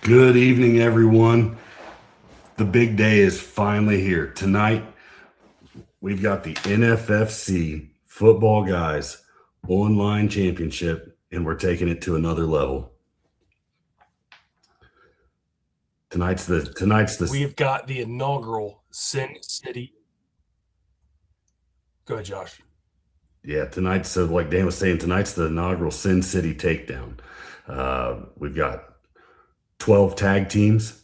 Good evening, everyone. The big day is finally here. Tonight, we've got the NFFC Football Guys Online Championship, and we're taking it to another level. We've got the inaugural Cin-City. Go ahead, Josh. Yeah, so like Dan was saying, tonight's the inaugural Cin-City Takedown. We've got 12 tag teams,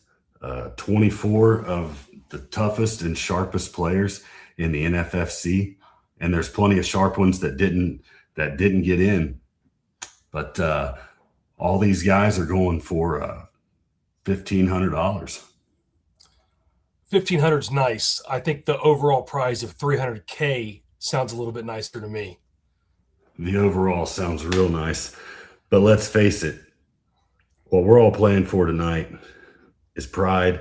24 of the toughest and sharpest players in the NFFC, and there's plenty of sharp ones that didn't get in. But all these guys are going for $1,500. $1,500 is nice. I think the overall prize of $300K sounds a little bit nicer to me. The overall sounds real nice, but let's face it, what we're all playing for tonight is pride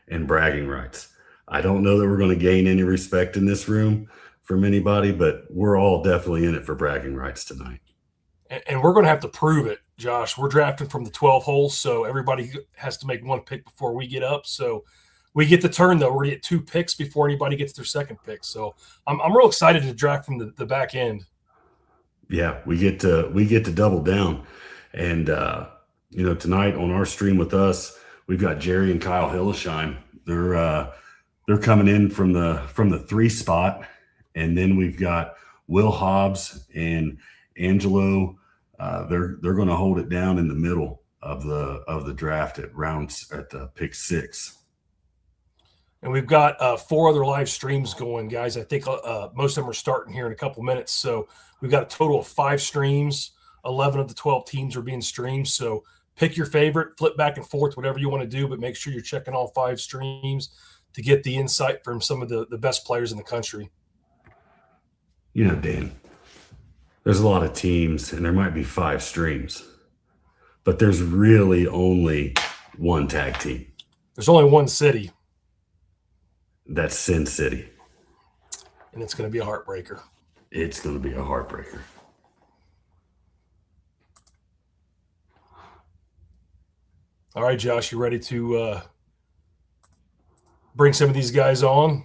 and bragging rights. I don't know that we're going to gain any respect in this room from anybody, but we're all definitely in it for bragging rights tonight. And we're going to have to prove it, Josh. We're drafting from the 12 holes, so everybody has to make one pick before we get up. So we get the turn, though. We're going to get 2 picks before anybody gets their second pick. So I'm real excited to draft from the back end. Yeah, we get to double down. And tonight on our stream with us, we've got Jerrol and Kyle Hillesheim. They're coming in from the 3 spot, and then we've got Hobbs and Evangelo. They're going to hold it down in the middle of the draft at pick 6. And we've got 4 other live streams going, guys. I think most of them are starting here in a couple minutes. So we've got a total of 5 streams. 11 of the 12 teams are being streamed. So pick your favorite, flip back and forth, whatever you want to do, but make sure you're checking all 5 streams to get the insight from some of the best players in the country. You know, Dan, there's a lot of teams, and there might be 5 streams, but there's really only one tag team. There's only one city. That's Cin-City. And it's going to be a heartbreaker. It's going to be a heartbreaker. All right, Josh, you ready to bring some of these guys on?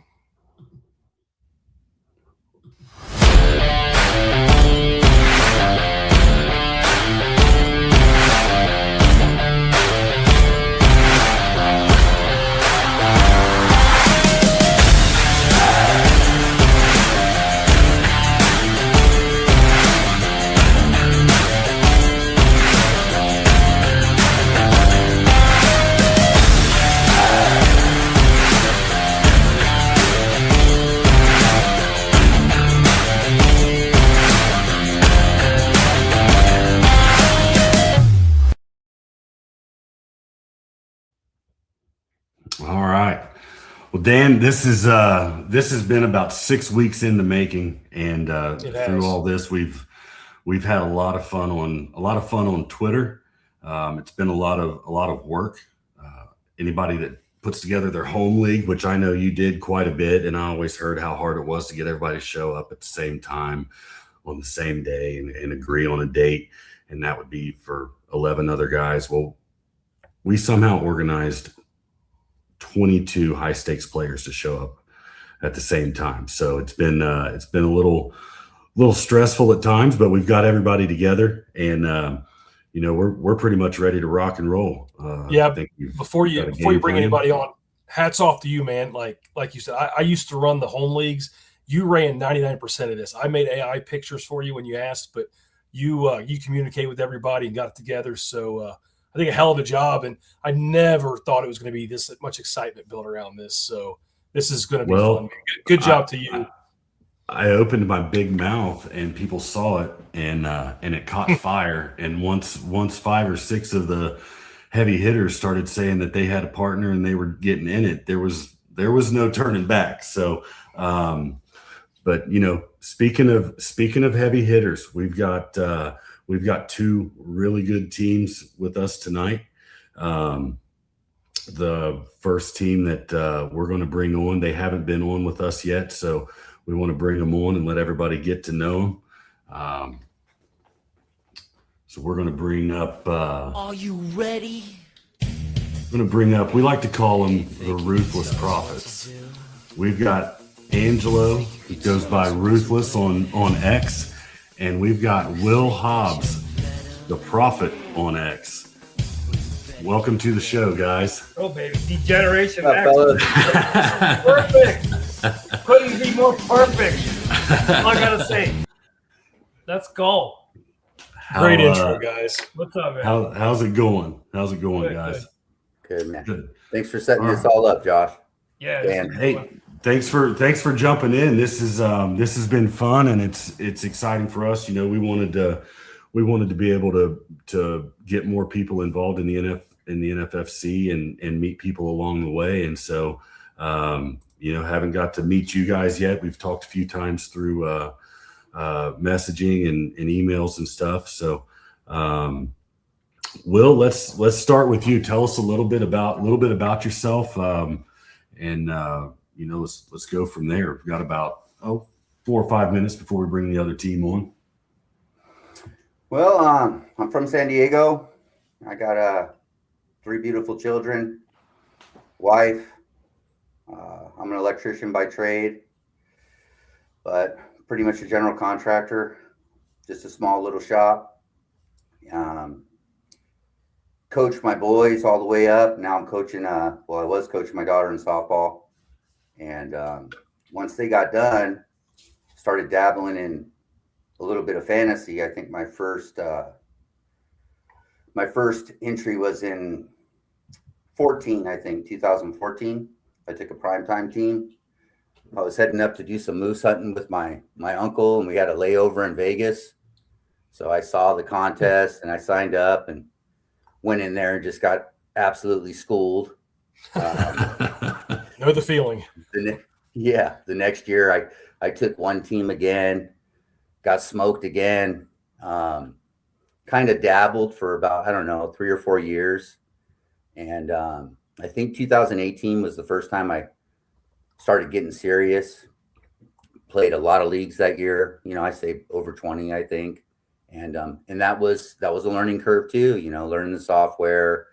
All right. Well, Dan, this has been about 6 weeks in the making, and through all this, we've had a lot of fun on Twitter. It's been a lot of work. Anybody that puts together their home league, which I know you did quite a bit, and I always heard how hard it was to get everybody to show up at the same time on the same day and agree on a date, and that would be for 11 other guys. Well, we somehow organized 22 high stakes players to show up at the same time. So it's been a little stressful at times, but we've got everybody together, and we're pretty much ready to rock and roll. Before you bring anybody on, hats off to you, man. Like you said, I used to run the home leagues. You ran 99% of this. I made AI pictures for you when you asked, but you communicate with everybody and got it together. So I think a hell of a job, and I never thought it was going to be this much excitement built around this. So this is going to be fun. Good job to you. I opened my big mouth, and people saw it, and it caught fire. And once 5 or 6 of the heavy hitters started saying that they had a partner and they were getting in it, there was no turning back. So, but speaking of heavy hitters, we've got 2 really good teams with us tonight. The first team that we're going to bring on, they haven't been on with us yet, so we want to bring them on and let everybody get to know them. So we're going to bring up. Are you ready? going to bring up, we like to call them the Ruthless Prophets. We've got Angelo, who goes by Ruthless on X, and we've got Will Hobbs, the Prophet on X. Welcome to the show, guys. Oh, baby. Degeneration X. Perfect. Couldn't be more perfect. All I got to say. Let's go. Great intro, guys. What's up, man? How's it going? How's it going, Good, guys? Good, man. Good. Thanks for setting this all up, Josh. Yeah. Dan. Hey, thanks for jumping in. This has been fun, and it's exciting for us. You know, we wanted to be able to get more people involved in the NFFC and meet people along the way. And so, you know, haven't got to meet you guys yet. We've talked a few times through messaging and emails and stuff. So, Will, let's start with you. Tell us a little bit about yourself, and you know, let's go from there. We've got about 4 or 5 minutes before we bring the other team on. Well, I'm from San Diego. I got 3 beautiful children, wife. I'm an electrician by trade, but pretty much a general contractor, just a small little shop. Coached my boys all the way up. Now I'm coaching, I was coaching my daughter in softball. And once they got done, started dabbling in a little bit of fantasy. I think my first entry was in 2014. I took a primetime team. I was heading up to do some moose hunting with my uncle, and we had a layover in Vegas. So I saw the contest and I signed up and went in there and just got absolutely schooled. Know the feeling. The next year I took one team again, got smoked again, kind of dabbled for about, 3 or 4 years. And I think 2018 was the first time I started getting serious. Played a lot of leagues that year. You know, I say over 20, I think. And that was a learning curve too, you know, learning the software,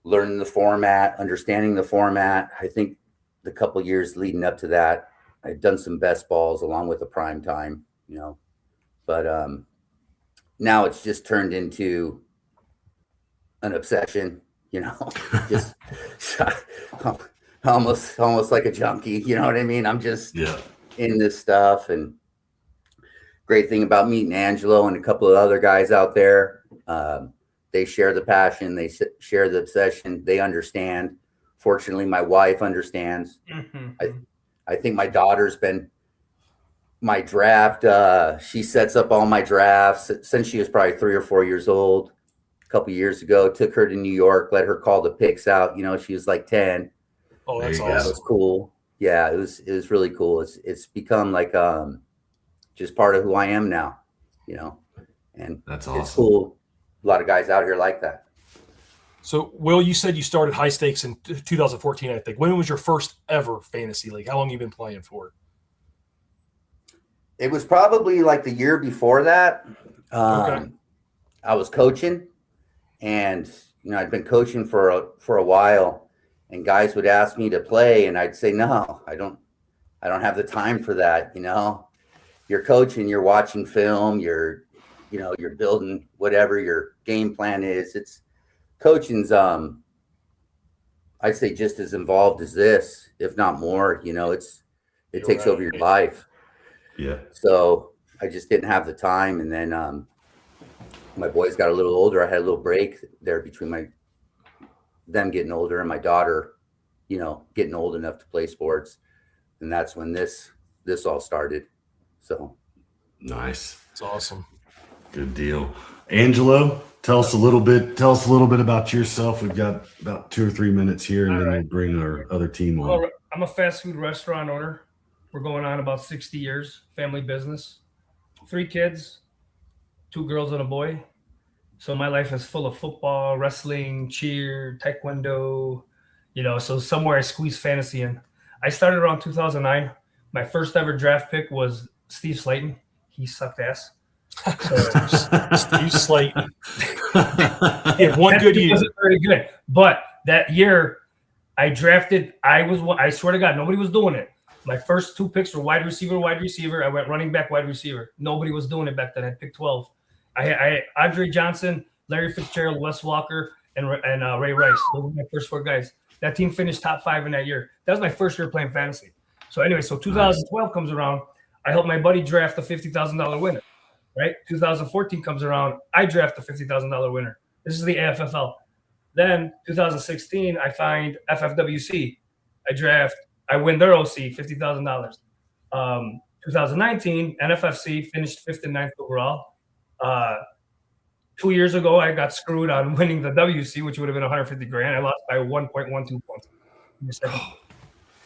learning the format, understanding the format. I think the couple years leading up to that, I'd done some best balls along with the prime time, you know, but now it's just turned into an obsession, you know, just almost like a junkie, you know what I mean? I'm just in this stuff. And great thing about meeting Angelo and a couple of other guys out there, they share the passion, they share the obsession, they understand. Fortunately, my wife understands. Mm-hmm. I think my daughter's been my draft. She sets up all my drafts since she was probably 3 or 4 years old. A couple years ago, took her to New York, let her call the picks out. You know, she was like 10. Oh, that's awesome. That was cool. Yeah, it was really cool. It's become like just part of who I am now, you know, and that's awesome. It's cool. A lot of guys out here like that. So, Will, you said you started high stakes in 2014, I think. When was your first ever fantasy league? How long have you been playing for? It was probably like the year before that. Okay. I was coaching, and you know, I'd been coaching for a while, and guys would ask me to play, and I'd say, no, I don't have the time for that. You know, you're coaching, you're watching film, you're building whatever your game plan is. It's coaching's, I'd say just as involved as this, if not more. You know, it takes over your life. Yeah. So I just didn't have the time. And then my boys got a little older. I had a little break there between them getting older and my daughter, you know, getting old enough to play sports. And that's when this all started. So nice. It's awesome. Good deal. Angelo, tell us a little bit about yourself. We've got about 2 or 3 minutes here, and then we'll bring our other team on. Well, I'm a fast food restaurant owner. We're going on about 60 years, family business, 3 kids, 2 girls and a boy. So my life is full of football, wrestling, cheer, taekwondo, you know, so somewhere I squeeze fantasy in. I started around 2009. My first ever draft pick was Steve Slayton. He sucked ass. Steve Slayton. He had one good year. Wasn't very good, but that year I drafted. I swear to God, nobody was doing it. My first 2 picks were wide receiver. I went running back, wide receiver. Nobody was doing it back then. I picked 12. I had Andre Johnson, Larry Fitzgerald, Wes Walker, and Ray Rice. Those were my first 4 guys. That team finished top 5 in that year. That was my first year playing fantasy. So anyway, 2012 comes around. I helped my buddy draft a $50,000 winner. Right? 2014 comes around. I draft a $50,000 winner. This is the AFFL. Then 2016, I find FFWC. I win their OC, $50,000. 2019, NFFC finished 5th and 9th overall. 2 years ago, I got screwed on winning the WC, which would have been 150 grand. I lost by 1.12 points.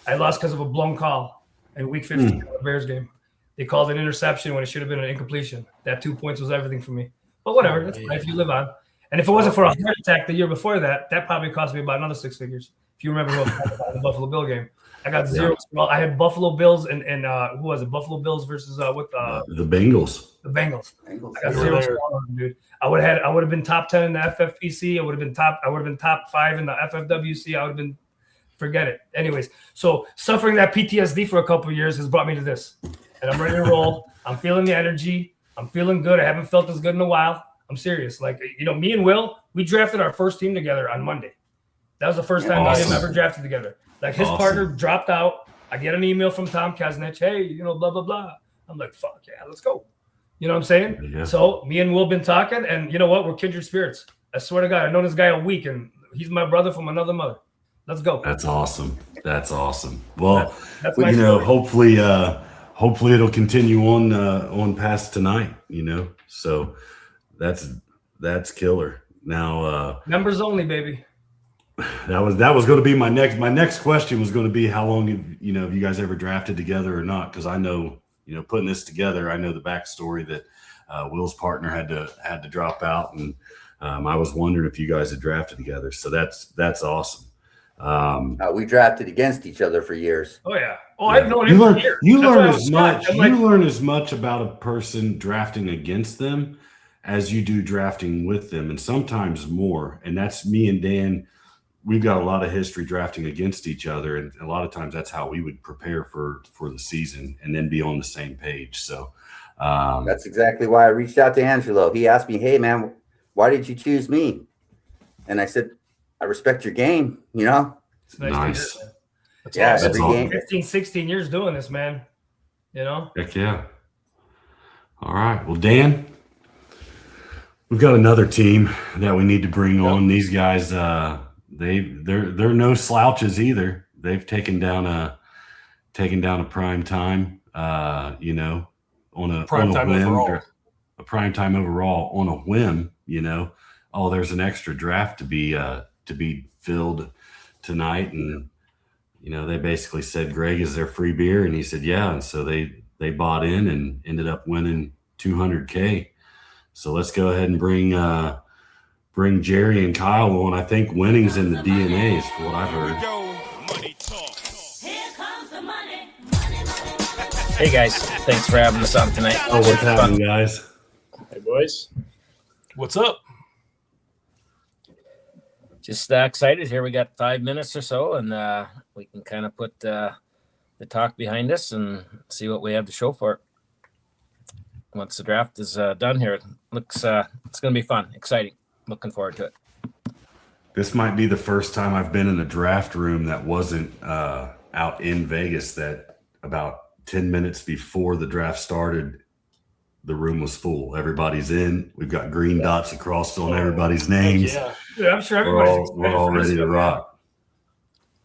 I lost because of a blown call in week 15 of the Bears game. They called an interception when it should have been an incompletion. That 2 points was everything for me. But whatever, that's life. You live on. And if it wasn't for a heart attack the year before that, that probably cost me about another 6 figures. If you remember the Buffalo Bill game. I got 0. Well, I had Buffalo Bills and who was it? Buffalo Bills versus the Bengals. The Bengals. I got 0, dude. I would have been top 10 in the FFPC. I would have been top 5 in the FFWC. I would have been, forget it. Anyways, so suffering that PTSD for a couple of years has brought me to this. And I'm ready to roll. I'm feeling the energy. I'm feeling good. I haven't felt as good in a while. I'm serious. Like, me and Will, we drafted our first team together on Monday. That was the first time we ever drafted together. Like, his partner dropped out. I get an email from Tom Kasnich. Hey, blah, blah, blah. I'm like, fuck yeah, let's go. You know what I'm saying? Yeah. So me and Will been talking, and you know what? We're kindred spirits. I swear to God, I've known this guy a week, and he's my brother from another mother. Let's go. That's awesome. Well, that's hopefully it'll continue on past tonight, So that's killer. Now members only, baby. That was going to be my next question was going to be how long have you guys ever drafted together or not? Because I know, putting this together, I know the backstory that Will's partner had to drop out, and I was wondering if you guys had drafted together. So that's awesome. We drafted against each other for years. Oh yeah. Oh, I've known him for years. You learn as much about a person drafting against them as you do drafting with them, and sometimes more. And that's me and Dan. We've got a lot of history drafting against each other, and a lot of times that's how we would prepare for the season and then be on the same page. So that's exactly why I reached out to Angelo. He asked me, "Hey man, why did you choose me?" And I said, "I respect your game, It's nice. That's awesome. Every game. 15, 16 years doing this, man. Heck yeah. All right. Well, Dan, we've got another team that we need to bring on. These guys, they're no slouches either. They've taken down a prime time, on a whim, a prime time overall on a whim. Oh, there's an extra draft to be filled tonight, and they basically said, Greg, is there free beer? And he said, yeah. And so they bought in and ended up winning $200K. So let's go ahead and bring Jerry and Kyle on. I think winning's in the DNA is what I've heard. Hey guys, thanks for having us on tonight. Oh, what's happening, guys? Hey boys. What's up? Just excited here. We got 5 minutes or so, and we can kind of put the talk behind us and see what we have to show for it. Once the draft is done here, it looks it's going to be fun, exciting. Looking forward to it. This might be the first time I've been in a draft room that wasn't out in Vegas, that about 10 minutes before the draft started, the room was full. Everybody's in. We've got green dots across on everybody's names. Yeah, I'm sure everybody's we're all ready to rock.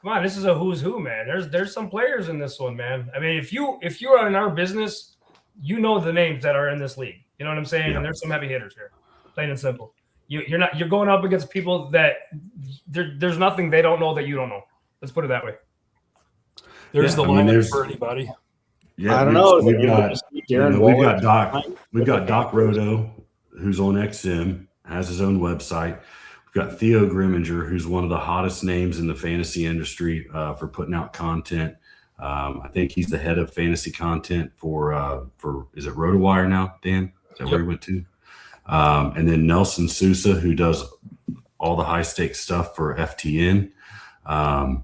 Come on, this is a who's who, man. There's some players in this one, man. I mean, if you are in our business, you know the names that are in this league. You know what I'm saying? Yeah. And there's some heavy hitters here, plain and simple. You're going up against people that there's nothing they don't know that you don't know. Let's put it that way. There's the line for anybody. Yeah, I don't know. We've got Doc Rodo, who's on XM, has his own website. We've got Theo Grimminger, who's one of the hottest names in the fantasy industry for putting out content. I think he's the head of fantasy content for is it RotoWire now, Dan? Is that where he went to? And then Nelson Sousa, who does all the high stakes stuff for FTN. And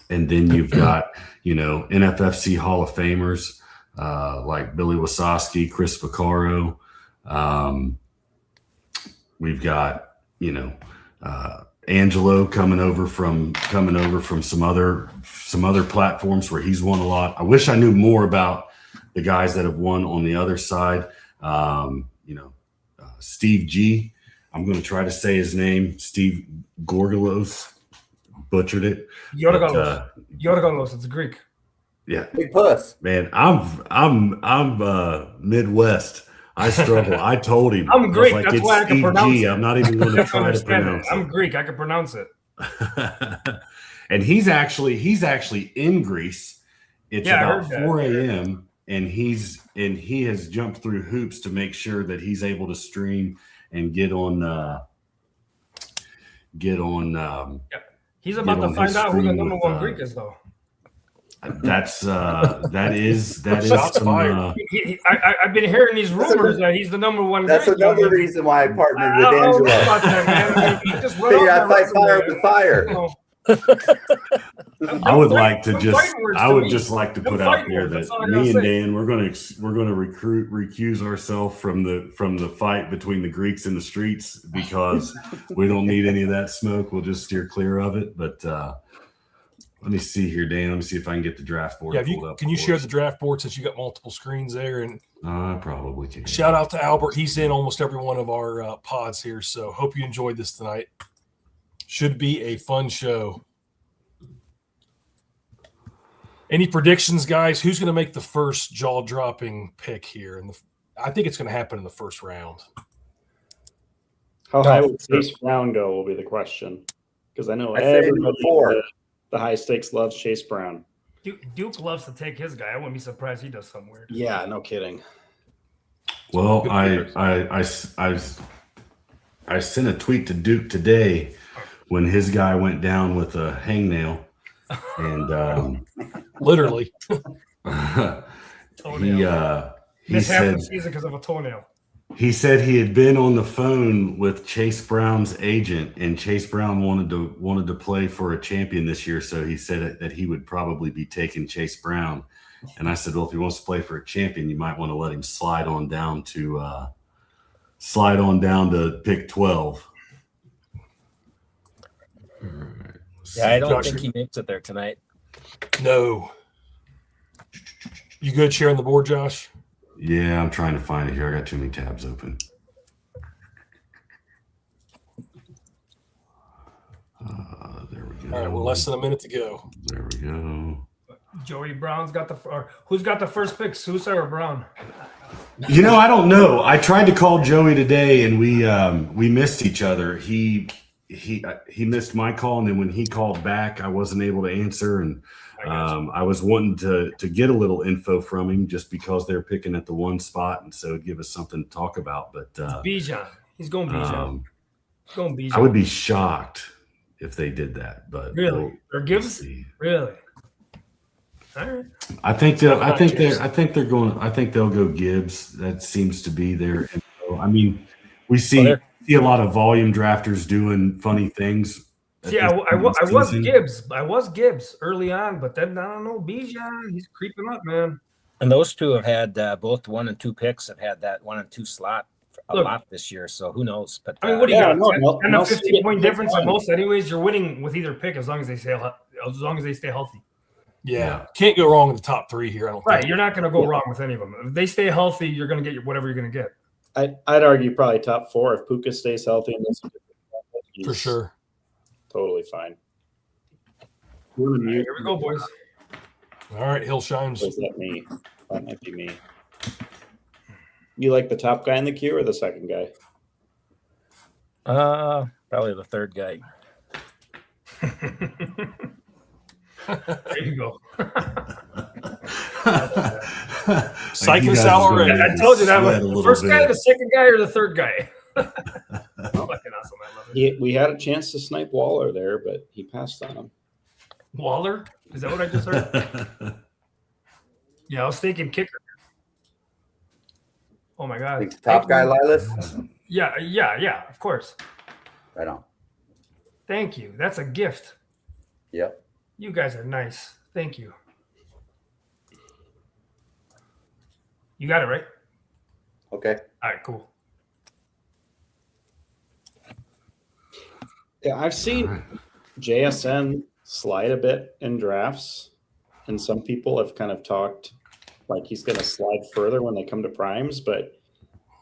then you've got, NFFC Hall of Famers like Billy Wasowski, Chris Vaccaro. We've got, Angelo coming over from some other platforms where he's won a lot. I wish I knew more about the guys that have won on the other side. Steve G. I'm going to try to say his name. Steve Gorgalos. Butchered it. Yorgalos. It's Greek. Yeah. Big puss. Man, I'm Midwest. I struggle. I told him. I'm Greek. Like, That's it's why I can Steve pronounce G. it. I'm not even going to try to pronounce it. I'm Greek. I can pronounce it. And he's actually in Greece. It's about 4 a.m. and he has jumped through hoops to make sure that he's able to stream and get on. He's about to find out who the number one Greek is, though. That is Shots some, fired. I've been hearing these rumors that he's the number one. That's Greek. another reason why I partnered with Angelo. Figure I'd fight fire with fire. I would just like to put out there that me and Dan, we're going to recuse ourselves from the fight between the Greeks and the streets, because we don't need any of that smoke. We'll just steer clear of it. But let me see here, Dan. Let me see if I can get the draft board. Yeah, pulled up. can you share the draft board since you got multiple screens there? And I probably can. shout out to Albert. He's in almost every one of our pods here. So hope you enjoyed this tonight. Should be a fun show. Any predictions, guys? Who's going to make the first jaw-dropping pick here? I think it's going to happen in the first round. How high will Chase Brown go will be the question. Because I know everybody the high stakes loves Chase Brown. Duke loves to take his guy. I wouldn't be surprised he does something weird. Yeah, no kidding. Well, I sent a tweet to Duke today when his guy went down with a hangnail, and literally, he said because of a toenail. He said he had been on the phone with Chase Brown's agent, and Chase Brown wanted to play for a champion this year, so he said that he would probably be taking Chase Brown. And I said, well, if he wants to play for a champion, you might want to let him slide on down to pick 12. Yeah, I don't think he makes it there tonight. No. You good sharing the board, Josh? Yeah, I'm trying to find it here. I got too many tabs open. There we go. All right, we're less than a minute to go. There we go. Joey Brown's got who's got the first pick, Sousa or Brown? I don't know. I tried to call Joey today, and we missed each other. He missed my call, and then when he called back, I wasn't able to answer. And I was wanting to get a little info from him just because they're picking at the one spot, and so give us something to talk about. But Bijan, he's going Bijan. He's going Bijan. I would be shocked if they did that. But really, or Gibbs? Really? All right. I think they'll go Gibbs. That seems to be their info. I mean, we see a lot of volume drafters doing funny things. Yeah, I was Gibbs early on, but then I don't know, Bijan, he's creeping up, man. And those two have had both 1 and 2 picks have had that 1 and 2 slot a lot this year. So who knows? But I mean, what do you got? And a 50-point difference at most, anyways. You're winning with either pick as long as they stay healthy. Yeah, can't go wrong in the top 3 here. I don't think. You're not going to go wrong with any of them. If they stay healthy, you're going to get whatever you're going to get. I'd argue probably top 4 if Puka stays healthy. For sure. Totally fine. Here we go, boys. All right, Hillesheim's. Was that me? That might be me. You like the top guy in the queue or the second guy? Probably the third guy. There you go. Cycling Sal already. I told you that was the first guy, the second guy, or the third guy. Fucking awesome. I love it. We had a chance to snipe Waller there, but he passed on him. Waller? Is that what I just heard? Yeah, I was thinking kicker. Oh my God. Top guy, Lilas? Yeah. Of course. Right on. Thank you. That's a gift. Yep. You guys are nice. Thank you. You got it right. Okay. All right. Cool. Yeah, I've seen JSN slide a bit in drafts, and some people have kind of talked like he's going to slide further when they come to primes. But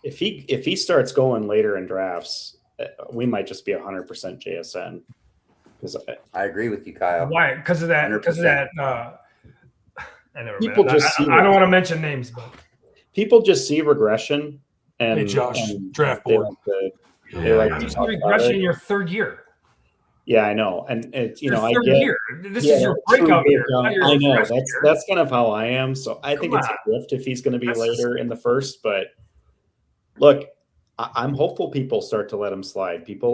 if he starts going later in drafts, we might just be 100% JSN. Because I agree with you, Kyle. Why? Because of that. 100%. Because of that. I never. People just I don't want to mention names, but people just see regression. And Hey, Josh, and draft they board. like to you see talk about regression it. in your third year. Yeah, I know, and it's Your I third get. year. This is your true breakout year. breakout. Not your I know regression year. that's kind of how I am. So I think Come it's on. a gift if he's going to be That's later in the first. But look, I'm hopeful people start to let him slide. People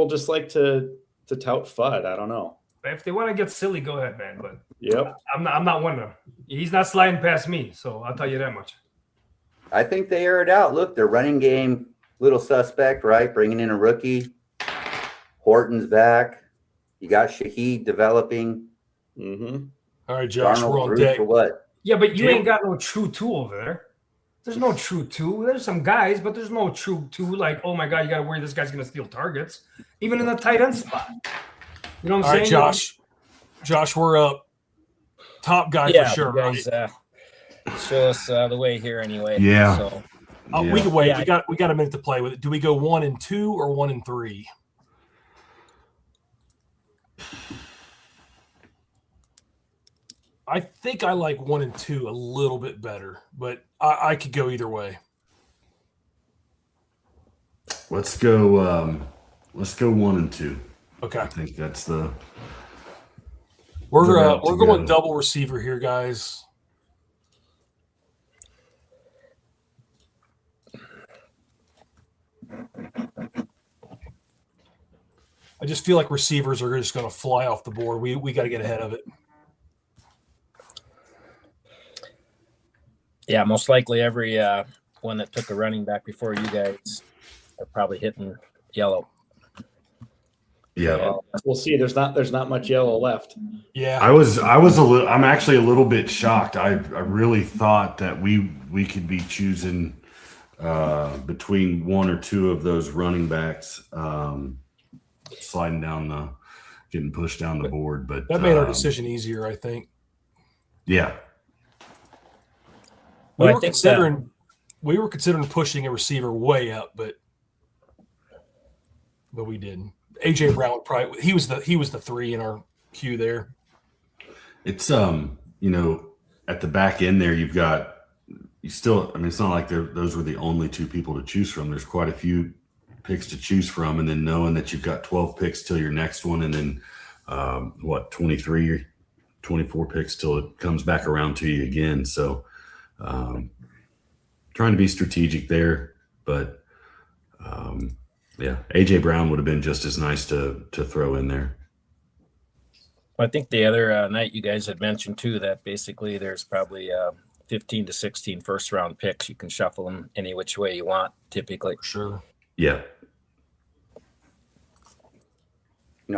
just like to tout FUD. I don't know. If they want to get silly, go ahead, man. But Yep. I'm not one of them. He's not sliding past me, so I'll tell you that much. I think they air it out. Look, their running game, little suspect, right? Bringing in a rookie. Horton's back. You got Shaheed developing. Mm-hmm. All right, Josh, Darnold we're on threw deck. for what? Yeah, but you Yeah. ain't got no true two over there. There's no true two. There's some guys, but there's no true two. Like, oh my God, you got to worry this guy's going to steal targets, even in the tight end spot. You know what I'm All right, saying? Josh, we're up. Top guy Yeah, for sure. you guys show us the way here anyway. Yeah. So We can wait. Yeah. We got a minute to play with it. Do we go 1 and 2 or 1 and 3? I think I like 1 and 2 a little bit better, but I could go either way. Let's go 1 and 2. Okay. I think that's the We're route to going go. double receiver here, guys. I just feel like receivers are just going to fly off the board. We got to get ahead of it. yeah, most likely every one that took a running back before you guys are probably hitting yellow. Yeah. We'll see. There's not much yellow left. Yeah. I'm actually a little bit shocked. I really thought that we could be choosing between 1 or 2 of those running backs sliding down getting pushed down the board, but That made our decision easier, I think. Yeah. We Well, I were think considering pushing a receiver way up, but we didn't. AJ Brown probably he was the 3 in our queue there. It's at the back end there it's not like those were the only 2 people to choose from. There's quite a few picks to choose from, and then knowing that you've got 12 picks till your next one, and then 23 or 24 picks till it comes back around to you again. So trying to be strategic there, but yeah, AJ Brown would have been just as nice to throw in there. I think the other night you guys had mentioned too that basically there's probably 15 to 16 first round picks. You can shuffle them any which way you want, typically. Sure. Yeah.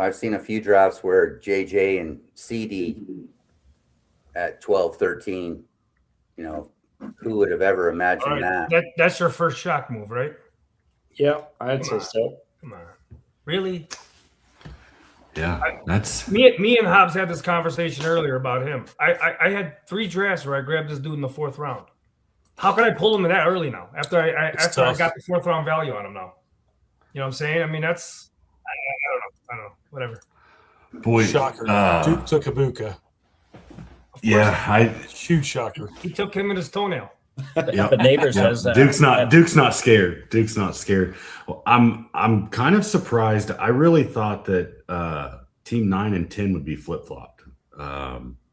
I've seen a few drafts where JJ and CD at 12, 13, who would have ever imagined All right, that? that's your first shock move, right? Yeah, I'd say so. Come on. Really? Yeah. That's Me and Hobbs had this conversation earlier about him. I had 3 drafts where I grabbed this dude in the 4th round. How can I pull him in that early now? After I got the 4th round value on him now. You know what I'm saying? I mean, that's I don't know. Whatever. boy. Shocker. Duke took Ibuka. Yeah, Huge shocker. He took him in his toenail. Yeah. But Neighbors Yeah. has Duke's not scared. Duke's not scared. Well, I'm kind of surprised. I really thought that team 9 and 10 would be flip-flopped.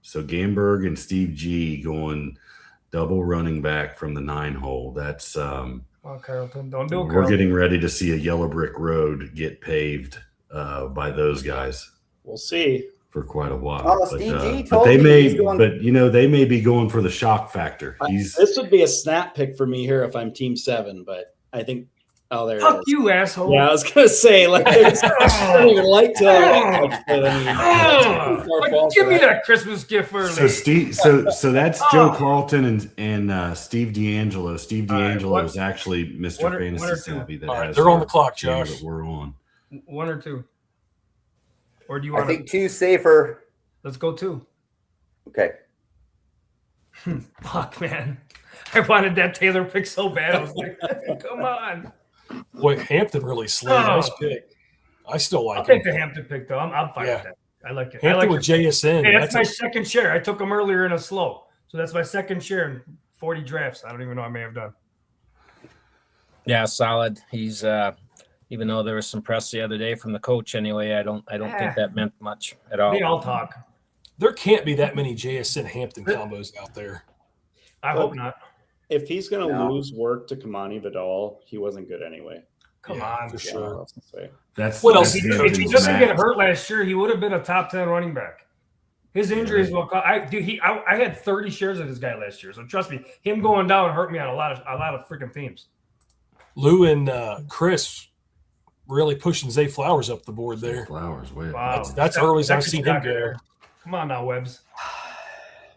So Gamberg and Steve G going double running back from the 9 hole. That's Oh, Carlton, don't do it, we're Carlton. getting ready to see a yellow brick road get paved by those guys We'll see. for quite a while. Oh, But, Steve G but told they me may, he's going- but they may be going for the shock factor. This would be a snap pick for me here if I'm team 7, but I think Oh, there it Fuck is. you, asshole. Yeah, I was gonna say, like, I don't even like to. Like, give me that Christmas gift early. So Steve, so that's Joe Carlton and Steve D'Angelo. Steve D'Angelo is actually Mr. one or Fantasy two. Savvy. That All right, has they're on our the clock, channel Josh. that we're on. 1 or 2? Or do you I want think 2 safer. Let's go 2. Okay. Fuck, man. I wanted that Taylor pick so bad. I was like, come on. Boy, Hampton really slayed. Nice pick. I still I'll like take him. the Hampton pick, though. I'm fine Yeah. with that. I like it. Hampton I like with JSN. Hey, that's my second share. I took him earlier in a slow. So that's my second share in 40 drafts. I don't even know I may have done. Yeah, solid. He's even though there was some press the other day from the coach anyway, I don't think that meant much at all. They all talk. There can't be that many JSN Hampton combos out there. I hope not. If he's gonna lose work to Kamani Vidal, he wasn't good anyway. Come Yeah, on. for sure. That's What else that's did If he Hampton's doesn't match. get hurt last year, he would have been a top 10 running back. His injuries will cause. I had 30 shares of this guy last year, so trust me, him going down hurt me on a lot of freaking teams. Lou and Chris really pushing Zay Flowers up the board there. Flowers, way up. Wow, That's early as I've Second seen him shot there. go. Come on now, Webbs.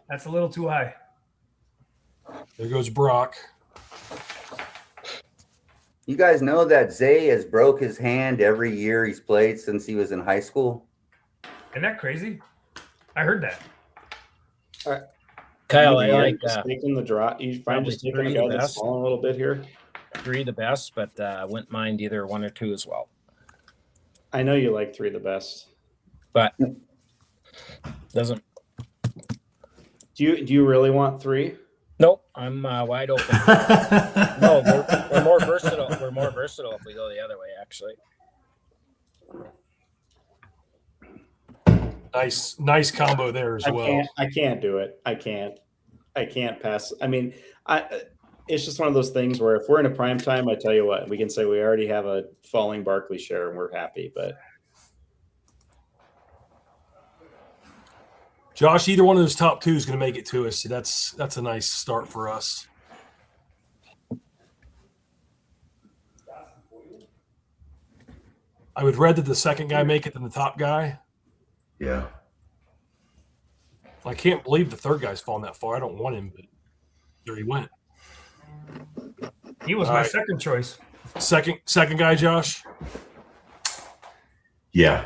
That's a little too high. There goes Brock. You guys know that Zay has broke his hand every year he's played since he was in high school? Isn't that crazy? I heard that. Kyle, I You like just taking the draw. You find probably just taking three a guy the that's best. falling a little bit here. 3 the best, but wouldn't mind either 1 or 2 as well. I know you like 3 the best. But doesn't. Do you really want 3? Nope, I'm wide open. No, we're more versatile. We're more versatile if we go the other way, actually. Nice combo there as well. I can't do it. I can't pass. I mean, it's just one of those things where if we're in a prime time, I tell you what, we can say we already have a falling Barkley share and we're happy. But Josh, either one of those top 2 is going to make it to us. So that's a nice start for us. I would rather the second guy make it than the top guy. Yeah. I can't believe the third guy's fallen that far. I don't want him, but there he went. He was All my right. second choice. Second guy, Josh. Yeah.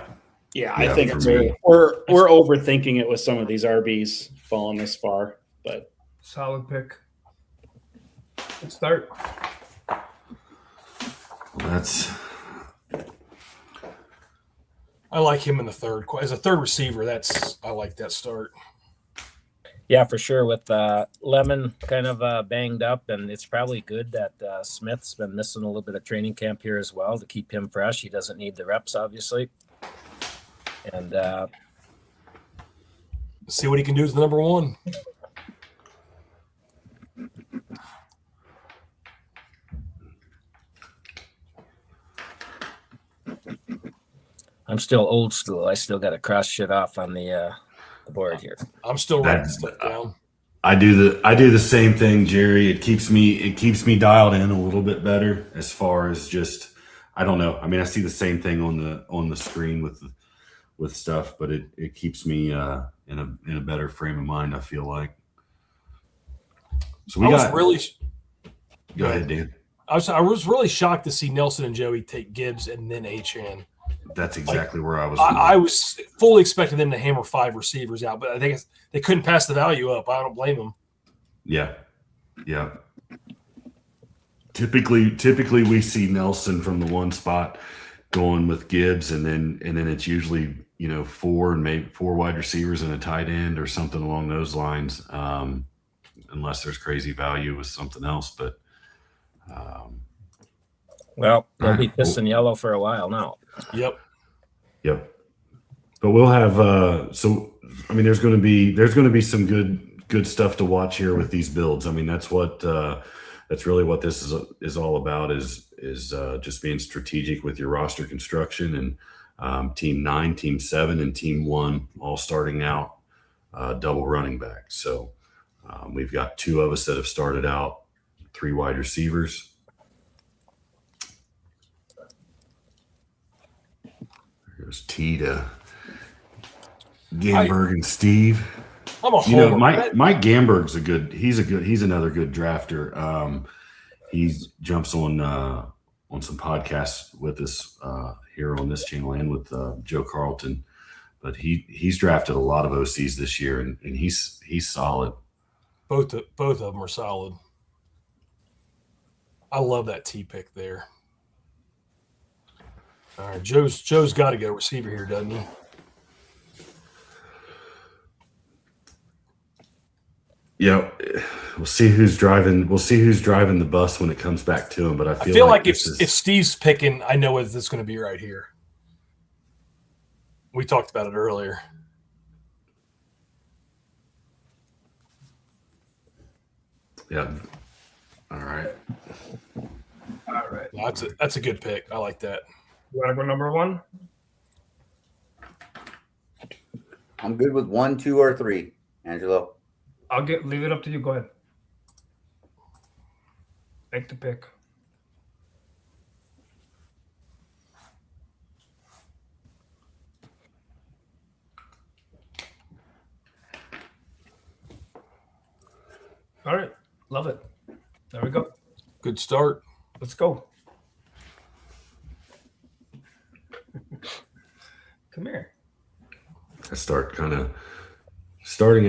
yeah, Yeah, I think for it's me. we're overthinking it with some of these RBs falling this far. But Solid pick. Good start. That's I like him in the third. As a third receiver, I like that start. Yeah, for sure. With Lemon kind of banged up, and it's probably good that Smith's been missing a little bit of training camp here as well to keep him fresh. He doesn't need the reps, obviously. And See what he can do as the number 1. I'm still old school. I still got to cross shit off on the board here. I'm still writing That's- stuff down. I do the same thing, Jerry. It keeps me dialed in a little bit better as far as just I don't know. I mean, I see the same thing on the screen with stuff, but it keeps me in a better frame of mind, I feel like. So I was really go ahead, Dan. I was really shocked to see Nelson and Joey take Gibbs and then Achan. That's exactly where I was. I was fully expecting them to hammer 5 receivers out, but I think they couldn't pass the value up. I don't blame them. Yeah. Typically we see Nelson from the one spot going with Gibbs, and then it's usually 4 and maybe 4 wide receivers and a tight end or something along those lines, unless there's crazy value with something else. But Well, they'll All be right. pissing yellow for a while now. Yep. But we'll have I mean, there's going to be some good stuff to watch here with these builds. I mean, that's really what this is all about is just being strategic with your roster construction, and team 9, team 7, and team 1 all starting out double running back. So we've got 2 of us that have started out 3 wide receivers. There's T to Gamberg and Steve. I'm a homer. Mike Gamberg's he's another good drafter. He jumps on some podcasts with us here on this channel and with Joe Carlton. But he's drafted a lot of OCs this year, and he's solid. Both of them are solid. I love that T pick there. All right, Joe's got to go receiver here, doesn't he? Yeah, we'll see who's driving. We'll see who's driving the bus when it comes back to him. But I feel like if Steve's picking, I know what it's going to be right here. We talked about it earlier. Yeah. All right. That's a good pick. I like that. You want to go number 1? I'm good with 1, 2, or 3, Angelo. Leave it up to you. Go ahead. Make the pick. All right. Love it. There we go. Good start. Let's go. Come here. I starting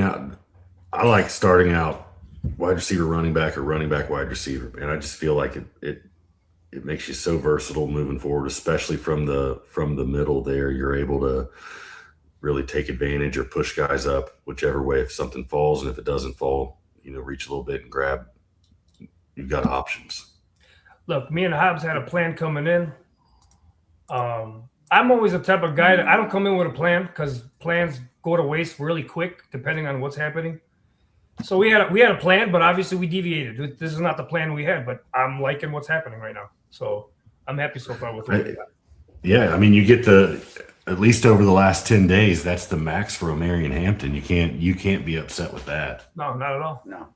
out. I like starting out wide receiver, running back, or running back, wide receiver. And I just feel like it makes you so versatile moving forward, especially from the middle there. You're able to really take advantage or push guys up whichever way if something falls, and if it doesn't fall, reach a little bit and grab. You've got options. Look, me and Hobbs had a plan coming in. I'm always the type of guy that I don't come in with a plan because plans go to waste really quick depending on what's happening. So we had a plan, but obviously we deviated. This is not the plan we had, but I'm liking what's happening right now. So I'm happy so far with it. Yeah, I mean, you get at least over the last 10 days, that's the max for Marion Hampton. You can't be upset with that. No, not at all. No.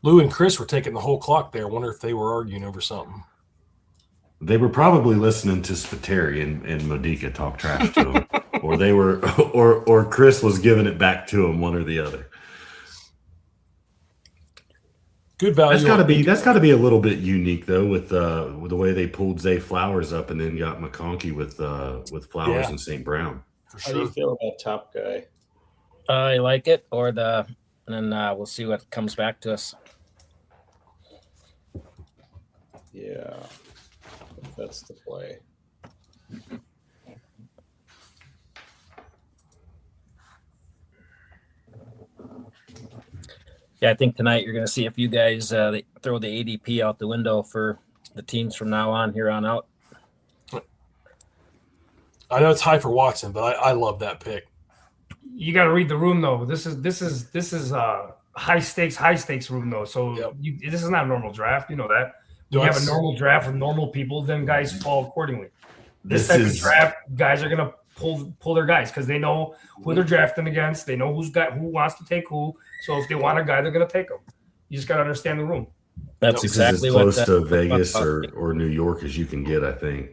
Lou and Chris were taking the whole clock there. I wonder if they were arguing over something. They were probably listening to Spiteri and Modica talk trash to him, or they were, or Chris was giving it back to him, one or the other. Good value. That's got to be a little bit unique though, with the way they pulled Zay Flowers up and then got McConkey with Flowers and St. Brown. For How do you feel about Top Guy? I like it, and then we'll see what comes back to us. Yeah, that's the play. Yeah, I think tonight you're going to see a few guys they throw the ADP out the window for the teams from now on, here on out. I know it's high for Watson, but I love that pick. You got to read the room though. This is high stakes room though. So this is not a normal draft. You know that. You have a normal draft with normal people, then guys fall accordingly. This type of draft, guys are gonna pull their guys because they know who they're drafting against. They know who wants to take who. So if they want a guy, they're gonna take him. You just gotta understand the room. That's exactly as close to Vegas or New York as you can get, I think.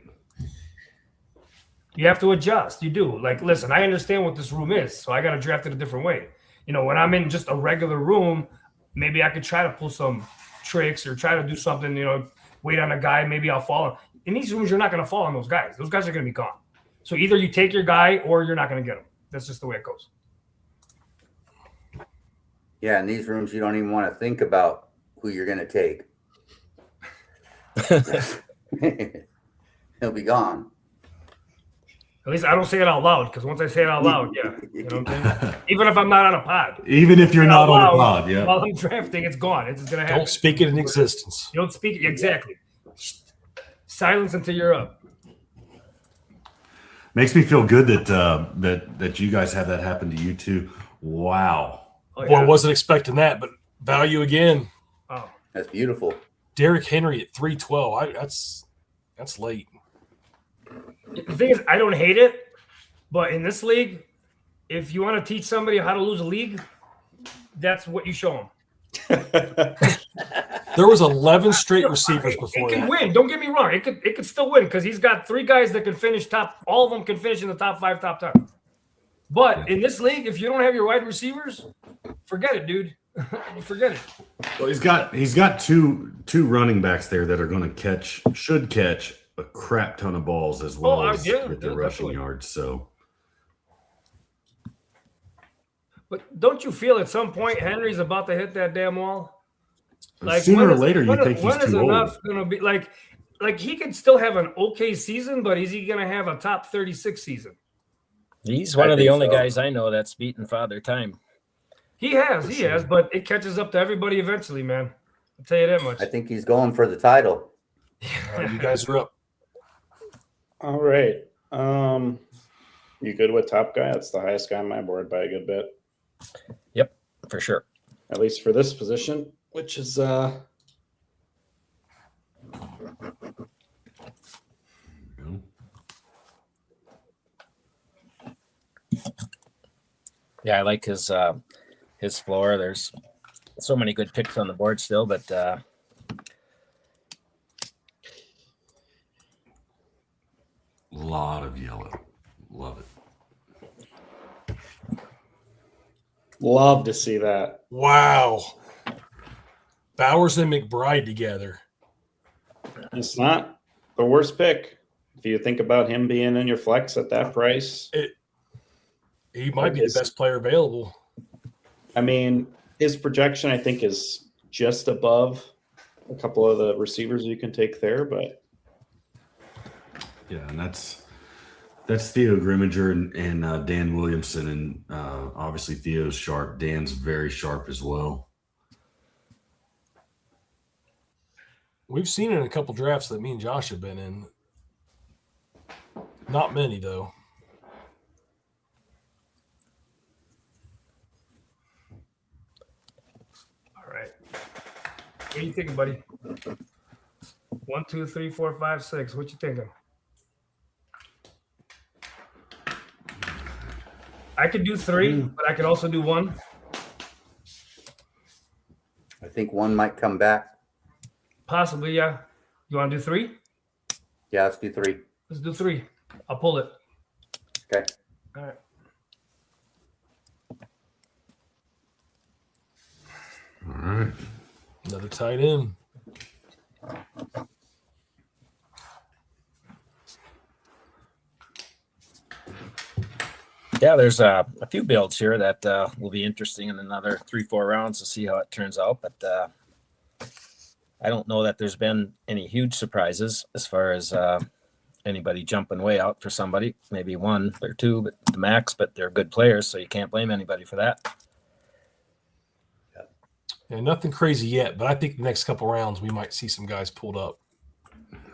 You have to adjust. You do. Like, listen, I understand what this room is, so I got to draft it a different way. When I'm in just a regular room, maybe I could try to pull some tricks or try to do something, wait on a guy, maybe I'll fall. In these rooms, you're not going to fall on those guys. Those guys are going to be gone. So either you take your guy or you're not going to get him. That's just the way it goes. Yeah, in these rooms, you don't even want to think about who you're going to take. He'll be gone. At least I don't say it out loud, because once I say it out loud, you know what I'm saying? Even if I'm not on a pod. Even if you're not on a pod, yeah. While I'm drafting, it's gone. It's going to happen. Don't speak it in existence. You don't speak it. Exactly. Silence until you're up. Makes me feel good that you guys have that happen to you too. Wow. Oh, yeah. Boy, I wasn't expecting that, but value again. Oh, that's beautiful. Derrick Henry at 312. That's late. The thing is, I don't hate it, but in this league, if you want to teach somebody how to lose a league, that's what you show them. There was 11 straight receivers before it can that. win. Don't get me wrong. It could still win because he's got 3 guys that can finish top. All of them can finish in the top 5, top 10. But in this league, if you don't have your wide receivers, forget it, dude. Forget it. Well, he's got two running backs there that are going to should catch a crap ton of balls as well as get their rushing yards. So, but don't you feel at some point Henry's about to hit that damn wall? Like sooner or later, you think he's too old. Going to be like he could still have an okay season, but is he going to have a top 36 season? He's one of the only guys I know that's beaten Father Time. He has, but it catches up to everybody eventually, man. I'll tell you that much. I think he's going for the title. You guys are up. All right. You good with top guy? That's the highest guy on my board by a good bit. Yep, for sure. At least for this position, which is Yeah, I like his floor. There's so many good picks on the board still, but lot of yellow. Love it. love to see that. Wow. Bowers and McBride together. It's not the worst pick. If you think about him being in your flex at that price, He might be the best player available. I mean, his projection, I think, is just above a couple of the receivers you can take there, but yeah, and that's Theo Grimminger and Dan Williamson, and obviously Theo's sharp. Dan's very sharp as well. We've seen it in a couple drafts that me and Josh have been in. Not many, though. All right. What are you thinking, buddy? 1, 2, 3, 4, 5, 6. What you thinking? I could do 3, but I could also do 1. I think 1 might come back. Possibly, yeah. You want to do 3? Yeah, let's do 3. Let's do 3. I'll pull it. Okay. All right. All right. Another tight end. yeah, there's a few builds here that will be interesting in another 3-4 rounds to see how it turns out. But I don't know that there's been any huge surprises as far as anybody jumping way out for somebody. Maybe 1 or 2, but the max. But they're good players, so you can't blame anybody for that. Yeah, nothing crazy yet, but I think the next couple rounds we might see some guys pulled up.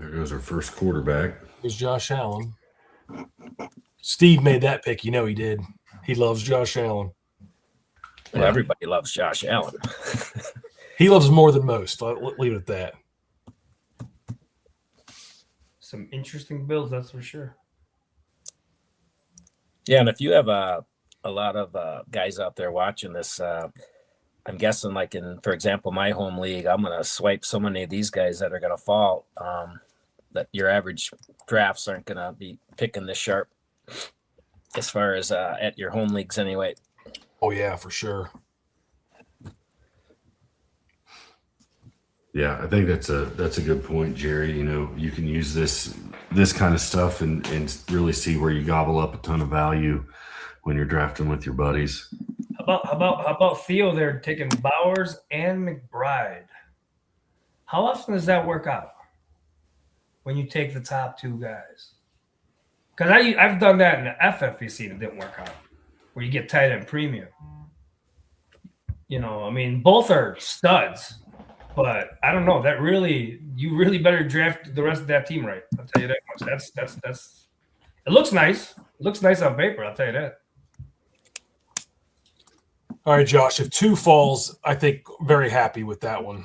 There goes our first quarterback. Here's Josh Allen. Steve made that pick. You know he did. He loves Josh Allen. Well, everybody loves Josh Allen. He loves him more than most. I'll leave it at that. Some interesting builds, that's for sure. Yeah, and if you have a lot of guys out there watching this, I'm guessing, like in, for example, my home league, I'm going to swipe so many of these guys that are going to fall that your average drafts aren't going to be picking this sharp as far as at your home leagues anyway. Oh, yeah, for sure. Yeah, I think that's a good point, Jerry. You know, you can use this kind of stuff and really see where you gobble up a ton of value when you're drafting with your buddies. How about Theo there taking Bowers and McBride? How often does that work out when you take the top 2 guys? Because I've done that in the FFPC and it didn't work out, where you get tight end premium. You know, I mean, both are studs, but I don't know. You really better draft the rest of that team right. I'll tell you that much. That's. It looks nice. It looks nice on paper. I'll tell you that. All right, Josh, if 2 falls, I think very happy with that one.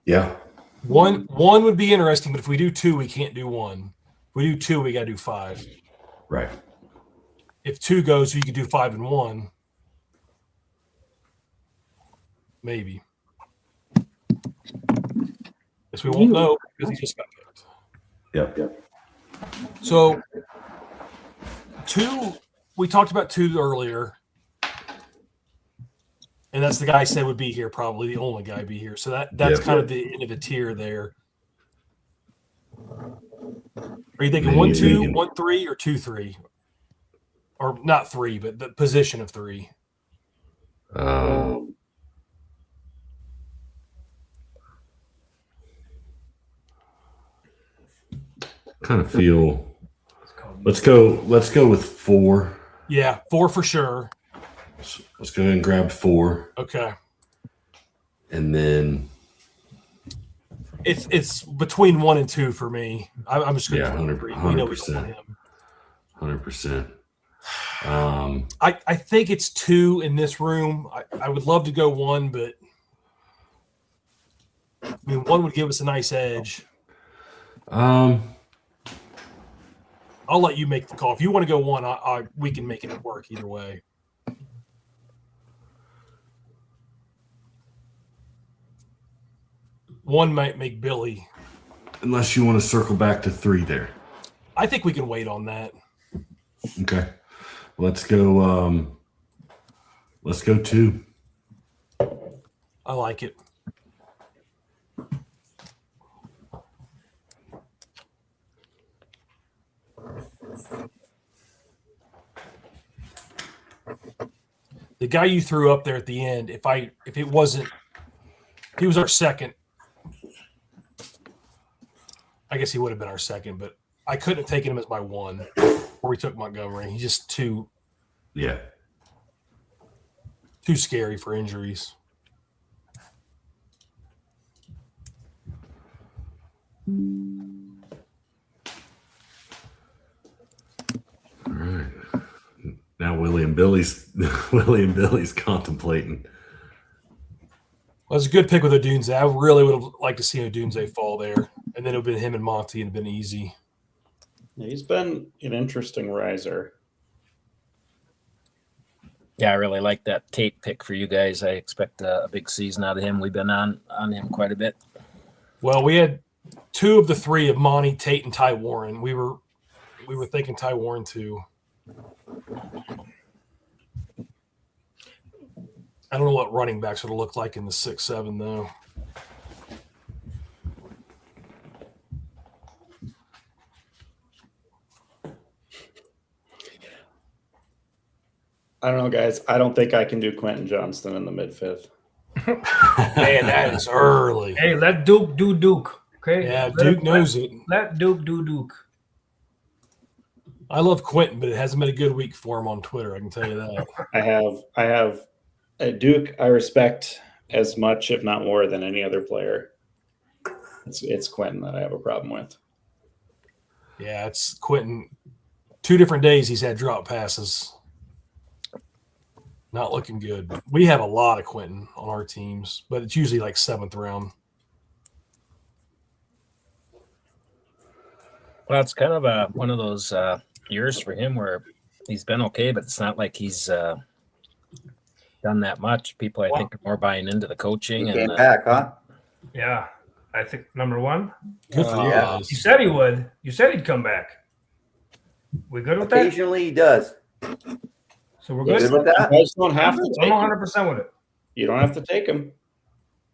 Yeah. One would be interesting, but if we do 2, we can't do 1. If we do 2, we got to do 5. Right. if 2 goes, you could do 5 and 1. Maybe. Guess we won't know because he just got picked. Yep. So 2, we talked about 2 earlier. And that's the guy I said would be here, probably the only guy be here. So that's kind of the end of the tier there. Are you thinking 1, 2, 1, 3, or 2, 3? Or not 3, but the position of 3. Kind of feel. Let's go with 4. Yeah, 4 for sure. Let's go ahead and grab 4. Okay. And then it's between 1 and 2 for me. I'm just going to 100%. We know we don't want him. 100%. I think it's 2 in this room. I would love to go 1, but I mean 1 would give us a nice edge. I'll let you make the call. If you want to go 1, we can make it work either way. One might make Billy. Unless you want to circle back to 3 there. I think we can wait on that. Okay. Let's go 2. I like it. The guy you threw up there at the end, if he was our second, I guess he would have been our second, but I couldn't have taken him as my 1 before we took Montgomery. He's just too scary for injuries. All right. Now Willie and Billy's contemplating. Well, it was a good pick with Odunze. I really would have liked to see Odunze fall there. And then it would have been him and Monty and been easy. Yeah, he's been an interesting riser. Yeah, I really like that Tate pick for you guys. I expect a big season out of him. We've been on him quite a bit. Well, we had 2 of the 3 of Monty, Tate, and Ty Warren. We were thinking Ty Warren too. I don't know what running backs would have looked like in the 6-7 though. I don't know, guys. I don't think I can do Quentin Johnston in the mid-5th. Man, that is early. Hey, let Duke do Duke. Okay. Yeah, Duke knows it. Let Duke do Duke. I love Quentin, but it hasn't been a good week for him on Twitter. I can tell you that. I have a Duke I respect as much, if not more, than any other player. It's Quentin that I have a problem with. Yeah, it's Quentin. 2 different days he's had drop passes. Not looking good. We have a lot of Quentin on our teams, but it's usually like 7th round. Well, it's kind of one of those years for him where he's been okay, but it's not like he's done that much. People, I think, are more buying into the coaching. He came back, huh? Yeah. I think number 1. Good for you Yeah. guys. You said he would. You said he'd come back. We good with that? Occasionally he does. So we're You good. good with You that? guys don't have to I'm take him. 100% with it. You don't have to take him.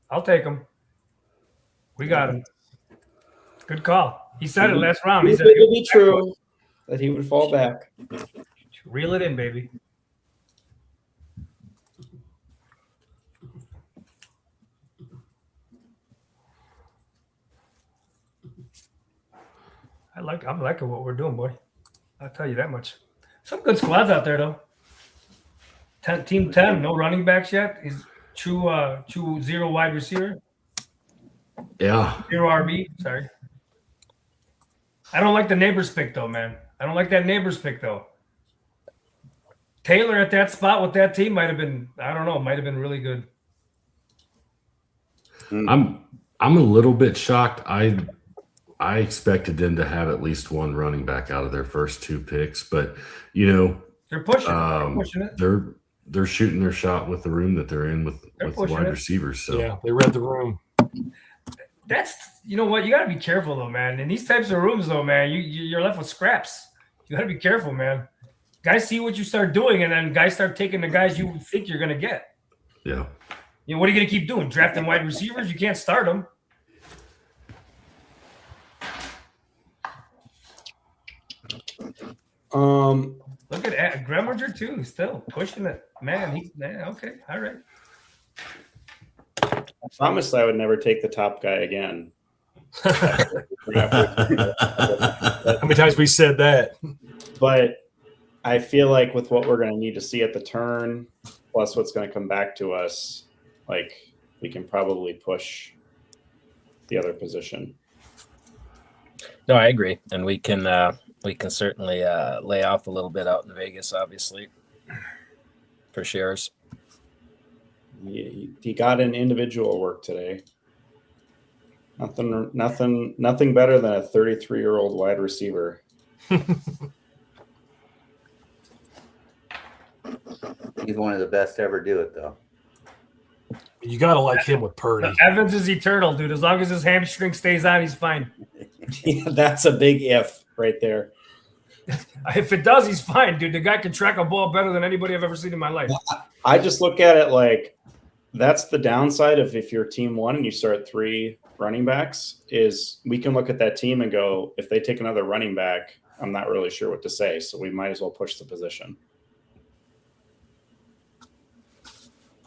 I'll take him. We got him. Good call. He said it last round. He It said would be true that he would fall back. reel it in, baby. I'm liking what we're doing, boy. I'll tell you that much. Some good squads out there, though. Team 10, no running backs yet. He's true 0 wide receiver. Yeah. 0 RB. Sorry. I don't like the neighbors pick, though, man. I don't like that neighbors pick, though. Taylor at that spot with that team might have been, I don't know, might have been really good. I'm a little bit shocked. I expected them to have at least one running back out of their first 2 picks, but They're pushing it. They're pushing it. They're shooting their shot with the room that they're in with wide receivers. So yeah, they read the room. That's, you know what, you got to be careful though, man. In these types of rooms though, man, you're left with scraps. You got to be careful, man. Guys see what you start doing, and then guys start taking the guys you think you're gonna get. Yeah. You know, what are you gonna keep doing? Drafting wide receivers? You can't start them. Look at Greminger too, still pushing it. Man, okay, all right. I promised I would never take the top guy again. How many times we said that? But I feel like with what we're going to need to see at the turn, plus what's going to come back to us, like we can probably push the other position. No, I agree, and we can certainly lay off a little bit out in Vegas, obviously, for shares. He got an individual work today. Nothing better than a 33-year-old wide receiver. He's one of the best to ever do it, though. You got to like him with Purdy. Evans is eternal, dude. As long as his hamstring stays on, he's fine. Yeah, that's a big if right there. If it does, he's fine, dude. The guy can track a ball better than anybody I've ever seen in my life. I just look at it like that's the downside of if you're team one and you start 3 running backs is we can look at that team and go, if they take another running back, I'm not really sure what to say. So we might as well push the position.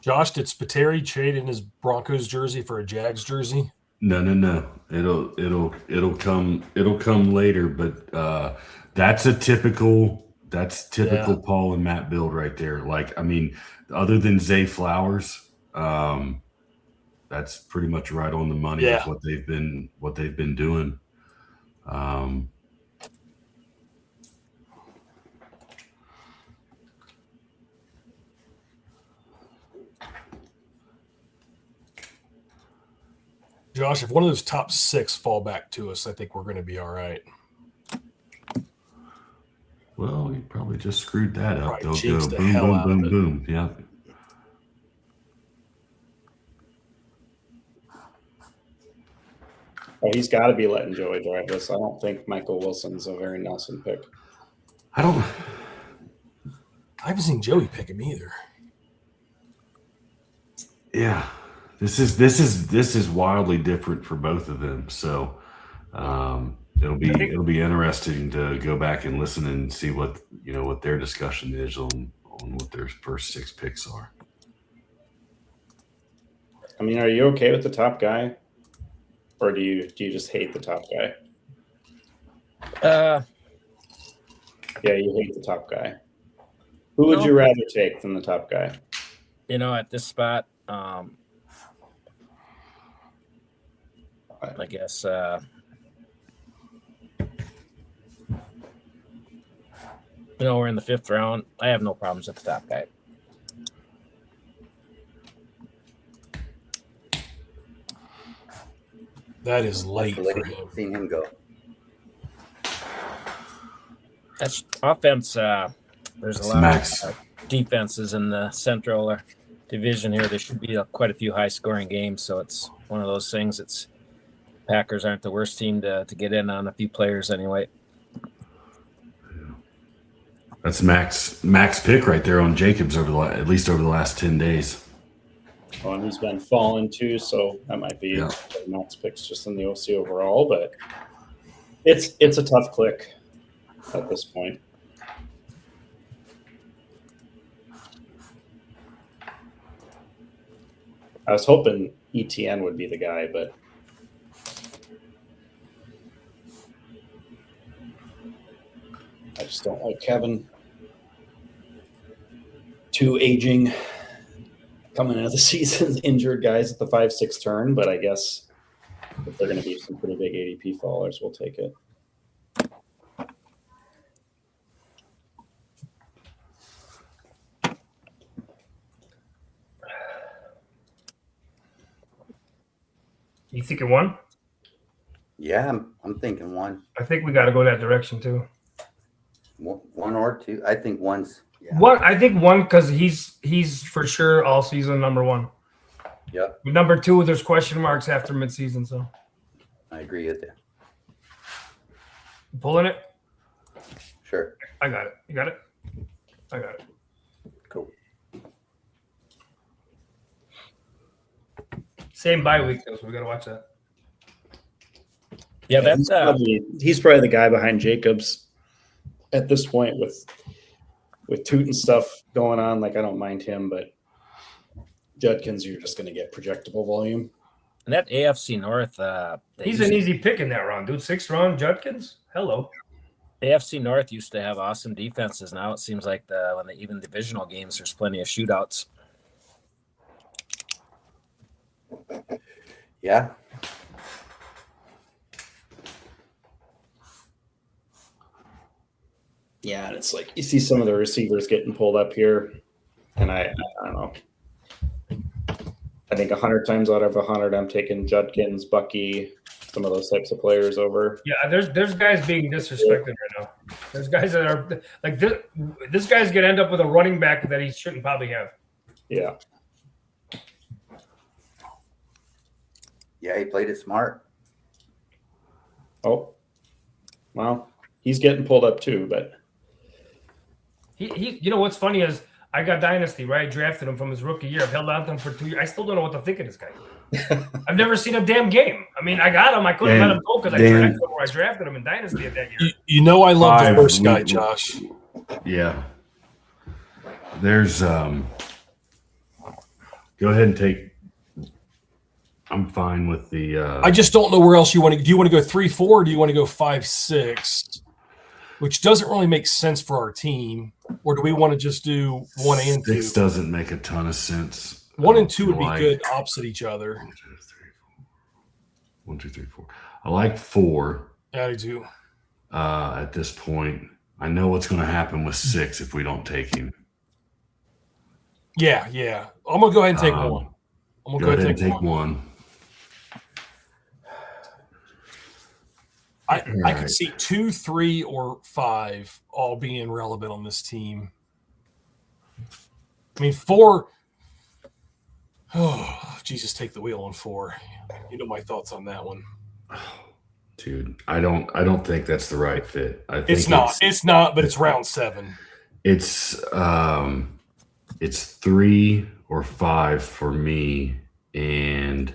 Josh, did Spiteri trade in his Broncos jersey for a Jags jersey? No. It'll come later, but that's typical Paul and Matt build right there. Like, I mean, other than Zay Flowers, that's pretty much right on the money with what they've been doing. Josh, if one of those top 6 fall back to us, I think we're going to be all right. Well, you probably just screwed that up. Probably They'll go jinxed the boom, hell boom, out of boom, it. boom. Yeah. Oh, he's got to be letting Joey drive this. I don't think Michael Wilson's a very Nelson pick. I haven't seen Joey pick him either. Yeah. This is wildly different for both of them. So it'll be interesting to go back and listen and see what their discussion is on what their first 6 picks are. I mean, are you okay with the top guy? Or do you just hate the top guy? Yeah, you hate the top guy. Who would you rather take than the top guy? At this spot, I guess we're in the 5th round. I have no problems with the top guy. That is late for him. Seen him go. That's offense. There's a lot Max. of defenses in the Central Division here. There should be quite a few high-scoring games, so it's one of those things. Packers aren't the worst team to get in on a few players anyway. That's Max pick right there on Jacobs at least over the last 10 days. Well, and he's been falling too, so that might be Max picks just in the OC overall, but it's a tough click at this point. I was hoping ETN would be the guy, but I just don't like having 2 aging coming into the season injured guys at the 5-6 turn, but I guess if they're going to be some pretty big ADP fallers, we'll take it. You thinking 1? Yeah, I'm thinking 1. I think we got to go that direction too. One or two. I think one's. Yeah. I think one because he's for sure all season number one. Yep. Number two, there's question marks after midseason. So I agree with you. You pulling it? Sure. I got it. You got it? I got it. Cool. Same bye week though, so we gotta watch that. Yeah, that's he's probably the guy behind Jacobs at this point with Toot and stuff going on. Like, I don't mind him, but Judkins, you're just going to get projectable volume. and that AFC North. He's an easy pick in that round, dude. 6th round, Judkins. Hello. AFC North used to have awesome defenses. Now it seems like when they even divisional games, there's plenty of shootouts. Yeah. Yeah, and it's like you see some of the receivers getting pulled up here, and I don't know. I think 100 times out of 100, I'm taking Judkins, Bucky, some of those types of players over. Yeah, there's guys being disrespected right now. There's guys that are like this guy's gonna end up with a running back that he shouldn't probably have. Yeah. Yeah, he played it smart. Oh, well, he's getting pulled up too, but He you know what's funny is I got Dynasty, right? Drafted him from his rookie year. I've held on to him for 2 years. I still don't know what to think of this guy. I've never seen a damn game. I mean, I got him. I couldn't let him go because I drafted him in Dynasty at that year. You know I love the first guy, Josh. Yeah. There's go ahead and take. I'm fine with the. I just don't know where else you want to. Do you want to go 3-4 or do you want to go 5-6? Which doesn't really make sense for our team. Or do we want to just do 1 and 2? 6 doesn't make a ton of sense. 1 and 2 would be good opposite each other. 1, 2, 3, 4. I like 4. Yeah, I do. At this point, I know what's going to happen with 6 if we don't take him. Yeah. I'm gonna go ahead and take 1. I'm gonna Go ahead and take 1. I could see 2, 3, or 5 all being relevant on this team. I mean, 4. Oh, Jesus, take the wheel on 4. You know my thoughts on that one. Dude, I don't think that's the right fit. I think it's not, but it's round 7. It's 3 or 5 for me, and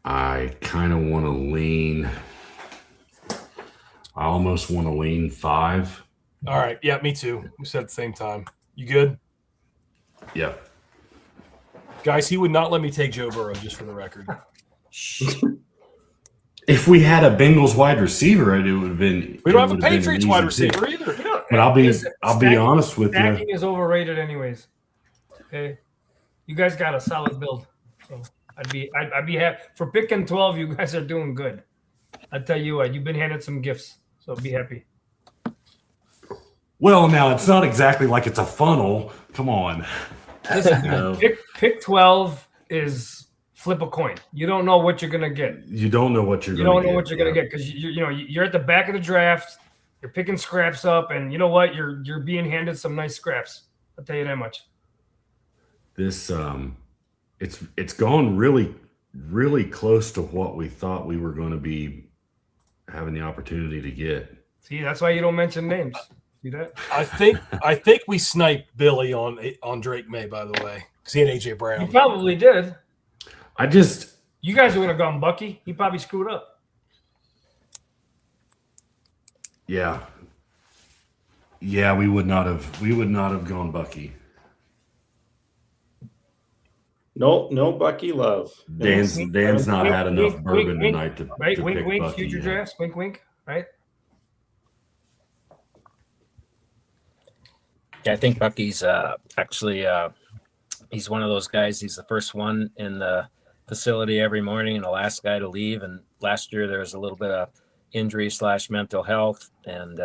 I kind of want to lean. I almost want to lean 5. All right. Yeah, me too. We said at the same time. You good? Yep. Guys, he would not let me take Joe Burrow, just for the record. If we had a Bengals wide receiver, it would have been. We don't have a Patriots wide receiver either. But I'll be honest with you. Stacking is overrated, anyways. Okay, you guys got a solid build, so I'd be happy for picking 12. You guys are doing good. I tell you what, you've been handed some gifts, so be happy. Well, now it's not exactly like it's a funnel. Come on. Listen, pick 12 is flip a coin. You don't know what you're gonna get. You don't know what you're. You don't know what you're gonna get because you're at the back of the draft. You're picking scraps up, and you know what? You're being handed some nice scraps. I'll tell you that much. This it's gone really close to what we thought we were going to be having the opportunity to get. See, that's why you don't mention names. See that? I think we sniped Billy on Drake May, by the way, because he had AJ Brown. You probably did. You guys would have gone Bucky. He probably screwed up. Yeah, we would not have gone Bucky. No Bucky love. Dan's not had enough bourbon tonight to right. To wink, pick wink. Bucky Future yet. drafts. Wink, wink. Right. Yeah, I think Bucky's actually he's one of those guys. He's the first one in the facility every morning and the last guy to leave. And last year there was a little bit of injury / mental health, and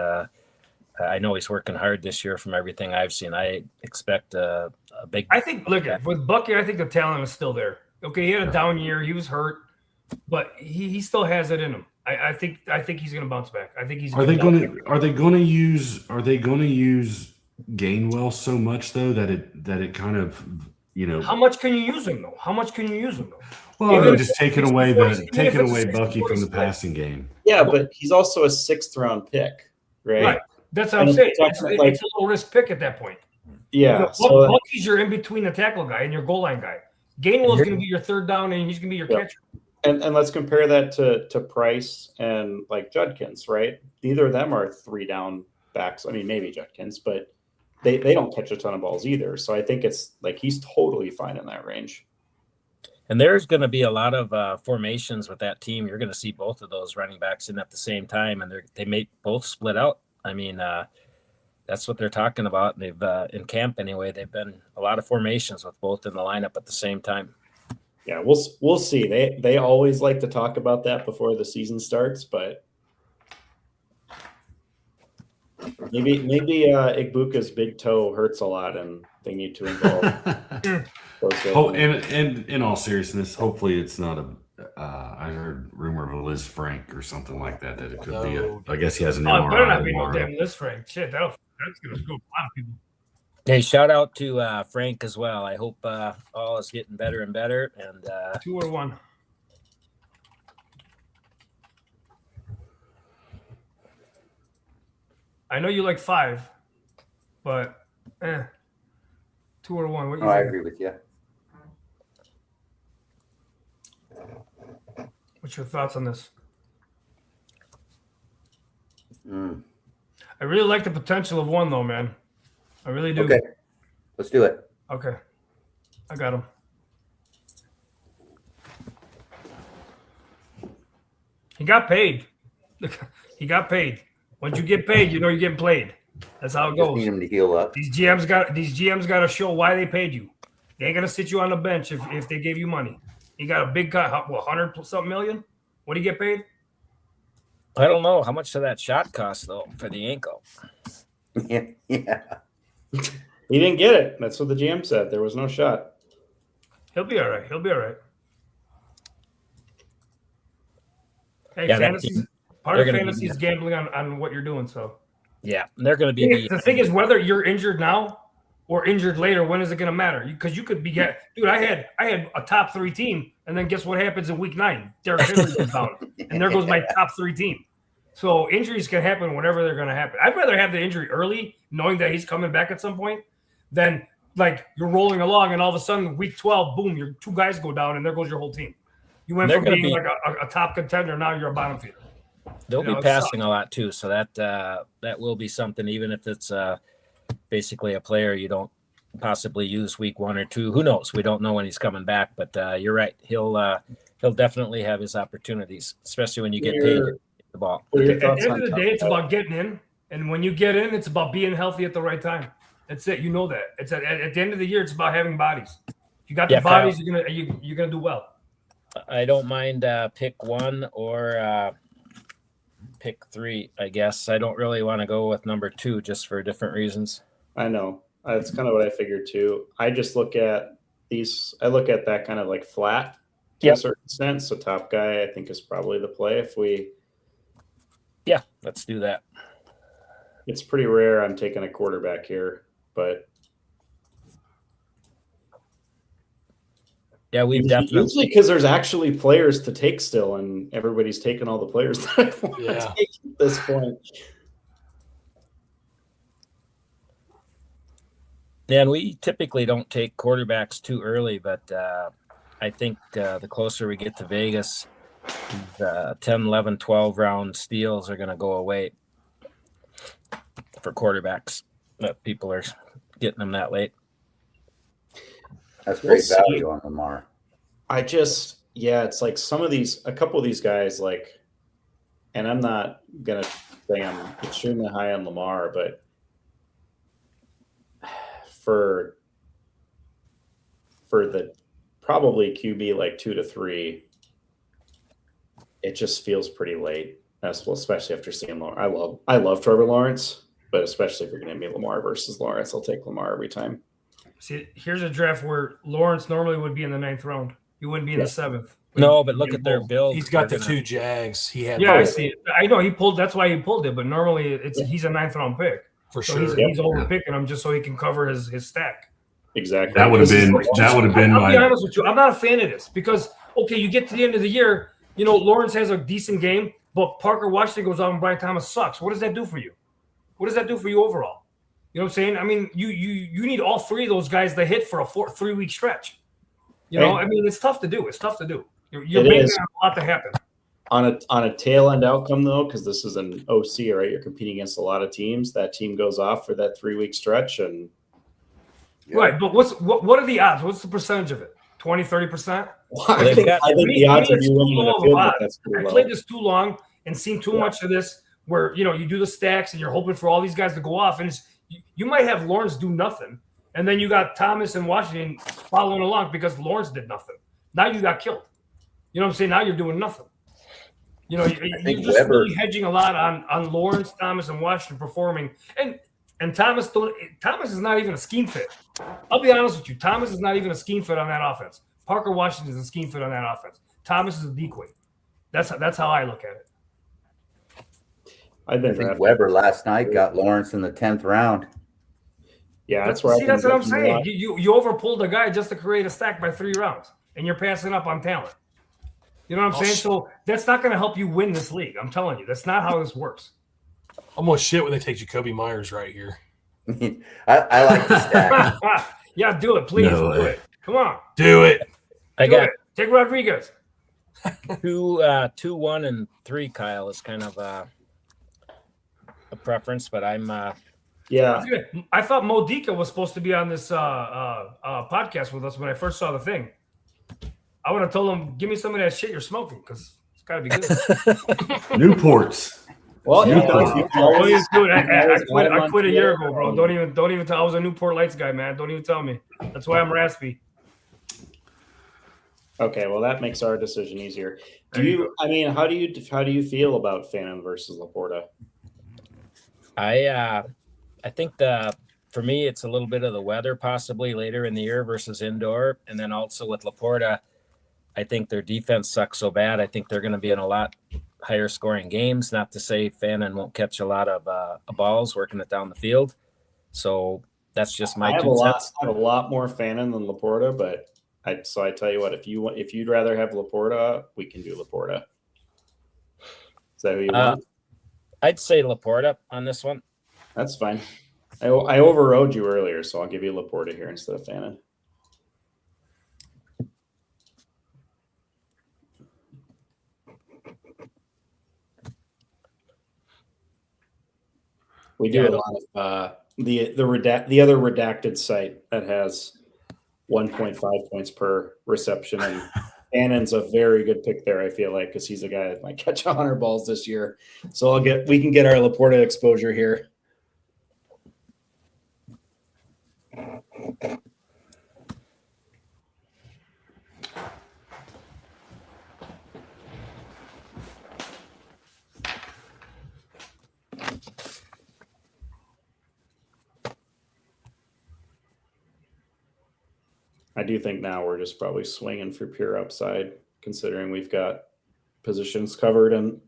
I know he's working hard this year. From everything I've seen, I expect a big. I think with Bucky, I think the talent is still there. Okay, he had a down year. He was hurt, but he still has it in him. I think he's going to bounce back. I think he's. Are they going to use Gainwell so much though that it kind of, you know? How much can you use him though? Well, Even they're if just it's taking 60 away points, even if it's Bucky 60 from the points, passing game. Yeah, but he's also a 6th round pick, right? Right. That's what I'm And saying. it's It's, like- it's a low risk pick at that point. Yeah. You know, So Bucky's your in between the tackle guy and your goal line guy. Gainwell's going to be your third down and he's going to be your Yeah. catcher. and let's compare that to Price and like Judkins, right? Neither of them are 3 down backs. I mean, maybe Judkins, but they don't catch a ton of balls either. So I think it's like he's totally fine in that range. And there's going to be a lot of formations with that team. You're going to see both of those running backs in at the same time, and they may both split out. I mean, that's what they're talking about. They've in camp anyway. They've been a lot of formations with both in the lineup at the same time. Yeah, we'll see. They always like to talk about that before the season starts, but maybe Igbuka's big toe hurts a lot, and they need to involve. Oh, and in all seriousness, hopefully it's not I heard rumor of a Liz Frank or something like that it could be I guess he has an Oh, it better not MRI be no tomorrow. damn list, Frank. Shit, that's going to scoop a lot of people. Hey, shout out to Frank as well. I hope all is getting better and better. And 2 or 1. I know you like 5, but 2 or 1. What you I think? agree with you. What's your thoughts on this? Mm. I really like the potential of 1 though, man. I really do. Okay, let's do it. Okay. I got him. He got paid. He got paid. Once you get paid, you know you're getting played. That's how it Just need goes. him to heal up. These GMs got to show why they paid you. They ain't gonna sit you on the bench if they gave you money. You got a big cut, what, 100-something million? What do you get paid? I don't know how much did that shot cost though for the ankle. Yeah. He didn't get it. That's what the GM said. There was no shot. He'll be all right. Hey, Yeah, that fantasy. team, Part they're of gonna be- fantasy is gambling on what you're doing. So Yeah, they're going to be the thing is, whether you're injured now or injured later, when is it going to matter? Because you could be dude. I had a top 3 team, and then guess what happens in week 9? Derrick Henry goes down, and there goes my top 3 team. So injuries can happen whenever they're going to happen. I'd rather have the injury early, knowing that he's coming back at some point, than like you're rolling along and all of a sudden week 12, boom, your 2 guys go down, and there goes your whole team. You went They're from gonna being be- like a top contender, now you're a bottom feeder. they'll You know, be it passing sucks. a lot too. So that will be something, even if it's basically a player you don't possibly use week 1 or 2. Who knows? We don't know when he's coming back, but you're right. He'll definitely have his opportunities, especially when you get paid to get the ball. What are your At the thoughts end on of the day, it's about getting in, and when you get in, it's about being healthy at the right time. That's it. You know that. It's at the end of the year, it's about having bodies. If you got the Yeah, bodies, you're gonna do well. I don't mind pick 1 or pick 3. I guess I don't really want to go with number 2 just for different reasons. I know. That's kind of what I figured too. I just look at these. I look at that kind of like flat to a certain extent. So top guy, I think, is probably the play. Yeah, let's do that. It's pretty rare I'm taking a quarterback here, but Yeah, we've definitely. usually because there's actually players to take still, and everybody's taking all the players that I want to take at this point. Yeah, and we typically don't take quarterbacks too early, but I think the closer we get to Vegas, the 10, 11, 12 round steals are going to go away for quarterbacks. That people are getting them that late. That's great We'll value on Lamar. It's like a couple of these guys, like, and I'm not going to say I'm extremely high on Lamar, but for the probably QB like 2 to 3, it just feels pretty late. Especially after seeing Lamar. I love Trevor Lawrence, but especially if you're going to be Lamar versus Lawrence, I'll take Lamar every time. See, here's a draft where Lawrence normally would be in the 9th round. He wouldn't be in the 7th. No, but look at their build. He's got the 2 Jags. He had. Yeah, I see it. I know he pulled. That's why he pulled it. But normally, he's a 9th round pick for so sure. He's overpicking him just so he can cover his stack. Exactly. That would have been I'll be honest with you. I'm not a fan of this because you get to the end of the year. Lawrence has a decent game, but Parker Washington goes out and Brian Thomas sucks. What does that do for you? What does that do for you overall? You know what I'm saying? I mean, you need all 3 of those guys to hit for a 3-week stretch. I mean, it's tough to do. You're making a lot to happen. On a tail end outcome though, because this is an OC, right? You're competing against a lot of teams. That team goes off for that 3-week stretch, and right. But what are the odds? What's the percentage of it? 20, 30%? I think the odds of you winning in a field that's pretty low. I played this too long and seen too much of this where you do the stacks and you're hoping for all these guys to go off, and you might have Lawrence do nothing, and then you got Thomas and Washington following along because Lawrence did nothing. Now you got killed. You know what I'm saying? Now you're doing nothing. You're just really hedging a lot on Lawrence, Thomas, and Washington performing. And Thomas is not even a scheme fit. I'll be honest with you. Thomas is not even a scheme fit on that offense. Parker Washington is a scheme fit on that offense. Thomas is a decoy. That's how I look at it. I think Weber last night got Lawrence in the 10th round. Yeah, that's what I'm saying. You overpulled a guy just to create a stack by 3 rounds, and you're passing up on talent. You know what I'm saying? So that's not going to help you win this league. I'm telling you, that's not how this works. Almost shit when they take Jacoby Myers right here. I like the stack. Yeah, do it, please. Do it. Come on, do it. Take Rodriguez. 2, 1, and 3. Kyle is kind of a preference, but I'm. Yeah, I thought Modica was supposed to be on this podcast with us when I first saw the thing. I would have told him, give me some of that shit you're smoking because it's got to be good. Newports. Well, I quit a year ago, bro. Don't even tell. I was a Newport Lights guy, man. Don't even tell me. That's why I'm raspy. Okay, well that makes our decision easier. How do you feel about Fannin versus Laporta? I think for me it's a little bit of the weather possibly later in the year versus indoor, and then also with Laporta, I think their defense sucks so bad. I think they're going to be in a lot higher scoring games. Not to say Fannin won't catch a lot of balls working it down the field. So that's just my 2 cents. I have a lot more Fannin than Laporta, but I tell you what, if you'd rather have Laporta, we can do Laporta. Is that who you want? I'd say Laporta on this one. That's fine. I overrode you earlier, so I'll give you Laporta here instead of Fannin. We do a lot of the other redacted site that has 1.5 points per reception, and Fannin's a very good pick there. I feel like because he's a guy that might catch 100 balls this year. So we can get our Laporta exposure here. I do think now we're just probably swinging for pure upside, considering we've got positions covered and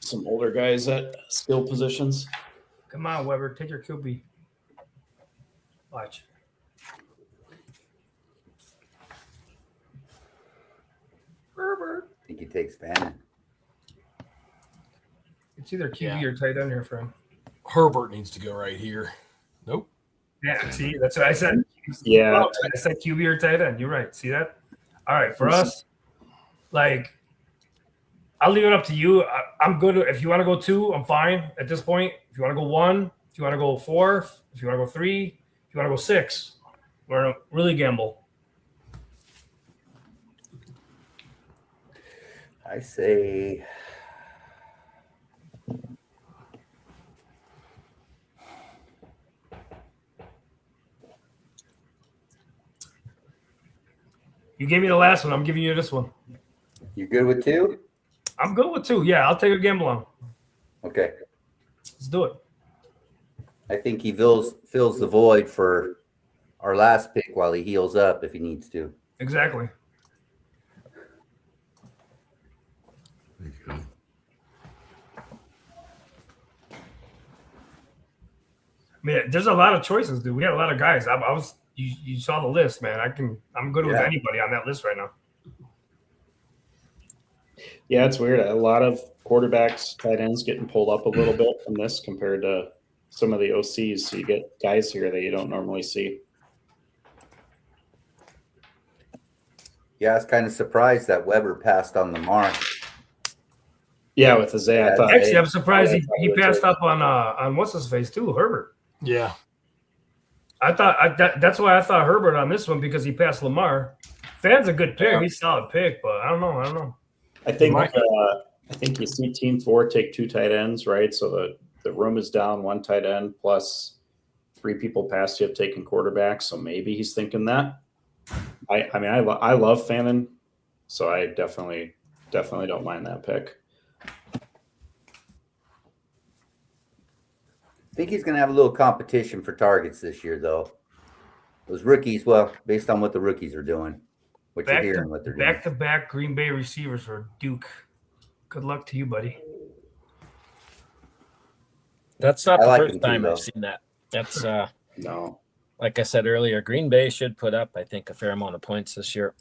some older guys at skill positions. Come on, Weber, take your QB. Watch. Herbert. I think he takes Fannin. It's either QB or tight end here for him. Herbert needs to go right here. Nope. Yeah, see, that's what I said. Yeah. I said QB or tight end. You're right. See that? All right, for us, I'll leave it up to you. I'm good. If you want to go 2, I'm fine at this point. If you want to go 1, if you want to go 4, if you want to go 3, if you want to go 6, we're going to really gamble. I say you gave me the last one. I'm giving you this one. You good with 2? I'm good with 2. Yeah, I'll take a gamble on. Okay. Let's do it. I think he fills the void for our last pick while he heals up if he needs to. Exactly. There you go. I mean, there's a lot of choices, dude. We got a lot of guys. You saw the list, man. I'm good with anybody on that list right now. Yeah, it's weird. A lot of quarterbacks, tight ends getting pulled up a little bit from this compared to some of the OCs. So you get guys here that you don't normally see. Yeah, I was kind of surprised that Weber passed on Lamar. Yeah, with Isaiah. I thought, Actually, I'm surprised he passed up on what's his face too, Herbert. Yeah. That's why I thought Herbert on this one, because he passed Lamar. Fan's a good pick. He's a solid pick, but I don't know. I think you see Team 4 take 2 tight ends, right? So the room is down 1 tight end plus 3 people past you have taken quarterbacks. So maybe he's thinking that. I love Fannin, so I definitely don't mind that pick. I think he's going to have a little competition for targets this year, though. Those rookies, well, based on what the rookies are doing, what you're hearing, what they're doing. Back-to-back Green Bay receivers for Duke. Good luck to you, buddy. That's not the like first him time too, I've though. seen that. That's No. like I said earlier, Green Bay should put up, I think, a fair amount of points this year.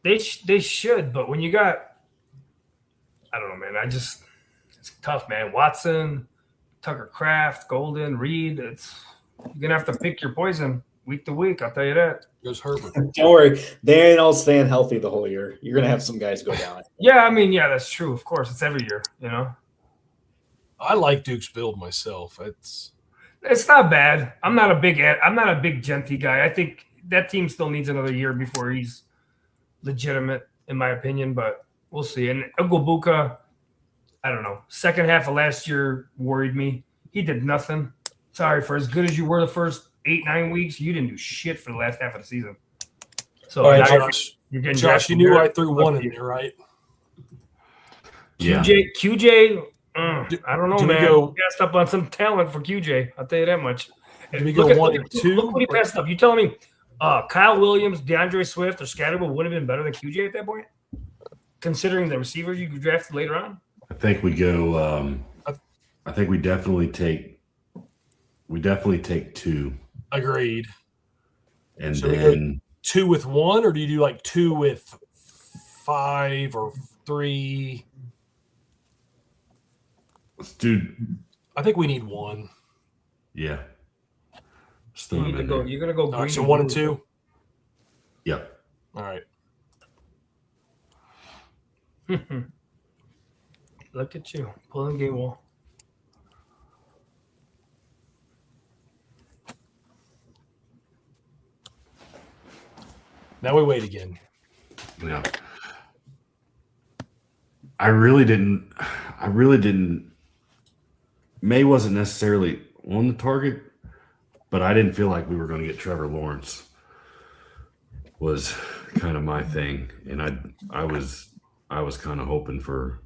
They should, but when you got, I don't know, man. It's tough, man. Watson, Tucker Kraft, Golden, Reed. You're gonna have to pick your poison week to week. I'll tell you that. Goes Herbert. Don't worry. They ain't all staying healthy the whole year. You're going to have some guys go down. Yeah, that's true. Of course, it's every year, I like Duke's build myself. It's not bad. I'm not a big Genty guy. I think that team still needs another year before he's legitimate, in my opinion, but we'll see. And Ugwobuka, I don't know. Second half of last year worried me. He did nothing. Sorry, for as good as you were the first 8-9 weeks, you didn't do shit for the last half of the season. So, All right, now Josh. you're getting Josh, you knew I threw one in there, right? Yeah. QJ, I don't know, Do we man. go- He passed up on some talent for QJ. I'll tell you that much. Do we go 1 and 2? Look what he passed up. You telling me Kyle Williams, DeAndre Swift, or Scatterable would have been better than QJ at that point? Considering the receivers you drafted later on? I think we go. I think we definitely take 2, Agreed. and So we then 2 with 1, or do you do like 2 with 5 or 3? let's do. I think we need 1. Yeah. Just throw them in there. You're gonna go All green. right, so 1 and 2. Yep. All right. Look at you pulling game wall. Now we wait again. Yeah. I really didn't. May wasn't necessarily on the target, but I didn't feel like we were going to get Trevor Lawrence. Was kind of my thing, and I was kind of hoping for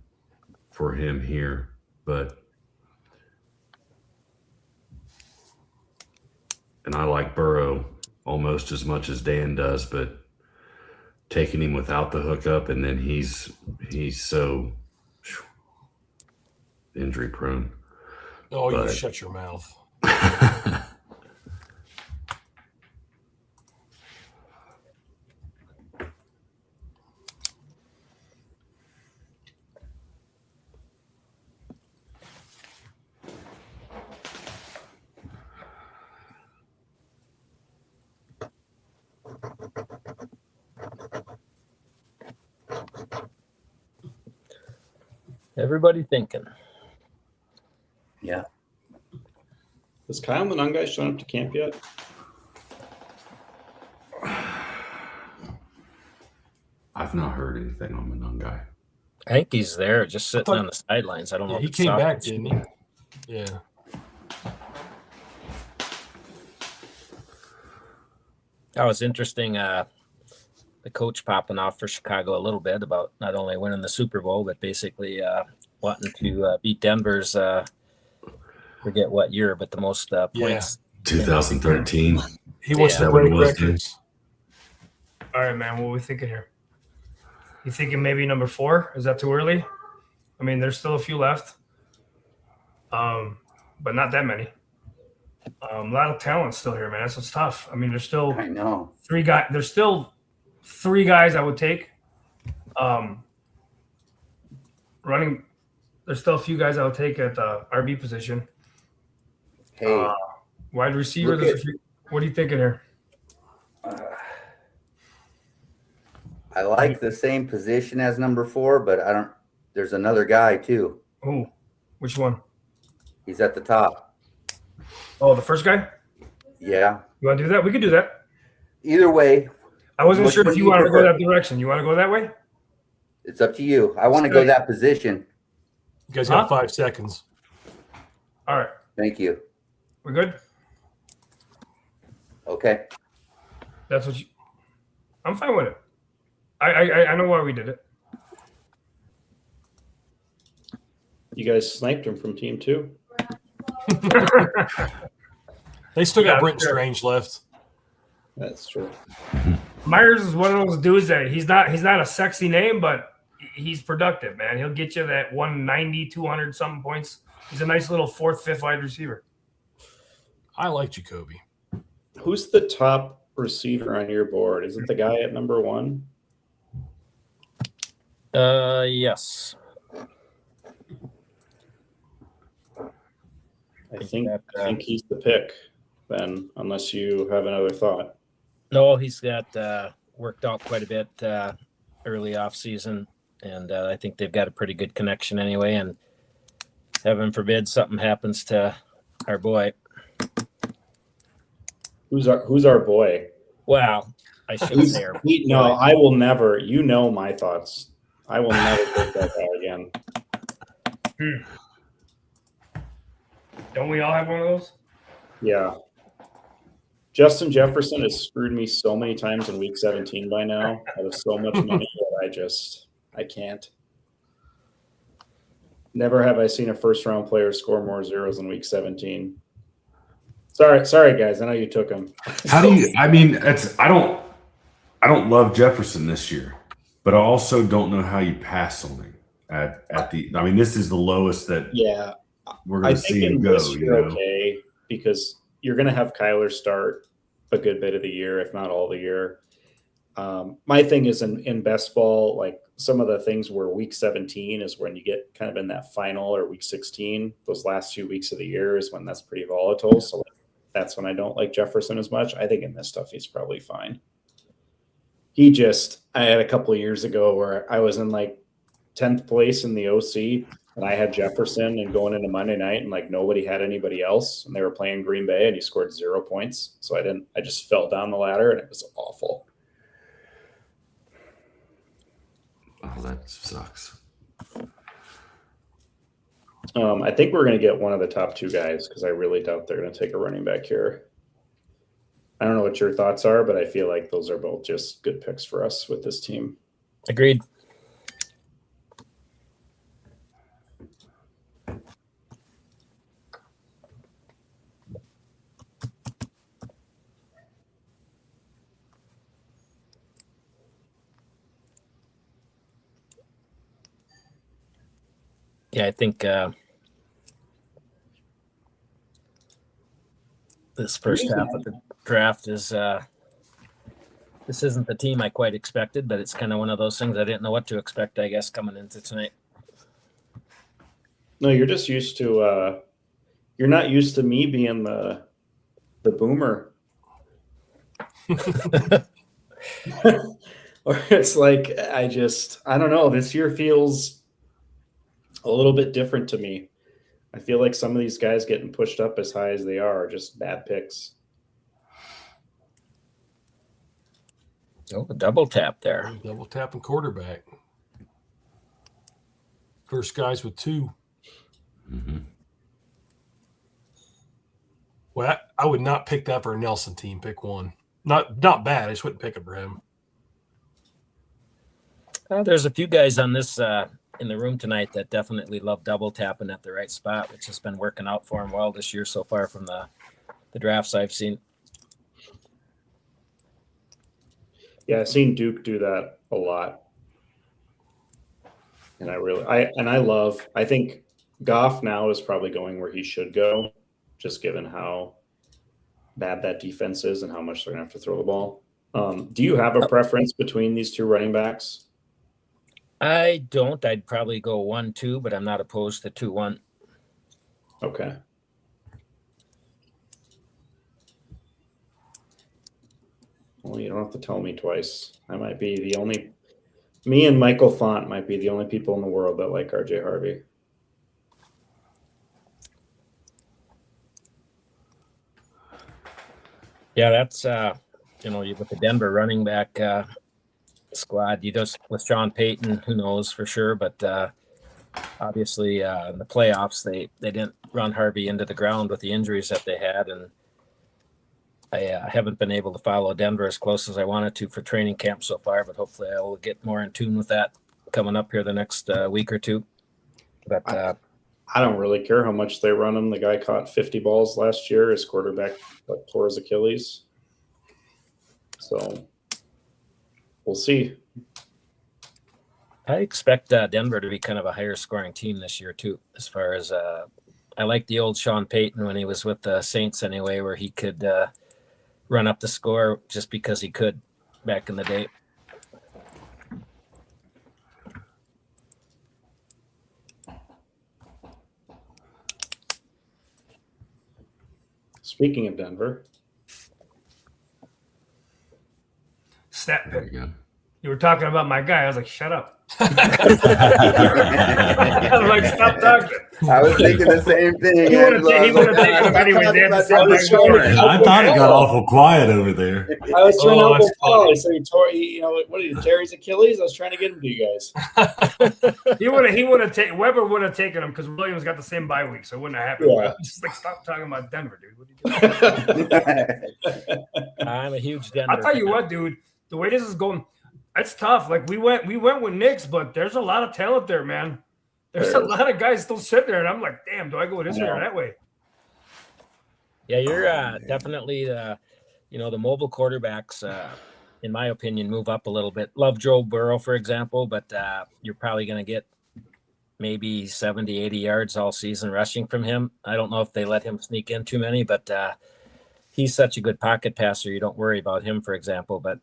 him here, but and I like Burrow almost as much as Dan does, but taking him without the hookup, and then he's so injury prone. Oh, you But- shut your mouth. Everybody thinking. Yeah. Has Kyle Monangai shown up to camp yet? I've not heard anything on Monangai. I think he's there, just sitting thought- on the sidelines. I don't know. Yeah, if he it's came soft- back, didn't he? Yeah. That was interesting. The coach popping off for Chicago a little bit about not only winning the Super Bowl, but basically wanting to beat Denver's, forget what year, but the most points. 2013. He wants Yeah. to That one break was records. All right, man. What are we thinking here? You thinking maybe number 4? Is that too early? I mean, there's still a few left, but not that many. A lot of talent still here, man. That's what's tough. I mean, there's still I know. 3 guys. There's still 3 guys I would take. Running. There's still a few guys I would take at the RB position. Hey, wide receiver. What are you thinking here? I like the same position as number 4, but I don't. There's another guy too. Oh, which one? He's at the top. Oh, the first guy? Yeah. You want to do that? We could do that. Either way, I wasn't sure what if do you you wanted to go prefer? that direction. You want to go that way? it's up to you. I want to go that position. You guys got 5 seconds. All right. Thank you. We're good? Okay. That's what you. I'm fine with it. I know why we did it. You guys sniped him from team 2. They still got Yeah, Brent sure. Strange left. That's true. Myers is one of those dudes that he's not a sexy name, but he's productive, man. He'll get you that 190, 200 something points. He's a nice little 4th, 5th wide receiver. I like Jacoby. Who's the top receiver on your board? Is it the guy at number 1? Yes. I think he's the pick, Ben, unless you have another thought. No, he's got worked out quite a bit early off season, and I think they've got a pretty good connection anyway. And heaven forbid something happens to our boy. Who's our boy? Well, I should say our No, I will never. You know my thoughts. I will never take that guy again. Don't we all have one of those? Yeah. Justin Jefferson has screwed me so many times in week 17 by now. I have so much money that I can't. Never have I seen a first round player score more zeros in week 17. Sorry guys. I know you took him. How do you? I mean, I don't love Jefferson this year, but I also don't know how you pass on him at the. I mean, this is the lowest that we're going to see him go. Okay, because you're going to have Kyler start a good bit of the year, if not all the year. My thing is in best ball, like some of the things where week 17 is when you get kind of in that final, or week 16, those last 2 weeks of the year is when that's pretty volatile. So that's when I don't like Jefferson as much. I think in this stuff, he's probably fine. I had a couple of years ago where I was in like 10th place in the OC, and I had Jefferson and going into Monday night, and like nobody had anybody else, and they were playing Green Bay, and he scored 0 points. So I just fell down the ladder, and it was awful. Oh, that sucks. I think we're going to get one of the top 2 guys, because I really doubt they're going to take a running back here. I don't know what your thoughts are, but I feel like those are both just good picks for us with this team. Agreed. Yeah, I think this first half of the draft is this isn't the team I quite expected, but it's kind of one of those things I didn't know what to expect, I guess, coming into tonight. No, you're just used to you're not used to me being the boomer. Or it's like I don't know, this year feels a little bit different to me. I feel like some of these guys getting pushed up as high as they are just bad picks. Oh, a double tap there. Double tapping quarterback. First guys with 2. Mm-hmm. Well, I would not pick that for a Nelson team. Pick one. Not bad. I just wouldn't pick it for him. There's a few guys on this in the room tonight that definitely love double tapping at the right spot, which has been working out for him well this year so far from the drafts I've seen. Yeah, I've seen Duke do that a lot. And I think Goff now is probably going where he should go, just given how bad that defense is and how much they're going to have to throw the ball. Do you have a preference between these two running backs? I don't. I'd probably go 1-2, but I'm not opposed to 2-1. Okay. Well, you don't have to tell me twice. Me and Michael Font might be the only people in the world that like RJ Harvey. Yeah, that's with the Denver running back squad, you just with Sean Payton, who knows for sure, but obviously in the playoffs they didn't run Harvey into the ground with the injuries that they had, and I haven't been able to follow Denver as close as I wanted to for training camp so far, but hopefully I will get more in tune with that coming up here the next week or two. But I don't really care how much they run him. The guy caught 50 balls last year. His quarterback tore his Achilles. So we'll see. I expect Denver to be kind of a higher scoring team this year too, as far as I like the old Sean Payton when he was with the Saints anyway, where he could run up the score just because he could back in the day. Speaking of Denver. Snap There pick. you go. You were talking about my guy. I was like, shut up. I was like, stop talking. I was thinking the same thing. He would've taken him anyway. They had to say my story. I thought it got awful quiet over there. I was trying to help that's him fall. So he tore, what did he tear his Achilles? I was trying to get him to you guys. He would have taken Weber would have taken him because Williams got the same bye week, so it wouldn't have happened. Yeah. Just like stop talking about Denver, dude. What are you doing? I'm a huge Denver. I'll tell you fan. what, dude. The way this is going, it's tough. Like we went with Knicks, but there's a lot of talent there, man. There's a lot of guys still sitting there, and I'm like, damn, do I go this way or that way? Yeah, you're definitely the mobile quarterbacks, in my opinion, move up a little bit. Love Joe Burrow, for example, but you're probably going to get maybe 70, 80 yards all season rushing from him. I don't know if they let him sneak in too many, but he's such a good pocket passer. You don't worry about him, for example. But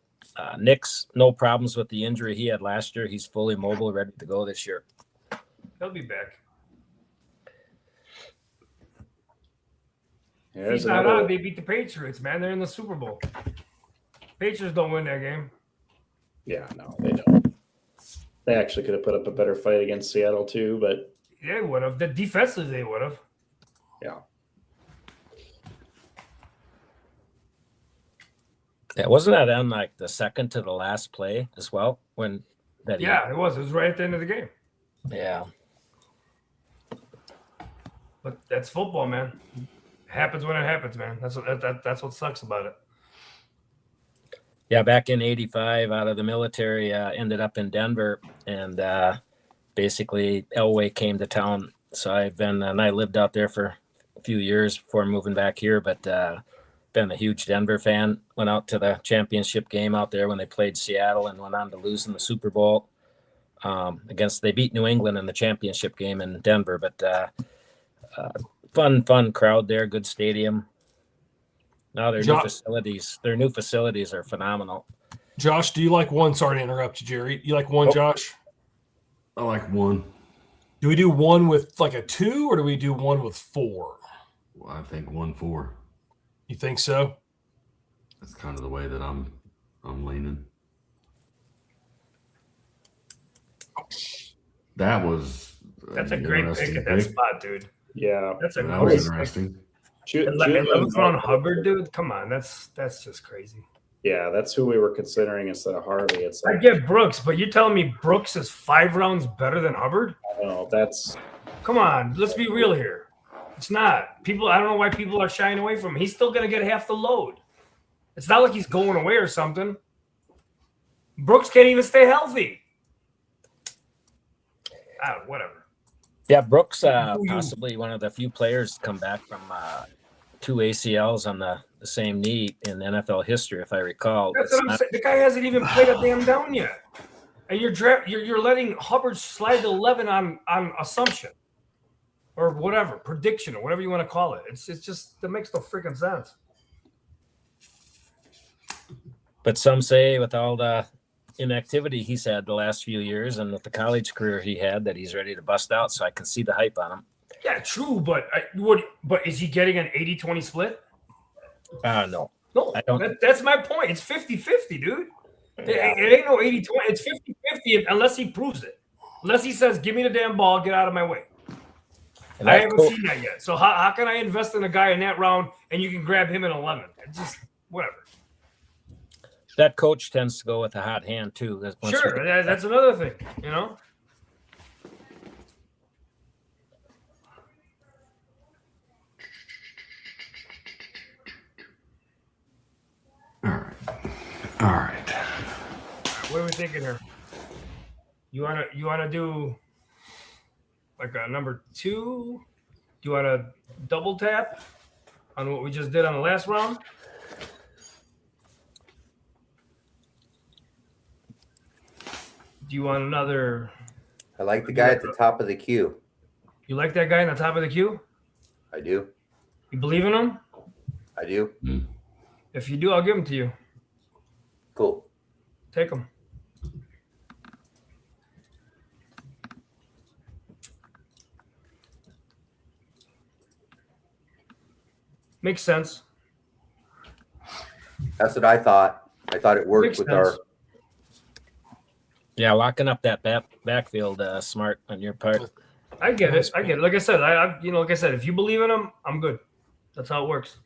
Nick's no problems with the injury he had last year. He's fully mobile, ready to go this year. He'll be back. Yeah, He's not on. They beat the Patriots, man. They're in the Super Bowl. Patriots don't win that game. Yeah, no, they don't. They actually could have put up a better fight against Seattle too, but They would have. The defensive, they would have. yeah. Yeah, wasn't that on like the second to the last play as well? It was. It was right at the end of the game. Yeah. But that's football, man. It happens when it happens, man. That's what sucks about it. Yeah, back in '85, out of the military, ended up in Denver, and basically Elway came to town. So I lived out there for a few years before moving back here, but been a huge Denver fan. Went out to the championship game out there when they played Seattle and went on to lose in the Super Bowl. They beat New England in the championship game in Denver, but fun crowd there, good stadium. Now their new facilities are phenomenal. Josh, do you like one? Sorry to interrupt you, Jerry. You like one, Josh? I like one. Do we do one with like a 2, or do we do one with 4? Well, I think 1-4. You think so? That's kind of the way that I'm leaning. That's a great pick at that spot, dude. Yeah. That's a That great was pick. interesting. And Levinson Hubbard, dude. Come on, that's just crazy. Yeah, that's who we were considering instead of Harvey. It's I like, get Brooks, but you're telling me Brooks is 5 rounds better than Hubbard? I don't know. That's Come on, let's be real here. It's not. I don't know why people are shying away from him. He's still going to get half the load. It's not like he's going away or something. Brooks can't even stay healthy. Whatever. Yeah, Brooks possibly one of the few players to come back from 2 ACLs on the the same knee in NFL history, if I recall. That's what I'm saying. The guy hasn't even played a damn down yet, and you're letting Hubbard slide to 11 on assumption or whatever, prediction or whatever you want to call it. It's just that makes no freaking sense. But some say with all the inactivity he's had the last few years and with the college career he had, that he's ready to bust out. So I can see the hype on him. Yeah, true, but is he getting an 80-20 split? No. No, I don't. That's my point. It's 50-50, dude. It ain't no 80-20. It's 50-50 unless he proves it. Unless he says, give me the damn ball, get out of my way. And I haven't seen that yet. So how can I invest in a guy in that round and you can grab him in 11? It's just whatever. That coach tends to go with a hot hand too. Sure, that's another thing, you know? All right. What are we thinking here? You wanna do like a number 2? Do you wanna double tap on what we just did on the last round? Do you want another? I like the guy at the top of the queue. You like that guy in the top of the queue? I do. You believe in him? I do. If you do, I'll give him to you. Cool. Take him. Makes sense. That's what I thought. I thought it worked Makes with sense. our. Yeah, locking up that backfield, smart on your part. I get it. Like I said, like I said, if you believe in him, I'm good. That's how it works.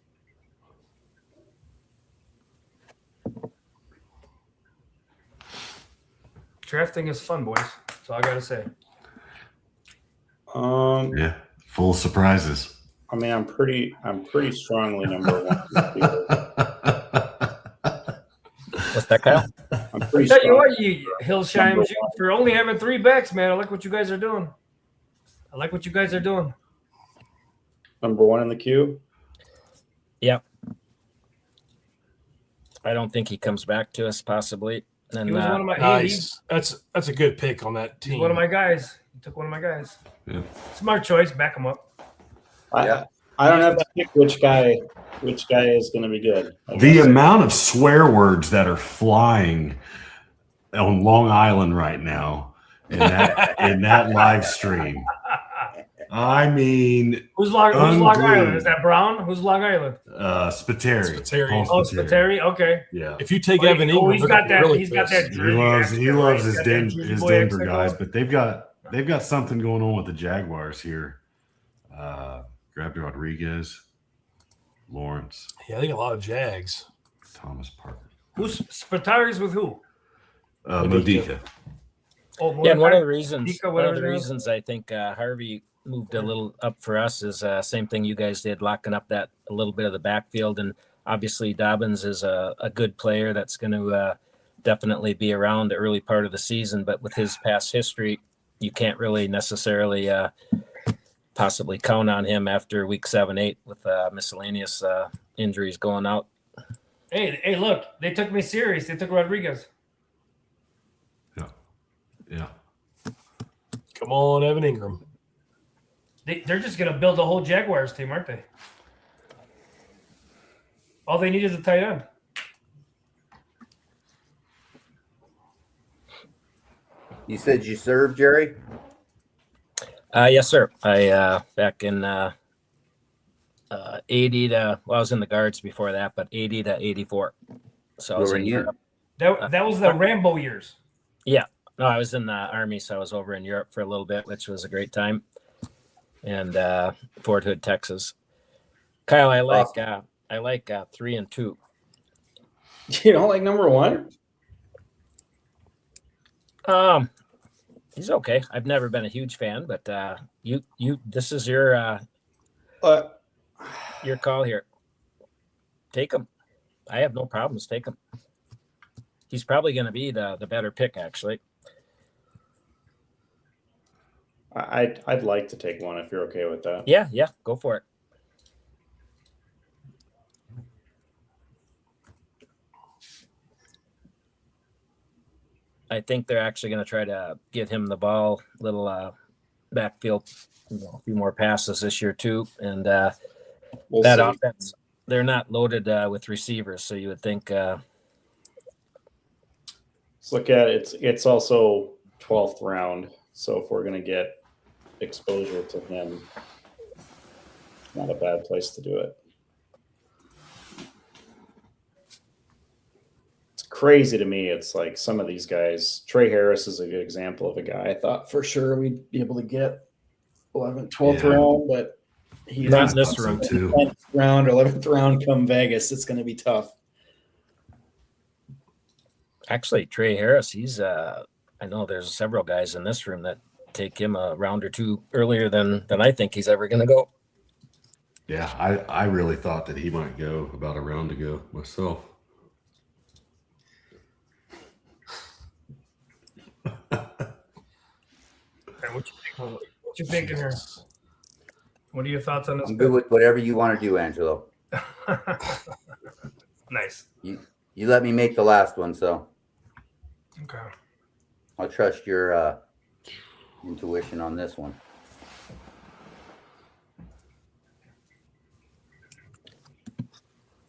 Drafting is fun, boys. That's all I gotta say. Yeah, full of surprises. I mean, I'm pretty strongly number one. What's that, Kyle? I'm pretty Tell you strong. what, you Hillesheim, for only having 3 backs, man. I like what you guys are doing. Number 1 in the queue. Yep. I don't think he comes back to us, possibly. And He was one of my. Nice. That's a good pick on that team. He's one of my guys. He took one of my guys. Yeah. Smart choice. Back him up. I don't have to pick which guy is going to be good. The amount of swear words that are flying on Long Island right now in that live stream. I mean, Who's Long unglued. Island? Is that Brown? Who's Long Island? Spiteri. Spiteri. Oh, Spiteri. Okay. Yeah. If you take Evan Ingram, he's got that. really He's got that. He loves his Denver guy. guys, but they've got something going on with the Jaguars here. Grabbed Rodriguez, Lawrence, Yeah, I think a lot of Jags. Thomas Parker. Who's Spitari's with who? Modica. Oh, Yeah, and one of the Modica, reasons I think Harvey moved a little up for us is same thing you guys did, locking up that a little bit of the backfield. And obviously Dobbins is a good player that's going to definitely be around the early part of the season. But with his past history, you can't really necessarily possibly count on him after week 7, 8 with miscellaneous injuries going out. Hey, look, they took me serious. They took Rodriguez. Yeah. Come on, Evan Ingram. They're just going to build a whole Jaguars team, aren't they? All they need is a tight end. You said you served, Jerry? Yes, sir. I back in 80 to, well, I was in the guards before that, but 80 to 84. So I was in Europe. That was the Rambo years. Yeah. No, I was in the Army, so I was over in Europe for a little bit, which was a great time. And Fort Hood, Texas. Kyle, I like 3 and 2. You don't like number 1? He's okay. I've never been a huge fan, but this is your call here. Take him. I have no problems. Take him. He's probably going to be the better pick, actually. I'd like to take one if you're okay with that. Yeah, go for it. I think they're actually going to try to get him the ball, little backfield, a few more passes this year too. And We'll that see. offense, they're not loaded with receivers, so you would think. Let's look at it. It's also 12th round. So if we're going to get exposure to him, not a bad place to do it. It's crazy to me. It's like some of these guys, Trey Harris is a good example of a guy I thought for sure we'd be able to get 11th, 12th round, but he's Not in this round, too. 10th round or 11th round come Vegas. It's going to be tough. Actually, Trey Harris, he's I know there's several guys in this room that take him a round or two earlier than I think he's ever going to go. Yeah, I really thought that he might go about a round ago myself. What you thinking here? What are your thoughts on this? I'm good with whatever you want to do, Angelo. Nice. You let me make the last one, so Okay. I'll trust your intuition on this one.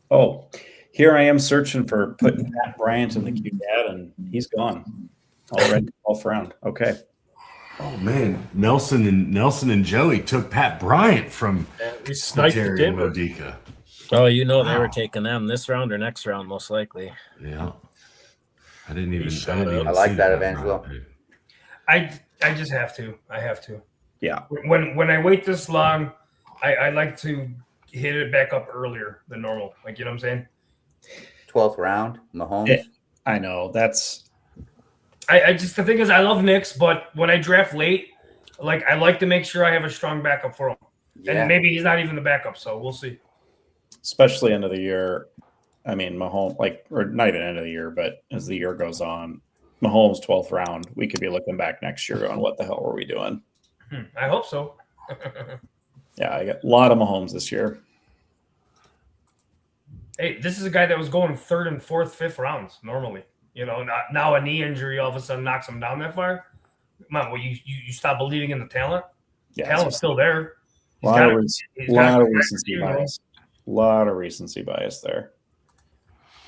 Oh, here I am searching for putting Pat Bryant in the QCAD, and he's gone already. 12th round. Okay. Oh man, Nelson and Joey took Pat Bryant from We sniped Jerry and Denver. Modica. Oh, you know they Wow. were taking them this round or next round, most likely. Yeah, I didn't even. shut I didn't up. even I like see that, Pat Evangelo. Bryant. I just have to. I have to. Yeah. When I wait this long, I like to hit it back up earlier than normal. Like, you know what I'm saying? 12th round, Mahomes. Yeah. I know. That's I just, the thing is, I love Knicks, but when I draft late, like, I like to make sure I have a strong backup for him. Yeah. And maybe he's not even the backup, so we'll see. especially end of the year. I mean, Mahomes, or not even end of the year, but as the year goes on, Mahomes 12th round, we could be looking back next year on what the hell were we doing? I hope so. Yeah, I got a lot of Mahomes this year. Hey, this is a guy that was going 3rd and 4th, 5th rounds normally. You know, now a knee injury all of a sudden knocks him down that far. Come on, well, you stop believing in the talent. Yeah, Talent's still there. a lot of got a recency receiver, bias. A lot of recency bias there.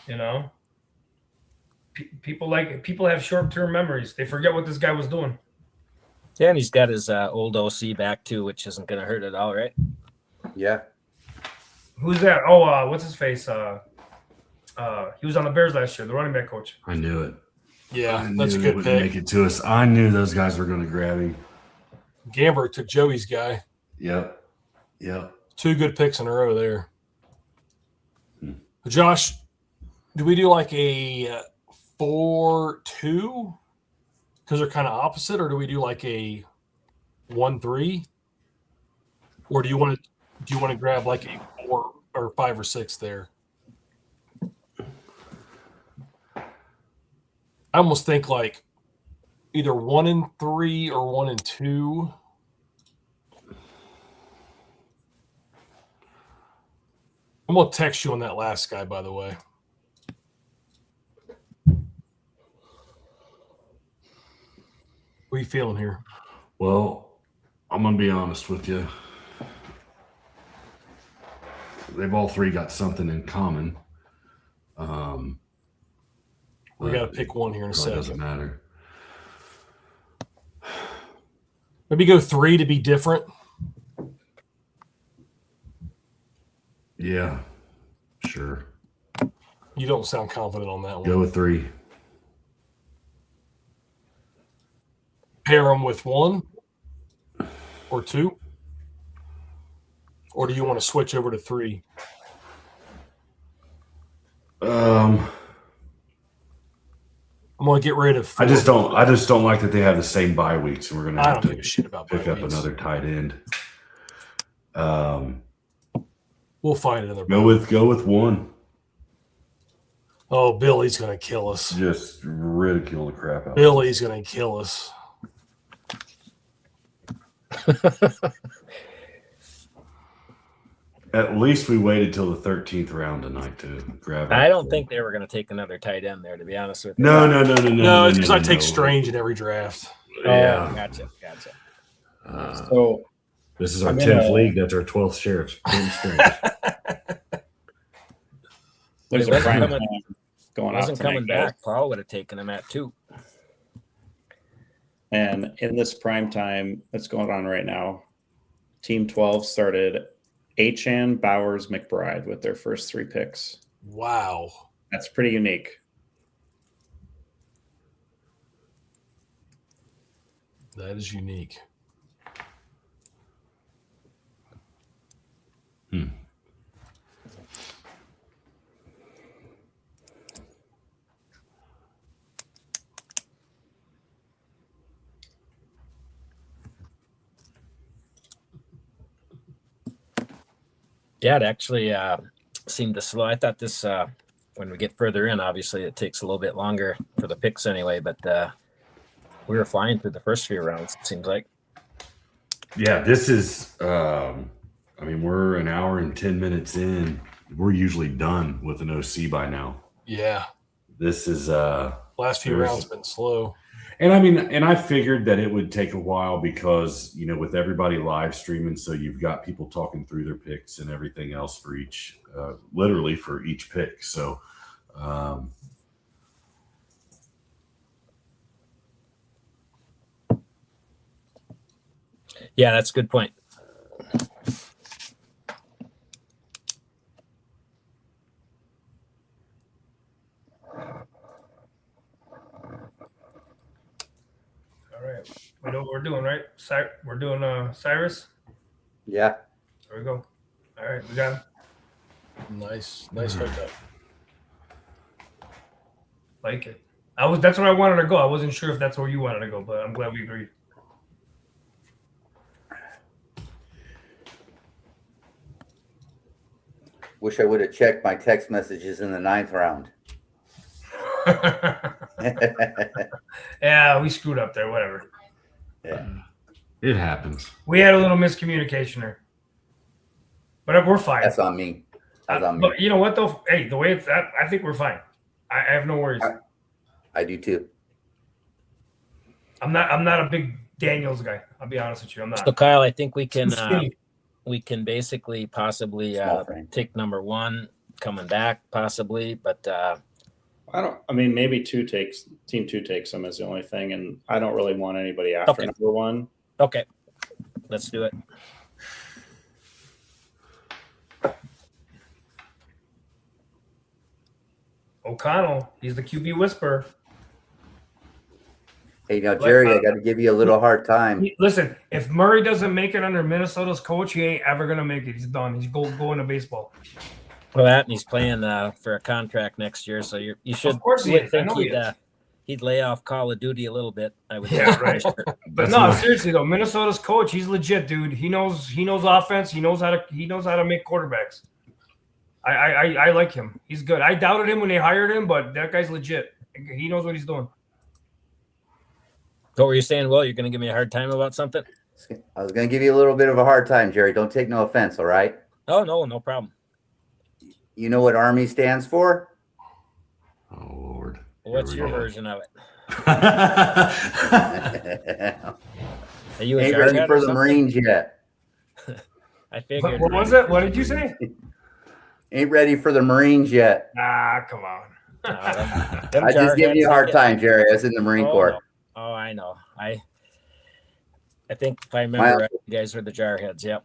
You know, people have short-term memories. They forget what this guy was doing. Yeah, and he's got his old OC back too, which isn't going to hurt at all, right? Yeah. Who's that? Oh, what's his face? He was on the Bears last year, the running back coach. I knew it. Yeah, I that's a knew he good wouldn't make pick. it to us. I knew those guys were going to grab him. Gamber took Joey's guy. Yep. 2 good picks in a row there. Josh, do we do like a 4-2 because they're kind of opposite, or do we do like a 1-3, or do you want to grab like a 4 or 5 or 6 there? I almost think like either 1-3 or 1-2. I'm gonna text you on that last guy, by the way. What are you feeling here? Well, I'm going to be honest with you. They've all three got something in common. We got to pick one here in a It second. doesn't matter. Maybe go 3 to be different. Yeah, sure. You don't sound confident on that one. Go with 3. Pair them with 1 or 2, or do you want to switch over to 3? I'm gonna get rid of 4. I just don't like that they have the same bye weeks, and we're gonna I have don't to give a shit about pick bye up weeks. another tight end. We'll find another. Go with 1. Oh, Billy's gonna kill us. Just ridicule the crap out. Billy's gonna kill us. at least we waited till the 13th round tonight to grab. I don't think they were going to take another tight end there, to be honest with you. No. It's because I take Strange in every draft. Yeah, gotcha. So this is our 10th league. That's our 12th sheriff. there's a prime time going off Wasn't tonight, coming guys. back. Paul would have taken him at 2. And in this prime time that's going on right now, Team 12 started Achan, Bowers, McBride with their first 3 picks. Wow. That's pretty unique. That is unique. Yeah, it actually seemed to slow. I thought this, when we get further in, obviously it takes a little bit longer for the picks anyway, but we were flying through the first few rounds, it seems like. Yeah, this is, we're an hour and 10 minutes in. We're usually done with an OC by now. Yeah. This is, last few rounds been slow. And I figured that it would take a while because, with everybody live streaming, so you've got people talking through their picks and everything else for each, literally for each pick. So, yeah, that's a good point. All right. We know what we're doing, right? We're doing Cyrus. Yeah. There we go. All right, we got him. Nice hookup. Like it. That's where I wanted to go. I wasn't sure if that's where you wanted to go, but I'm glad we agreed. Wish I would have checked my text messages in the 9th round. Yeah, we screwed up there. Whatever. Yeah. it happens. We had a little miscommunication there, but we're fine. That's on me. That's on me. But you know what though? Hey, the way it's at, I think we're fine. I have no worries. I do too. I'm not a big Daniels guy. I'll be honest with you. I'm not. So Kyle, I think we Too can skinny. basically possibly Small frame. take number 1 coming back possibly, but maybe team 2 takes them is the only thing, and I don't really want anybody after Okay. number 1. okay, let's do it. O'Connell, he's the QB whisperer. Hey, now, Jerry, I got to give you a little hard time. Listen, if Murray doesn't make it under Minnesota's coach, he ain't ever gonna make it. He's done. He's going to baseball. Well, that and he's playing for a contract next year, so you should. Of course he would is. I think know he is. he'd lay off Call of Duty a little bit. I would. Yeah, think. right. But no, seriously though, Minnesota's coach, he's legit, dude. He knows offense. He knows how to make quarterbacks. I like him. He's good. I doubted him when they hired him, but that guy's legit. He knows what he's doing. What were you saying? Well, you're going to give me a hard time about something? I was going to give you a little bit of a hard time, Jerry. Don't take no offense, all right? Oh, no problem. You know what Army stands for? Oh, Lord. What's Here your we go. version of it? Are Ain't you a ready jarhead for or the something? Marines yet. I figured. What was it? What did you say? Ain't ready for the Marines yet. Ah, come on. Them I just giving you a jarheads, hard I get- time, Jerry. I was in the Marine Corps. No. Oh, I know. I think if I remember right, you guys were the jarheads. Yep.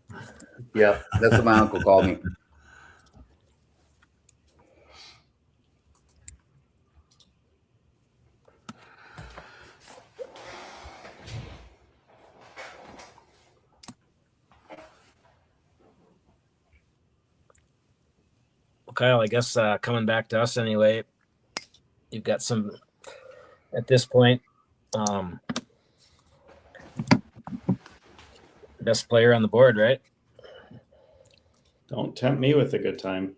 Yep, that's what my uncle called me. Well, Kyle, I guess coming back to us anyway, you've got some at this point. Best player on the board, right? Don't tempt me with a good time.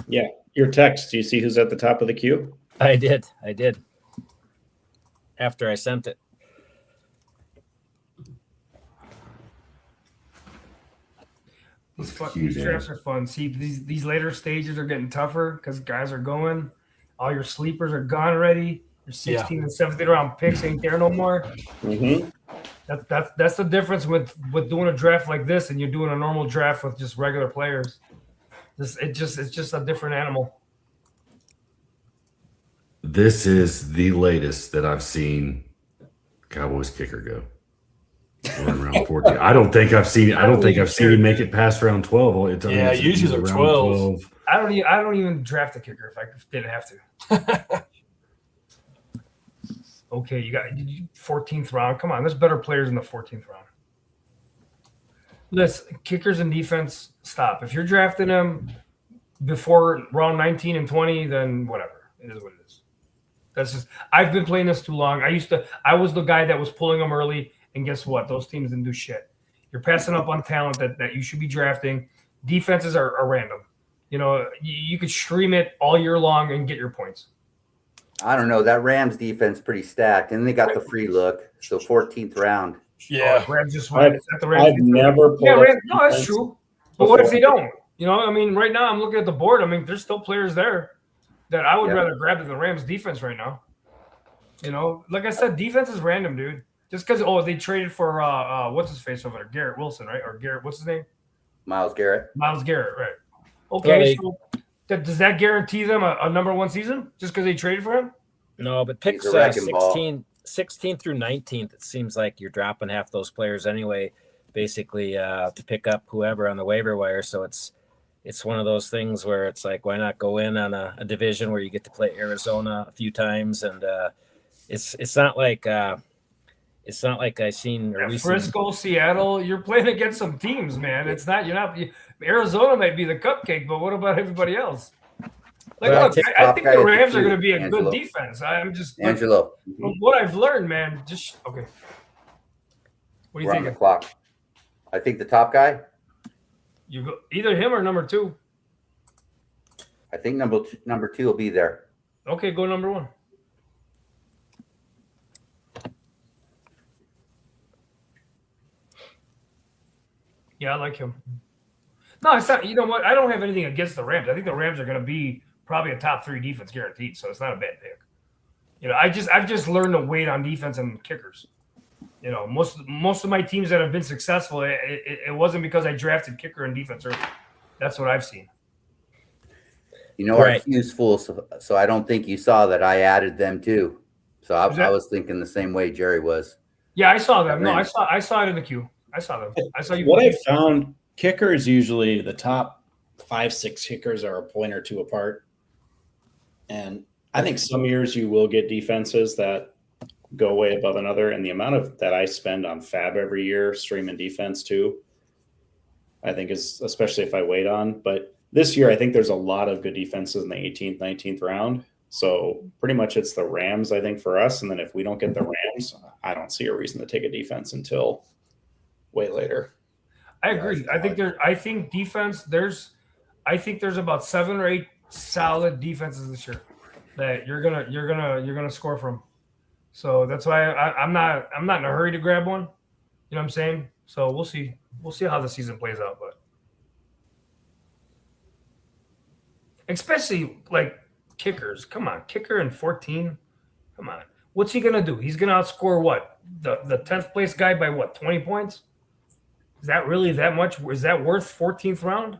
Yeah. Your text. Do you see who's at the top of the queue? I did. After I sent it. These drafts are fun. See, these later stages are getting tougher because guys are going. All your sleepers are gone already. Your 16 and 17th round picks ain't there no more. Mm-hmm. That's the difference with doing a draft like this and you're doing a normal draft with just regular players. It's just a different animal. This is the latest that I've seen Cowboys kicker go. Run around 14. I don't think I've seen him make it past round 12. It's usually they're 12. I don't even draft a kicker if I didn't have to. Okay, you got 14th round. Come on, there's better players in the 14th round. Listen, kickers and defense, stop. If you're drafting them before round 19 and 20, then whatever. It is what it is. That's just, I've been playing this too long. I was the guy that was pulling them early, and guess what? Those teams didn't do shit. You're passing up on talent that you should be drafting. Defenses are random. You know, you could stream it all year long and get your points. I don't know. That Rams defense pretty stacked, and they got the free look. So 14th round. Yeah, Rams just I've never pulled Rams, no, that's true. But what if they don't? You know, I mean, right now I'm looking at the board. I mean, there's still players there that I would rather grab than the Rams defense right now. You know, like I said, defense is random, dude. Just because they traded for what's his face over there, Garrett Wilson, right? Or Garrett, what's his name? Miles Garrett, right? Okay, so does that guarantee them a number one season just because they traded for him? No, but picks 16 through 19th, it seems like you're dropping half those players anyway, basically to pick up whoever on the waiver wire. So it's one of those things where it's like, why not go in on a division where you get to play Arizona a few times, and it's not like I seen Frisco, Seattle. You're playing against some teams, man. It's not Arizona might be the cupcake, but what about everybody else? Like, look, I think the Rams are going to be a good defense. I'm just Angelo. From what I've learned, man. Just okay. What do you think? The clock. I think the top guy. You go either him or number two. I think number two will be there. Okay, go number one. Yeah, I like him. No, it's not. You know what? I don't have anything against the Rams. I think the Rams are going to be probably a top 3 defense guaranteed, so it's not a bad pick. You know, I've just learned to wait on defense and kickers. You know, most of my teams that have been successful, it wasn't because I drafted kicker and defense early. That's what I've seen. You know, our queue's full, so I don't think you saw that I added them too. So I was thinking the same way Jerry was. Yeah, I saw them. No, I saw it in the queue. I saw them. I saw you. What I found, kickers usually the top 5-6 kickers are a point or two apart, and I think some years you will get defenses that go way above another. And the amount of that I spend on Fab every year, streaming defense too, I think is, especially if I wait on. But this year, I think there's a lot of good defenses in the 18th, 19th round. So pretty much it's the Rams, I think, for us. And then if we don't get the Rams, I don't see a reason to take a defense until way later. I agree. I think defense. I think there's about 7 or 8 solid defenses this year that you're gonna score from. So that's why I'm not in a hurry to grab one. You know what I'm saying? So we'll see how the season plays out, but especially like kickers. Come on, kicker in 14. Come on, what's he gonna do? He's gonna outscore what the 10th place guy by what 20 points? Is that really that much? Is that worth 14th round?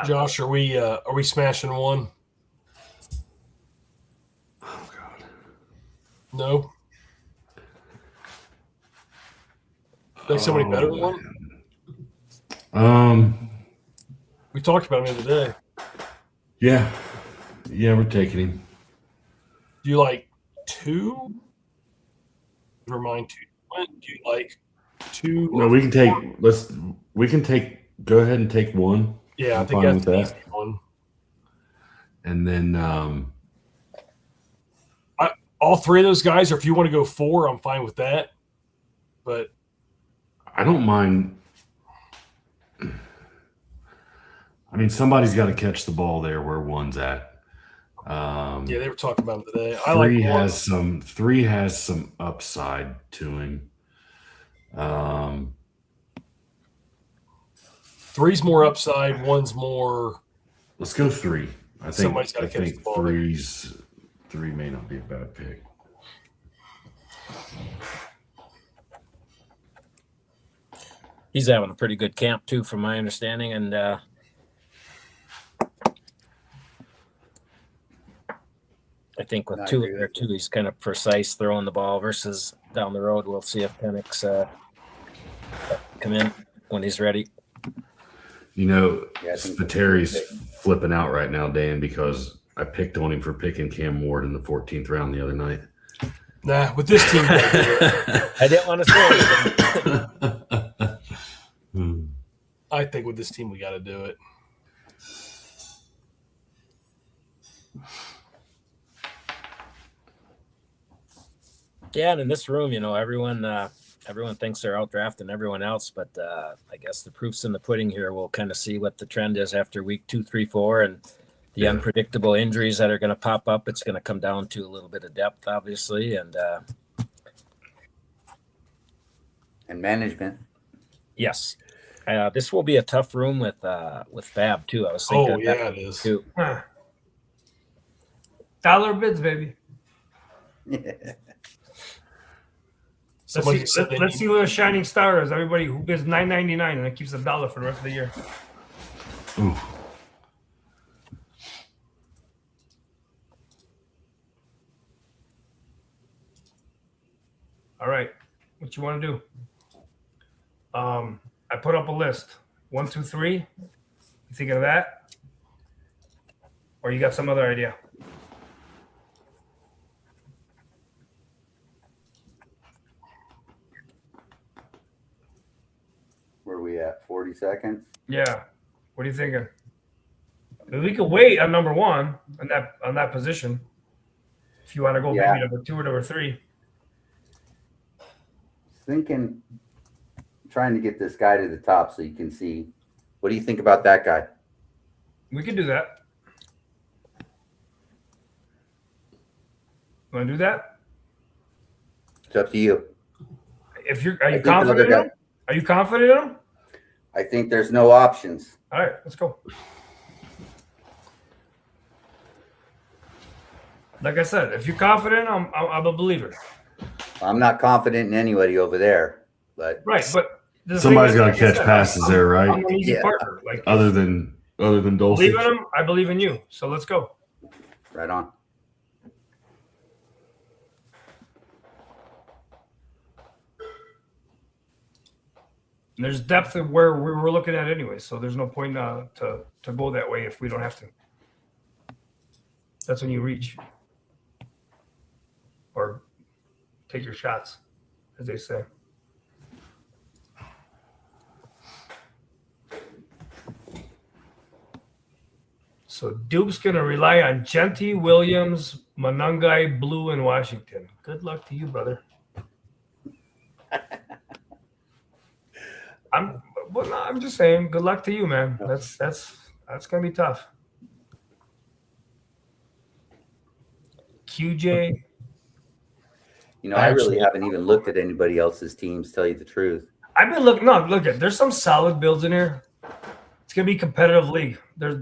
Josh, are we smashing one? Oh God, no. Think somebody better than one? We talked about him the other day. Yeah, we're taking him. Do you like 2? Never mind 2. Do you like 2? No, we can take. Go ahead and take one. Yeah, I'm I think fine that's with the that. easy one. And then all 3 of those guys, or if you want to go 4, I'm fine with that. But I don't mind. I mean, somebody's got to catch the ball there where one's at. Yeah, they were talking about it today. Three has some upside to him. Three's more upside. One's more. Let's go three. I think the ball. Three may not be a bad pick. He's having a pretty good camp too, from my understanding, and I think with two there too, he's kind of precise throwing the ball versus down the road. We'll see if Penix come in when he's ready. You know, Spatteri's flipping out right now, Dan, because I picked on him for picking Cam Ward in the 14th round the other night. Nah, with this team, I didn't want to say anything. I think with this team, we got to do it. Yeah, and in this room, you know, everyone thinks they're out drafting everyone else, but I guess the proof's in the pudding here. We'll kind of see what the trend is after week 2, 3, 4, and the unpredictable injuries that are going to pop up. It's going to come down to a little bit of depth, obviously, and management. Yes, this will be a tough room with Fab too. I was thinking. Oh yeah, it is. Too. Dollar bids, baby. Let's see what a shining star is. Everybody who bids $9.99 and it keeps $1 for the rest of the year. Ooh. All right, what you want to do? I put up a list. 1, 2, 3. You thinking of that? Or you got some other idea? Where are we at? 40 seconds? Yeah. What are you thinking? I mean, we could wait on number 1 on that position. If you want to go maybe number 2 or number 3. Thinking, trying to get this guy to the top so you can see. What do you think about that guy? We could do that. You want to do that? It's up to you. Are you confident in him? Are you confident in him? I think there's no options. All right, let's go. Like I said, if you're confident, I'm a believer. I'm not confident in anybody over there, but right. But somebody's got to catch passes there, right? I'm an easy partner. Like other than Dulcich. Believe in him. I believe in you. So let's go. Right on. And there's depth of where we're looking at anyway, so there's no point to go that way if we don't have to. That's when you reach or take your shots, as they say. So Duke's going to rely on Genty, Williams, Monangai, Blue, and Washington. Good luck to you, brother. I'm just saying, good luck to you, man. That's gonna be tough. QJ. You know, I really haven't even looked at anybody else's teams, tell you the truth. I've been looking. No, look at. There's some solid builds in here. It's gonna be a competitive league. There's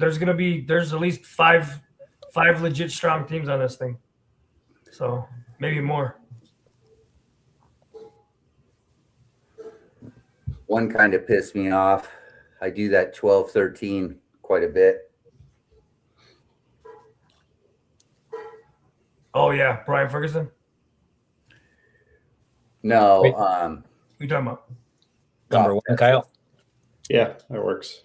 at least five legit strong teams on this thing. So maybe more. One kind of pissed me off. I do that 12-13 quite a bit. Oh yeah, Brian Ferguson. No, Wait. What are you talking about? Number 1, Kyle. Yeah, that works.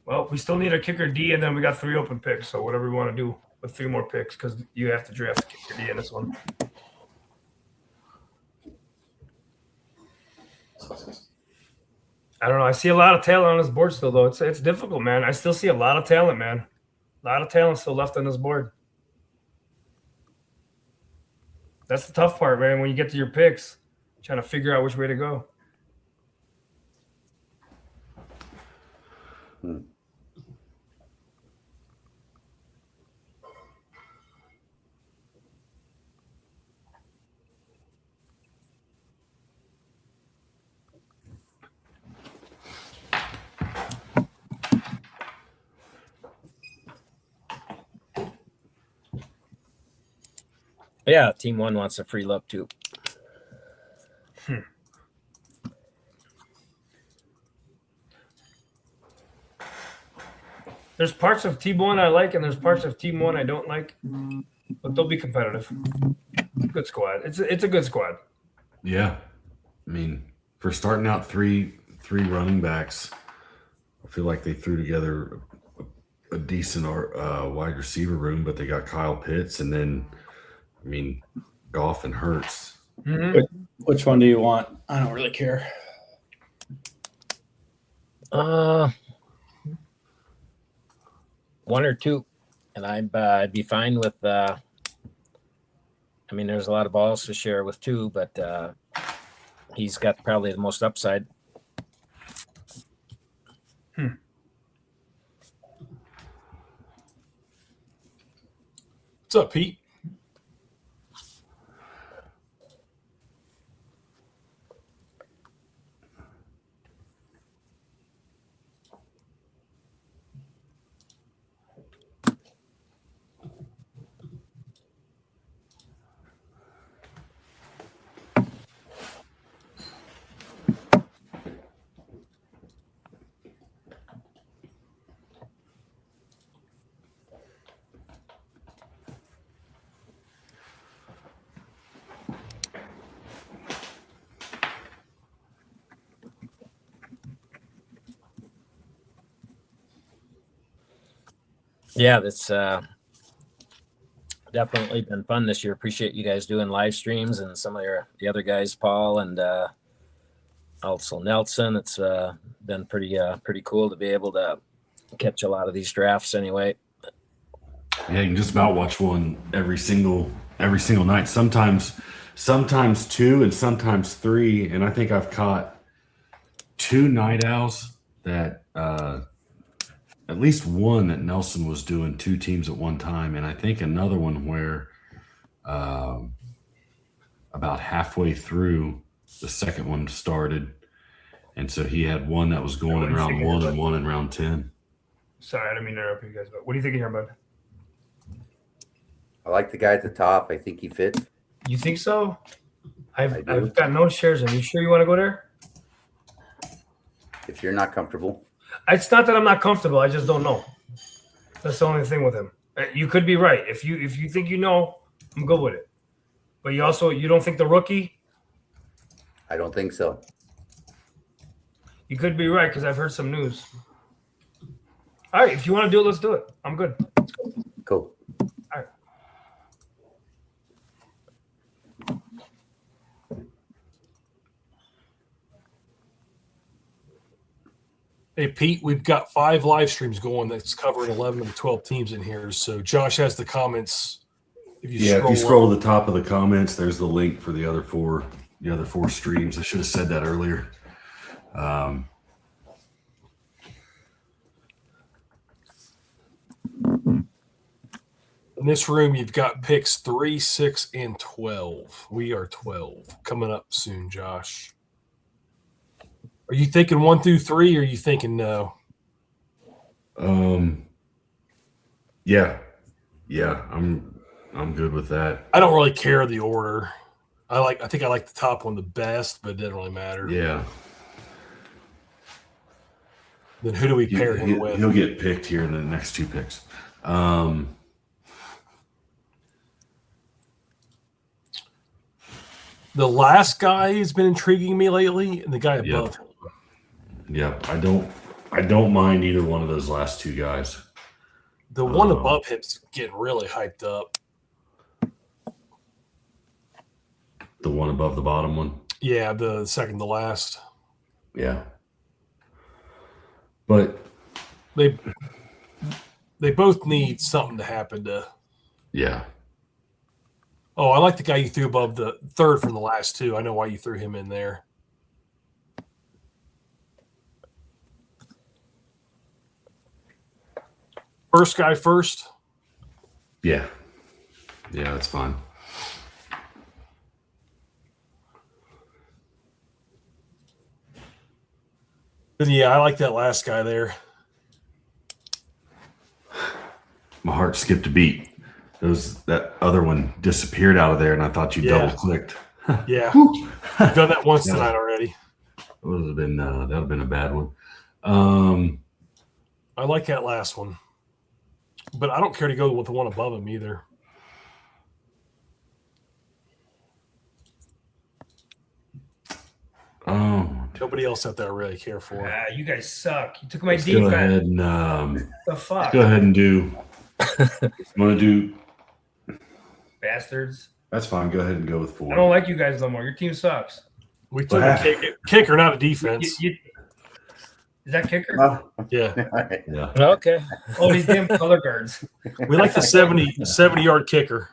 Well, we still need a kicker D, and then we got 3 open picks. So whatever we want to do with 3 more picks, because you have to draft a kicker D in this one. I don't know. I see a lot of talent on this board still, though. It's difficult, man. I still see a lot of talent, man. A lot of talent still left on this board. That's the tough part, man. When you get to your picks, trying to figure out which way to go. Yeah, team 1 wants a free look too. There's parts of team 1 I like, and there's parts of team 1 I don't like, but they'll be competitive. Good squad. It's a good squad. Yeah, I mean, for starting out three running backs, I feel like they threw together a decent wide receiver room, but they got Kyle Pitts, and then, I mean, Goff and Hurts. Mm-hmm. Which one do you want? I don't really care. One or two, and I'd be fine with. I mean, there's a lot of balls to share with two, but he's got probably the most upside. What's up, Pete? Yeah, that's definitely been fun this year. Appreciate you guys doing live streams and some of the other guys, Paul and also Nelson. It's been pretty cool to be able to catch a lot of these drafts anyway. Yeah, you can just about watch one every single night. Sometimes two and sometimes three. And I think I've caught two night owls that at least one that Nelson was doing two teams at one time, and I think another one where about halfway through the second one started, and so he had one that was going in round 1 and one in round 10. Sorry, I didn't mean to interrupt you guys, but what do you think here, bud? I like the guy at the top. I think he fits. You think so? I've do. got no shares in. You sure you want to go there? If you're not comfortable. It's not that I'm not comfortable. I just don't know. That's the only thing with him. You could be right. If you think you know, I'm good with it. But you don't think the rookie? I don't think so. You could be right because I've heard some news. All right, if you want to do it, let's do it. I'm good. Let's go. Cool. All right. Hey, Pete, we've got 5 live streams going that's covering 11 of the 12 teams in here. So Josh has the comments. If you scroll to the top of the comments, there's the link for the other four streams. I should have said that earlier. In this room, you've got picks 3, 6, and 12. We are 12 coming up soon, Josh. Are you thinking 1 through 3, or are you thinking no? Yeah, I'm good with that. I don't really care the order. I think I like the top one the best, but it doesn't really matter. Yeah. Then who do we pair him with? He'll get picked here in the next 2 picks. The last guy has been intriguing me lately, and the guy above him. Yeah, I don't mind either one of those last 2 guys. The one above him's getting really hyped up. The one above the bottom one? Yeah, the second to last. Yeah. But They both need something to happen to. Yeah. Oh, I like the guy you threw above the third from the last two. I know why you threw him in there. First guy first. Yeah. Yeah, that's fine. And yeah, I like that last guy there. My heart skipped a beat. That other one disappeared out of there, and I thought you double clicked. Yeah, I've done that once tonight already. That would have been a bad one. I like that last one, but I don't care to go with the one above him either. Nobody else out there I really care for. You guys suck. You took my Let's defense. go ahead and The fuck? go ahead and do. You want to do? Bastards. That's fine. Go ahead and go with 4. I don't like you guys no more. Your team sucks. We took a kicker, not a defense. Is that kicker? Yeah. Yeah. Okay. Oh, these damn color guards. We like the 70-yard kicker.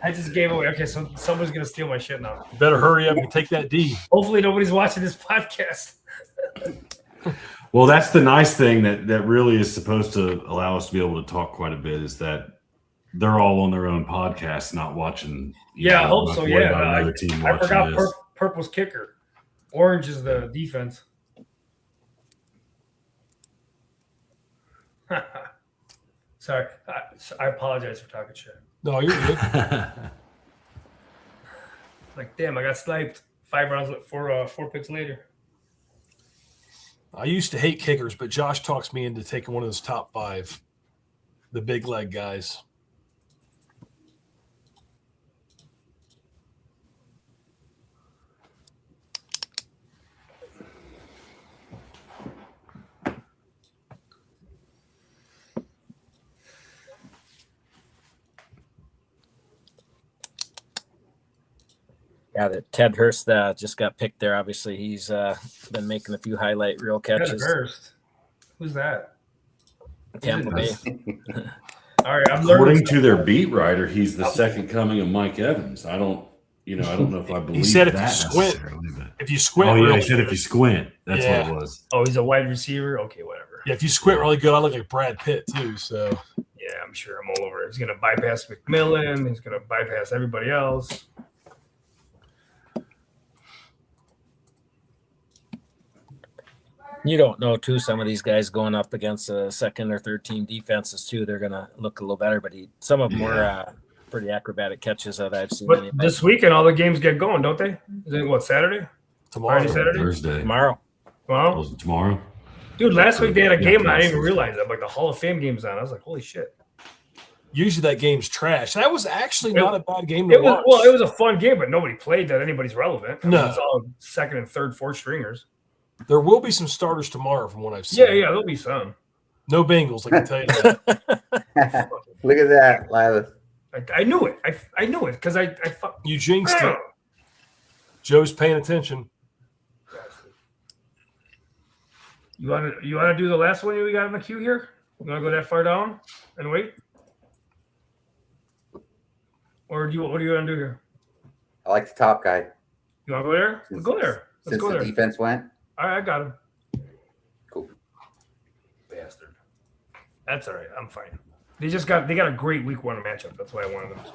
I just gave away. Okay, so someone's going to steal my shit now. Better hurry up and take that D. Hopefully nobody's watching this podcast. Well, that's the nice thing that really is supposed to allow us to be able to talk quite a bit is that they're all on their own podcast, not watching. Yeah, I hope so. Yeah. I forgot this. purple's kicker. Orange is the defense. Sorry. I apologize for talking shit. No, you're good. Like, damn, I got sniped 5 rounds, 4 picks later. I used to hate kickers, but Josh talks me into taking one of those top 5, the big leg guys. Yeah, that Ted Hurst just got picked there. Obviously, he's been making a few highlight reel catches. Ted Hurst. Who's that? Tampa Bay. All right, I'm learning. According to their beat writer, he's the second coming of Mike Evans. I don't know if I believe He said if that you squint, necessarily, but- if you squint, Oh yeah, really he said if you squint, that's what Yeah. it was. Oh, he's a wide receiver? Okay, whatever. Yeah, if you squint really good, I look like Brad Pitt too. So Yeah, I'm sure I'm all over it. He's going to bypass McMillan. He's going to bypass everybody else. You don't know, too, some of these guys going up against second or third team defenses, too, they're going to look a little better. But some of them were pretty acrobatic catches that I've seen. But this weekend, all the games get going, don't they? Is it, what, Saturday? tomorrow, Friday, Saturday? Thursday. Tomorrow. Well, Was it tomorrow? dude, last week they had a Yeah, game and I didn't even Thursday. realize that. Like the Hall of Fame game's on. I was like, holy shit. usually that game's trash. That was actually not a bad game to It was watch. it was a fun game, but nobody played that anybody's relevant. I mean, No. it's all second and third, fourth stringers. There will be some starters tomorrow, from what I've seen. Yeah, there'll be some. No Bengals, I can tell you that. Look at that, Lilas. I knew it. I knew it because I You jinxed it. Joe's paying attention. You want to do the last one we got in the queue here? You want to go that far down and wait, or what do you want to do here? I like the top guy. You want to go there? Let's go there. Let's Since go the there. defense went. All right, I got him. Cool. Bastard. That's all right. I'm fine. They got a great week 1 matchup. That's why I wanted them to.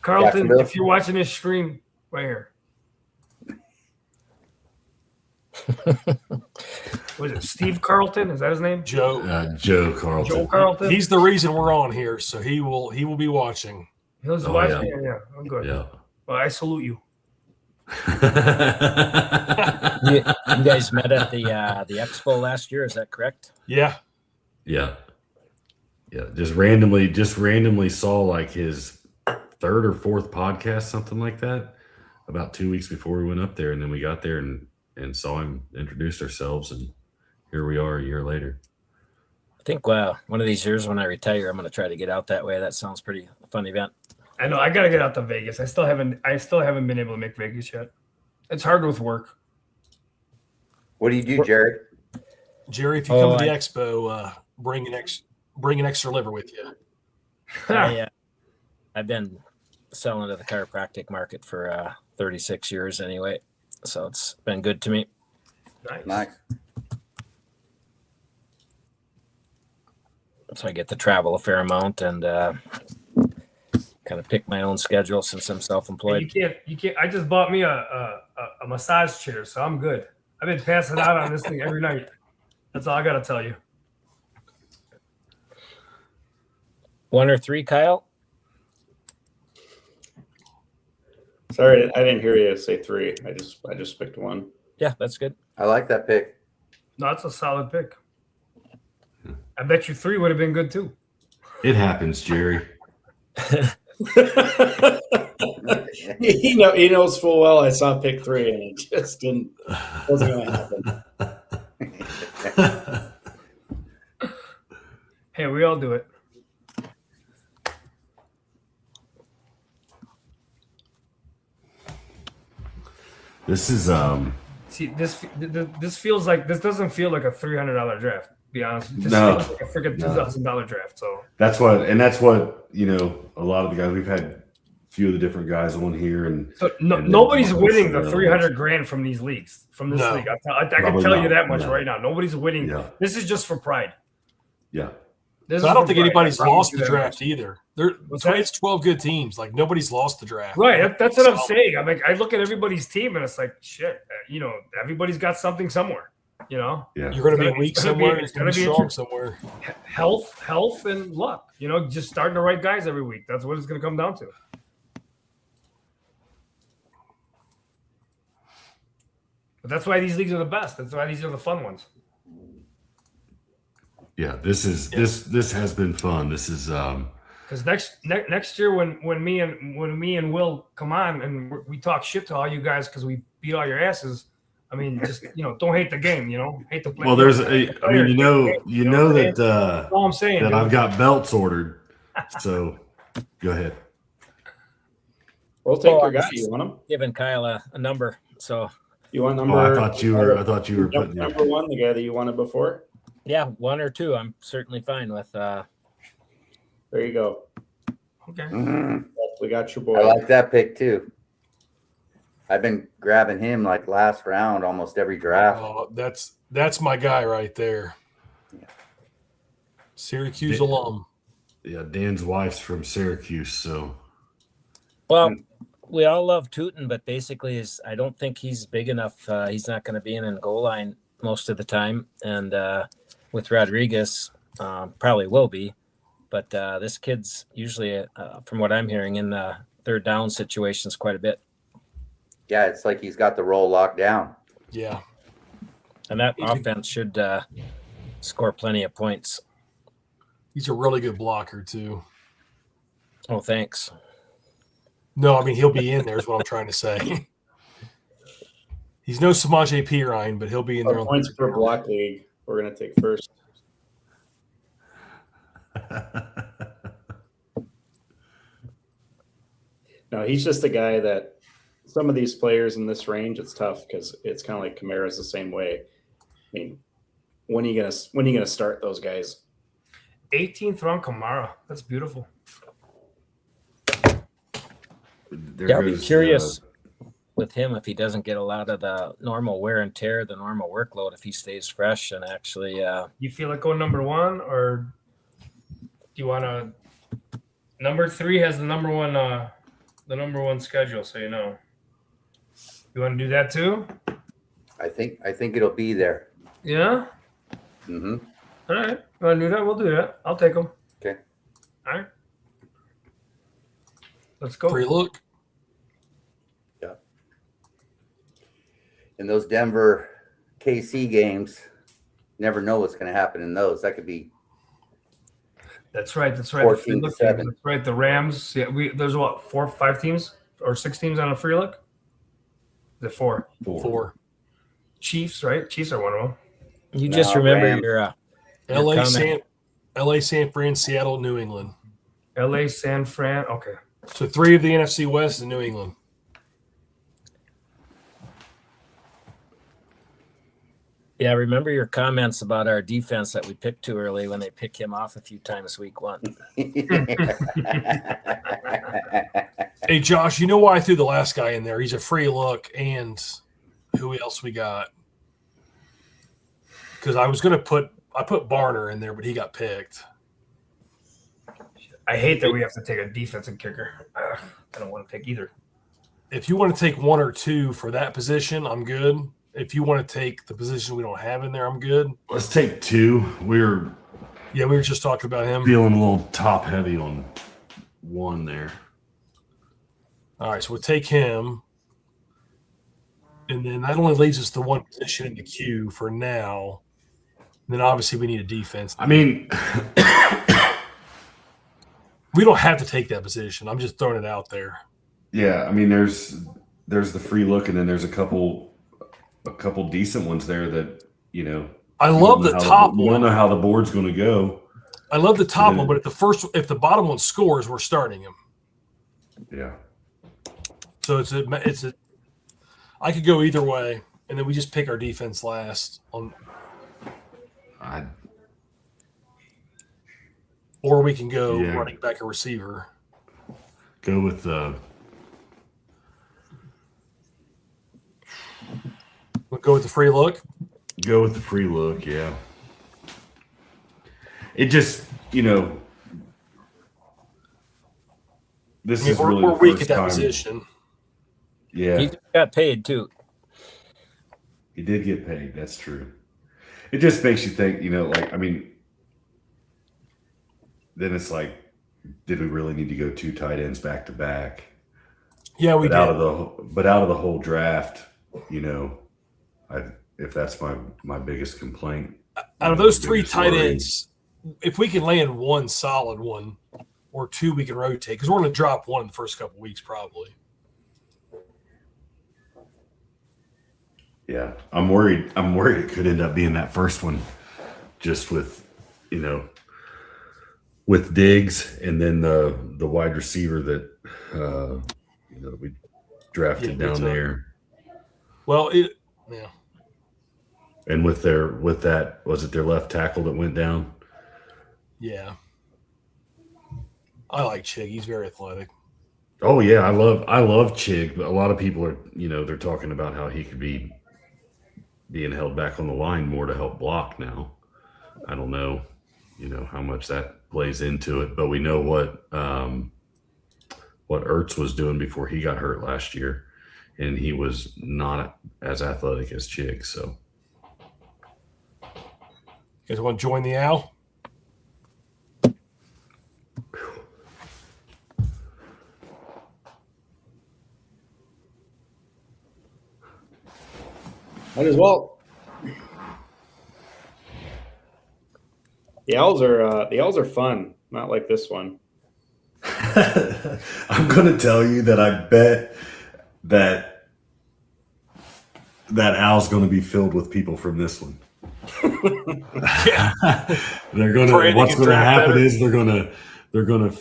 Carlton, Jacksonville. if you're watching this stream right here. Was it Steve Carlton? Is that his name? Joe. Joe Carlton. Joe Carlton. He's the reason we're on here, so he will be watching. He was Oh, watching. yeah. Yeah, I'm good. Yeah. Well, I salute you. You guys met at the expo last year, is that correct? Yeah. Yeah. Yeah. Just randomly saw like his 3rd or 4th podcast, something like that, about 2 weeks before we went up there. And then we got there and saw him, introduced ourselves, and here we are a year later. I think one of these years when I retire, I'm going to try to get out that way. That sounds pretty fun event. I know. I gotta get out to Vegas. I still haven't been able to make Vegas yet. It's hard with work. What do you do, Jared? Jerry, if you come to the expo, bring bring an extra liver with you. I've been selling to the chiropractic market for 36 years anyway, so it's been good to me. Nice. So I get to travel a fair amount and kind of pick my own schedule since I'm self-employed. You can't. I just bought me a massage chair, so I'm good. I've been passing out on this thing every night. That's all I got to tell you. 1 or 3, Kyle? Sorry, I didn't hear you say 3. I just picked 1. Yeah, that's good. I like that pick. No, that's a solid pick. I bet you 3 would have been good too. It happens, Jerry. He knows full well I saw pick 3 and it just wasn't going to happen. Hey, we all do it. This is See, this feels like this doesn't feel like a $300 draft. To be honest, this No. feels like a freaking $2,000 draft. So that's what a lot of the guys we've had a few of the different guys on here, and nobody's winning the $300,000 from these leagues, from this No. league. I can Probably tell you not. that much No. right now. Nobody's winning. Yeah. This is just for pride. yeah. This But is I don't for think pride. anybody's I promise lost you the that draft much. either. What's that? It's 12 good teams. Like nobody's lost the draft. Right. That's what I'm So, saying. I'm like, I look at everybody's team and it's like, shit. Everybody's got something somewhere. Yeah. You're going to be It's weak gonna be- somewhere. it's It's going to be gonna be strong somewhere. Health, and luck. Just starting the right guys every week. That's what it's going to come down to. But that's why these leagues are the best. That's why these are the fun ones. Yeah. This has been fun. This is Because next year when me and Will come on and we talk shit to all you guys because we beat all your asses. I mean, just don't hate the game. Hate the play. well. There's that That's all I'm saying. that dude. I've got belts ordered. So go ahead. We'll take Oh, your guy. I'm You want him? Giving Kyle a number. So You want number? I thought you were putting number 1, the guy that you wanted before. yeah, 1 or 2, I'm certainly fine with. There you go. Okay. We got your I boy. like that pick too. I've been grabbing him like last round almost every draft. Oh, that's my guy right there. Syracuse alum. Yeah, Dan's wife's from Syracuse, so Well, we all love Tootin, but basically, I don't think he's big enough. He's not going to be in goal line most of the time, and with Rodriguez, probably will be. But this kid's usually, from what I'm hearing, in third down situations quite a bit. Yeah, it's like he's got the role locked down. Yeah. And that offense should score plenty of points. He's a really good blocker too. Oh, thanks. No, I mean he'll be in there is what I'm trying to say. He's no Samaje Perine, but he'll be in there. Points per block league. We're gonna take first. No, he's just a guy that some of these players in this range, it's tough because it's kind of like Kamara's the same way. I mean, when are you gonna start those guys? 18th round Kamara. That's beautiful. I'll be curious with him if he doesn't get a lot of the normal wear and tear, the normal workload, if he stays fresh and actually. You feel like going number 1, or do you want to? Number 3 has the number one schedule, so you know. You want to do that too? I think it'll be there. Yeah. Mm-hmm. All right. You want to do that? We'll do that. I'll take them. Okay. All right. Let's go. Free look. Yeah. In those Denver KC games, never know what's going to happen in those. That could be That's right. 14 to 7. That's right. The Rams. Yeah. There's what, 4, 5 teams or 6 teams on a free look. Is it 4? 4. Chiefs, right? Chiefs are one of them. You just remember Rams. your LA, San Fran, Seattle, New England. LA, San Fran. Okay. So 3 of the NFC West and New England. Yeah, remember your comments about our defense that we picked too early when they pick him off a few times week 1. Hey, Josh, you know why I threw the last guy in there? He's a free look, and who else we got? Because I was going to put Barner in there, but he got picked. I hate that we have to take a defensive kicker. I don't want to pick either. If you want to take 1 or 2 for that position, I'm good. If you want to take the position we don't have in there, I'm good. Let's take 2. We were just talking about him. feeling a little top heavy on 1 there. All right, so we'll take him. And then that only leaves us the 1 position in the queue for now. And then obviously we need a defense. I mean, we don't have to take that position. I'm just throwing it out there. yeah, I mean, there's the free look, and then there's a couple decent ones there that, you know. I love the top one. You don't know how the board's going to go. I love the top one, but if the bottom one scores, we're starting him. Yeah. So it's a. I could go either way, and then we just pick our defense last on. Or we can go running back or receiver. Go with the. We'll go with the free look. Go with the free look, yeah. It just, you know, this is really we're the weak first at that time. position. Yeah, He got paid too. he did get paid. That's true. It just makes you think, you know, like, I mean, then it's like, did we really need to go 2 tight ends back to back? Yeah, we But did. out of the whole draft, you know, if that's my biggest complaint. Out of those 3 tight ends, if we can land 1 solid one or 2, we can rotate because we're going to drop 1 in the first couple of weeks probably. Yeah, I'm worried it could end up being that first one, just with, you know, with Diggs and then the wide receiver that you know, we drafted down there. Well, yeah. And with that, was it their left tackle that went down? Yeah. I like Chig. He's very athletic. Oh yeah, I love Chig, but a lot of people are, you know, they're talking about how he could be being held back on the line more to help block now. I don't know, you know, how much that plays into it, but we know what Ertz was doing before he got hurt last year, and he was not as athletic as Chig. So, You guys want to join the owl? Might as well. The owls are fun, not like this one. I'm going to tell you that I bet that owl's going to be filled with people from this one. Yeah. They're going to. What's going to happen is they're going to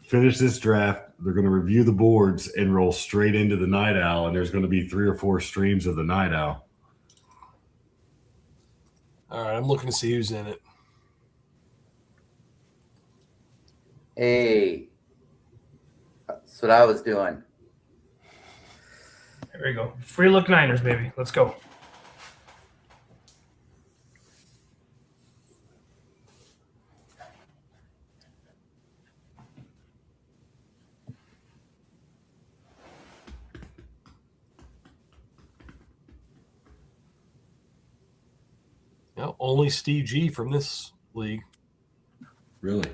finish this draft. They're going to review the boards and roll straight into the night owl, and there's going to be 3 or 4 streams of the night owl. All right, I'm looking to see who's in it. Hey, that's what I was doing. There we go. Free look Niners, baby. Let's go. No, only Steve G from this league. Really?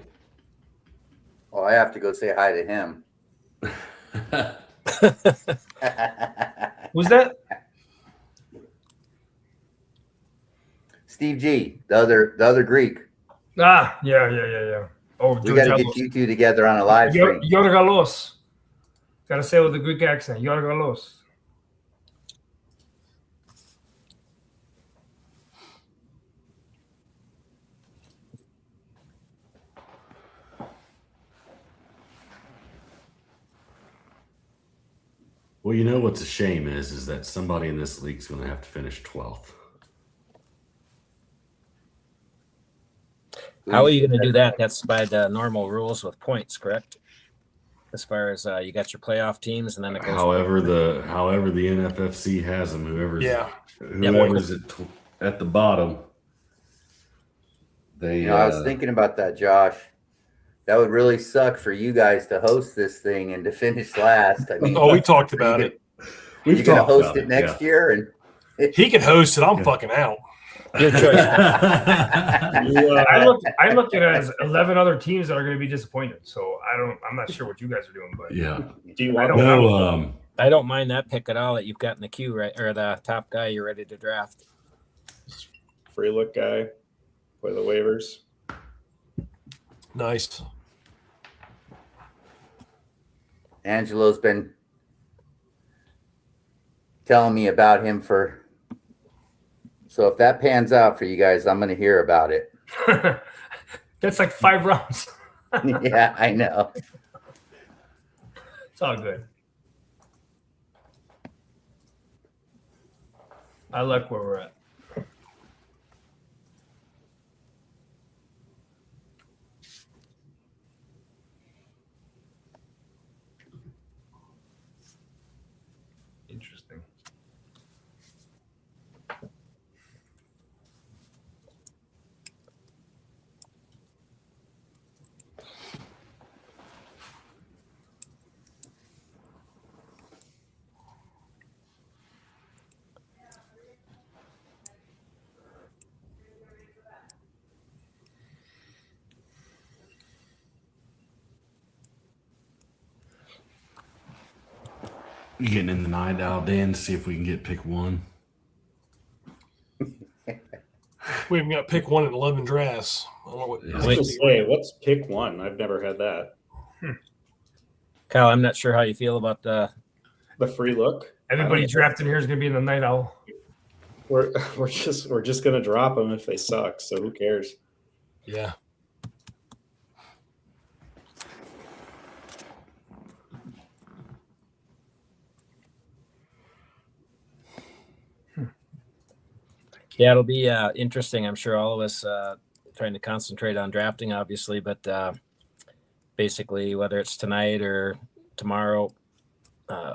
Oh, I have to go say hi to him. Who's that? Steve G, the other Greek. Ah, yeah. Oh, We got to get you 2 together on a live stream. Yorgalos. Gotta say it with a Greek accent. Yorgalos. Well, you know what's a shame is that somebody in this league is going to have to finish 12th. How are you going to do that? That's by the normal rules with points, correct? As far as you got your playoff teams, and then it goes. However the NFFC has them, whoever's at the bottom. They. I was thinking about that, Josh. That would really suck for you guys to host this thing and to finish last. I mean, we talked about it. You're going to host it next year, and he can host it. I'm fucking out. Your choice. I looked at it as 11 other teams that are going to be disappointed. So I'm not sure what you guys are doing, but Do you want I don't mind that pick at all that you've got in the queue, right? Or the top guy you're ready to draft. free look guy, play the waivers? Nice. Angelo's been telling me about him so if that pans out for you guys, I'm going to hear about it. That's like 5 rounds. Yeah, I know. It's all good. I like where we're at. Interesting. You getting in the night owl, Dan, to see if we can get pick 1. We haven't got pick 1 in 11 drafts. I don't know what. I was gonna say, what's pick 1? I've never had that. Kyle, I'm not sure how you feel about the free look. Everybody drafted here is going to be in the night owl. We're just gonna drop them if they suck. So who cares? Yeah. Yeah, it'll be interesting. I'm sure all of us trying to concentrate on drafting, obviously, but basically whether it's tonight or tomorrow,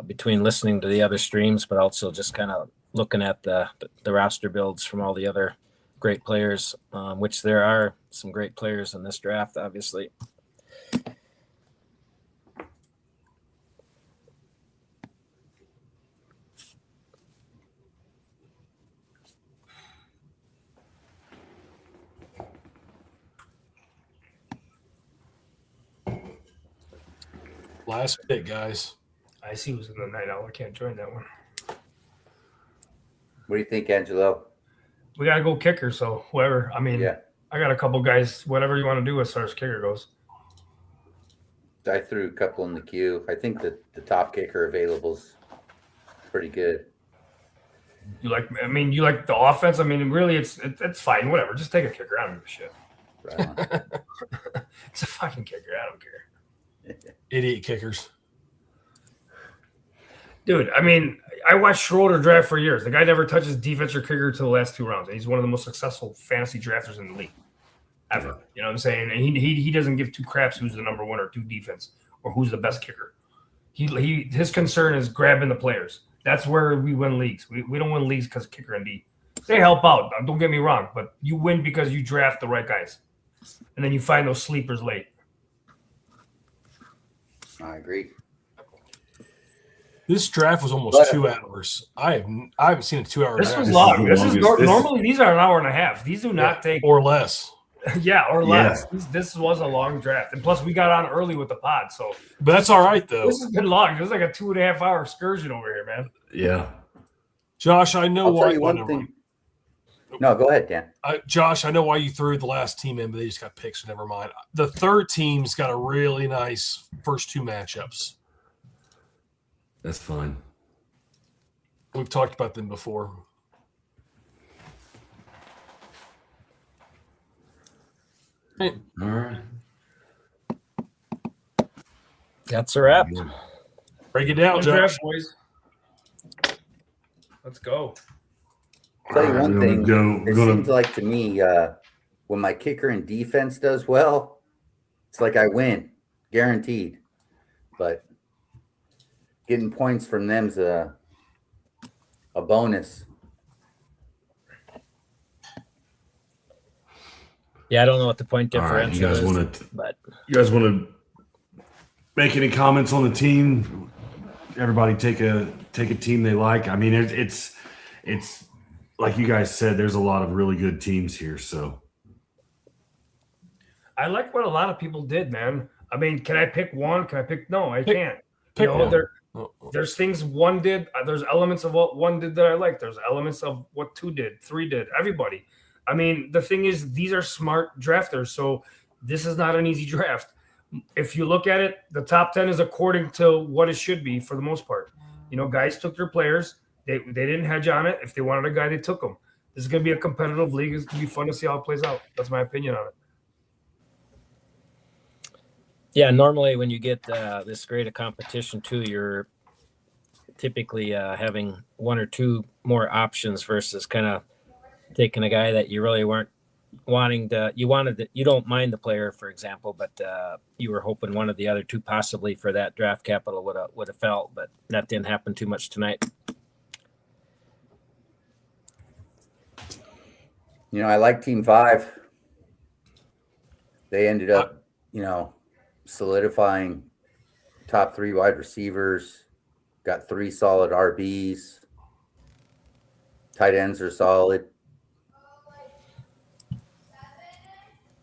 between listening to the other streams, but also just kind of looking at the roster builds from all the other great players, which there are some great players in this draft, obviously. Last pick, guys. I see who's in the night owl. I can't join that one. What do you think, Angelo? We got to go kicker, so whoever. I mean, I got a couple guys, whatever you want to do as far as kicker goes. I threw a couple in the queue. I think that the top kicker available is pretty good. You like the offense? I mean, really, it's fine. Whatever. Just take a kicker. I don't give a shit. Right. It's a fucking kicker. I don't care. Idiot kickers. Dude, I mean, I watched Schroeder draft for years. The guy never touches defense or kicker till the last 2 rounds. And he's one of the most successful fantasy drafters in the league ever. You know what I'm saying? And he doesn't give 2 craps who's the number 1 or 2 defense or who's the best kicker. His concern is grabbing the players. That's where we win leagues. We don't win leagues because of kicker and D. They help out. Don't get me wrong, but you win because you draft the right guys. And then you find those sleepers late. I agree. This draft was almost 2 hours. I haven't seen a 2-hour This draft. was long. Normally these are an hour and a half. These do not take or less. or less. This was a long draft, and plus we got on early with the pod, so. But that's all right though. This has been long. This is like a 2.5 hour excursion over here, man. Yeah. Josh, I know why. Tell you one thing. No, go ahead, Dan. Josh, I know why you threw the last team in, but they just got picked, so never mind. The third team's got a really nice first 2 matchups. That's fine. We've talked about them before. All right. That's a wrap. Break it down, Draft, Josh. boys. Let's go. Tell you one thing. We're It gonna seems like to me, when my kicker and defense does well, it's like I win, guaranteed. But getting points from them's a bonus. Yeah, I don't know what the point All right, differential you guys is, want to but make any comments on the team? Everybody take a team they like. I mean, it's like you guys said, there's a lot of really good teams here. So I like what a lot of people did, man. I mean, can I pick one? Can I pick? No, I can't. pick You know, one. there's things one did. There's elements of what one did that I like. There's elements of what two did, three did, everybody. I mean, the thing is, these are smart drafters. So this is not an easy draft. If you look at it, the top 10 is according to what it should be for the most part. You know, guys took their players. They didn't hedge on it. If they wanted a guy, they took him. This is going to be a competitive league. It's going to be fun to see how it plays out. That's my opinion on it. yeah, normally when you get this great a competition too, you're typically having one or two more options versus kind of taking a guy that you really weren't wanting to. You don't mind the player, for example, but you were hoping one of the other two possibly for that draft capital would have fell, but that didn't happen too much tonight. You know, I like Team 5. They ended up, solidifying top 3 wide receivers, got 3 solid RBs. Tight ends are solid.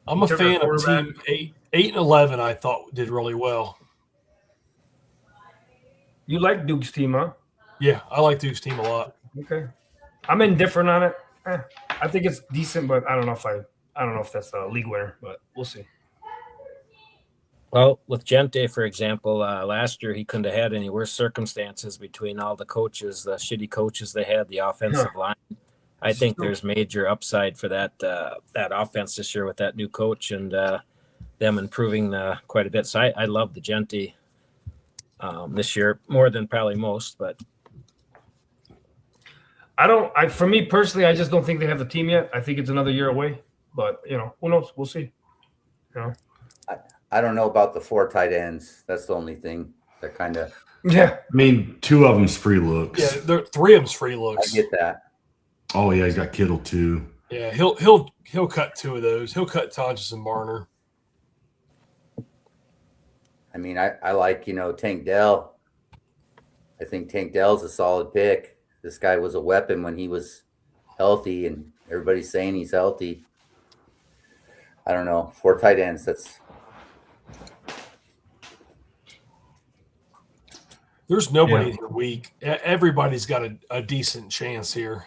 I'm a fan of team 8 and 11. I thought did really well. You like Duke's team, huh? Yeah, I like Duke's team a lot. Okay. I'm indifferent on it. I think it's decent, but I don't know if that's a league winner, but we'll see. Well, with Gente, for example, last year he couldn't have had any worse circumstances between all the coaches, the shitty coaches they had, the offensive line. I think there's major upside for that offense this year with that new coach and them improving quite a bit. So I love the Gente this year more than probably most. But for me personally, I just don't think they have the team yet. I think it's another year away. But who knows? We'll see. I don't know about the 4 tight ends. That's the only thing that kind of. Yeah. I mean, 2 of them's free looks. Yeah, 3 of them's free looks. I get that. Oh yeah, he's got Kittle too. Yeah, he'll cut 2 of those. He'll cut Tonjes and Barner. I mean, I like, Tank Dell. I think Tank Dell's a solid pick. This guy was a weapon when he was healthy, and everybody's saying he's healthy. I don't know. 4 tight ends, There's nobody here weak. Everybody's got a decent chance here.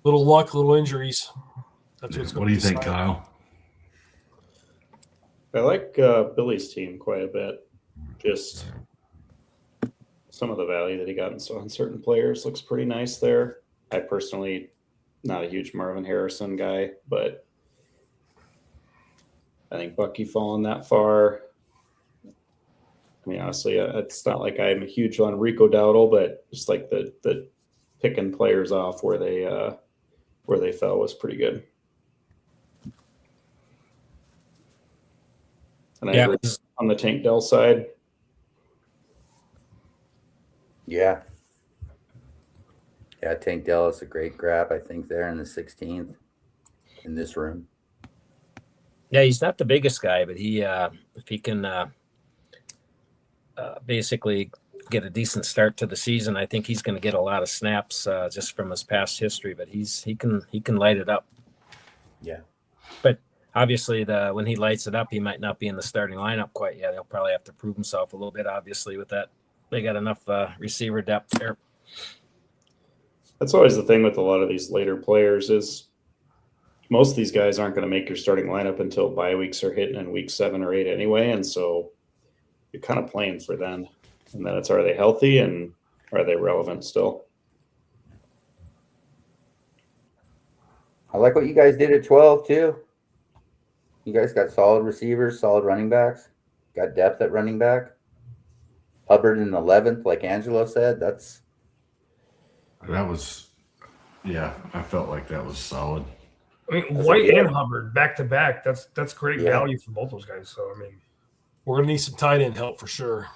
Little luck, little injuries. That's what's going. What do you think, Kyle? I like Billy's team quite a bit. Just some of the value that he got on certain players looks pretty nice there. I personally, not a huge Marvin Harrison guy, but I think Bucky falling that far. I mean, honestly, it's not like I'm a huge on Rico Dowdle, but just like the picking players off where they fell was pretty good. And I agree on the Tank Dell side. Yeah. Yeah, Tank Dell is a great grab, I think, there in the 16th in this room. Yeah, he's not the biggest guy, but if he can basically get a decent start to the season, I think he's going to get a lot of snaps just from his past history. But he can light it up. Yeah. But obviously, when he lights it up, he might not be in the starting lineup quite yet. He'll probably have to prove himself a little bit. Obviously, with that, they got enough receiver depth there. That's always the thing with a lot of these later players is most of these guys aren't going to make your starting lineup until bye weeks are hitting in week 7 or 8 anyway, and so you're kind of playing for them. And then it's, are they healthy and are they relevant still? I like what you guys did at 12 too. You guys got solid receivers, solid running backs, got depth at running back. Hubbard in the 11th, like Angelo said, I felt like that was solid. I mean, White and Hubbard back to back. That's great value for both those guys. So I mean, we're gonna need some tight end help for sure.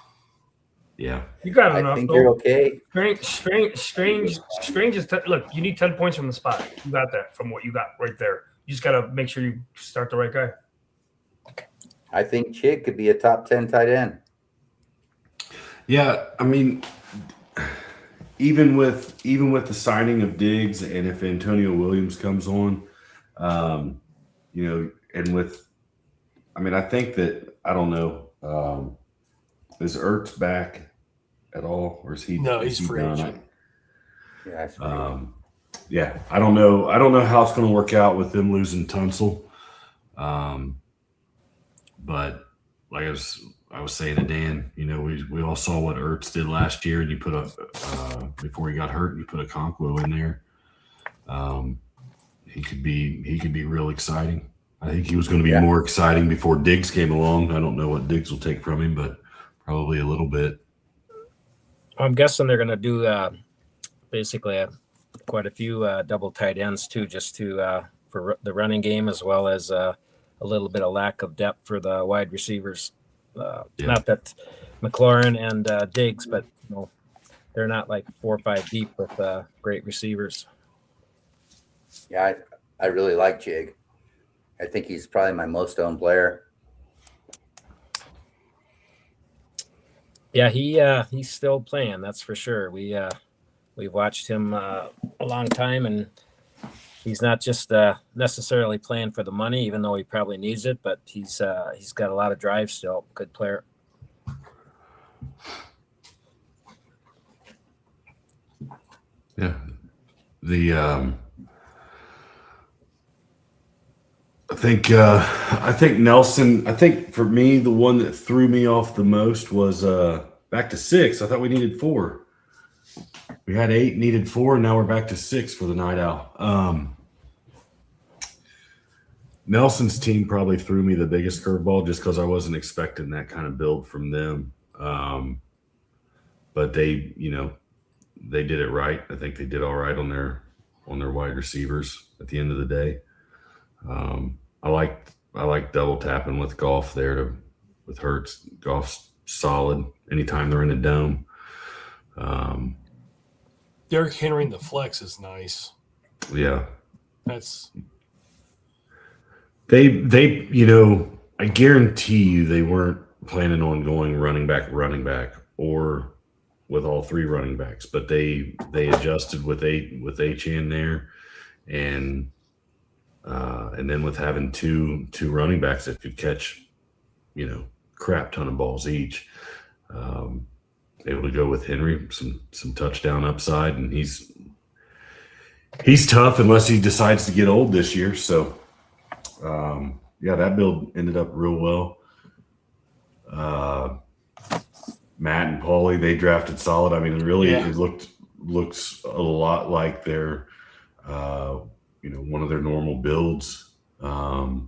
Yeah, you got I enough. think you're okay. Strange is look. You need 10 points from the spot. You got that from what you got right there. You just got to make sure you start the right guy. I think Chig could be a top 10 tight end. yeah. I mean, even with the signing of Diggs, and if Antonio Williams comes on, you know, and with, I mean, I think that I don't know. Is Ertz back at all, or is he? No, is he's free done? agent. Yeah, I don't know. I don't know how it's going to work out with them losing Tunsil. But like I was saying to Dan, you know, we all saw what Ertz did last year, and you put before he got hurt, you put a Conquo in there. He could be real exciting. I think he was going to be more exciting before Diggs came along. I don't know what Diggs will take from him, but probably a little bit. I'm guessing they're going to do basically quite a few double tight ends too, just to for the running game, as well as a little bit of lack of depth for the wide receivers. Not that McLaurin and Diggs, but you know, they're not like 4 or 5 deep with great receivers. Yeah, I really like Chig. I think he's probably my most owned player. Yeah, he's still playing. That's for sure. We've watched him a long time, and he's not just necessarily playing for the money, even though he probably needs it. But he's got a lot of drive still. Good player. Yeah, I think Nelson. I think for me, the one that threw me off the most was back to 6. I thought we needed 4. We had 8, needed 4, and now we're back to 6 for the Night Owl. Nelson's team probably threw me the biggest curveball just because I wasn't expecting that kind of build from them. But they, you know, they did it right. I think they did all right on their wide receivers at the end of the day. I like double tapping with Goff there with Hurts. Goff's solid anytime they're in a dome. Derrick Henry in the flex is nice. Yeah, That's they you know, I guarantee you they weren't planning on going running back or with all 3 running backs, but they adjusted with Achane there, and then with having two running backs that could catch, you know, crap ton of balls each, able to go with Henry, some touchdown upside, and he's tough unless he decides to get old this year. So yeah, that build ended up real well. Matt and Paulie, they drafted solid. I mean, really, it looks a lot like their you know, one of their normal builds. But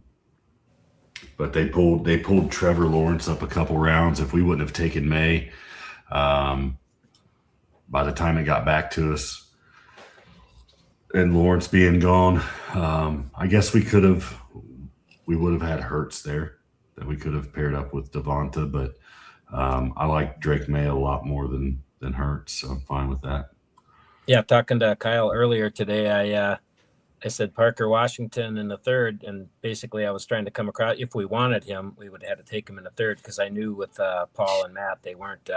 they pulled Trevor Lawrence up a couple rounds. If we wouldn't have taken May, by the time it got back to us, and Lawrence being gone, I guess we would have had Hurts there that we could have paired up with Devonta, but I like Drake May a lot more than Hurts, so I'm fine with that. Yeah, talking to Kyle earlier today, I said Parker Washington in the 3rd, and basically I was trying to come across, if we wanted him, we would have had to take him in the 3rd, because I knew with Paul and Matt, they weren't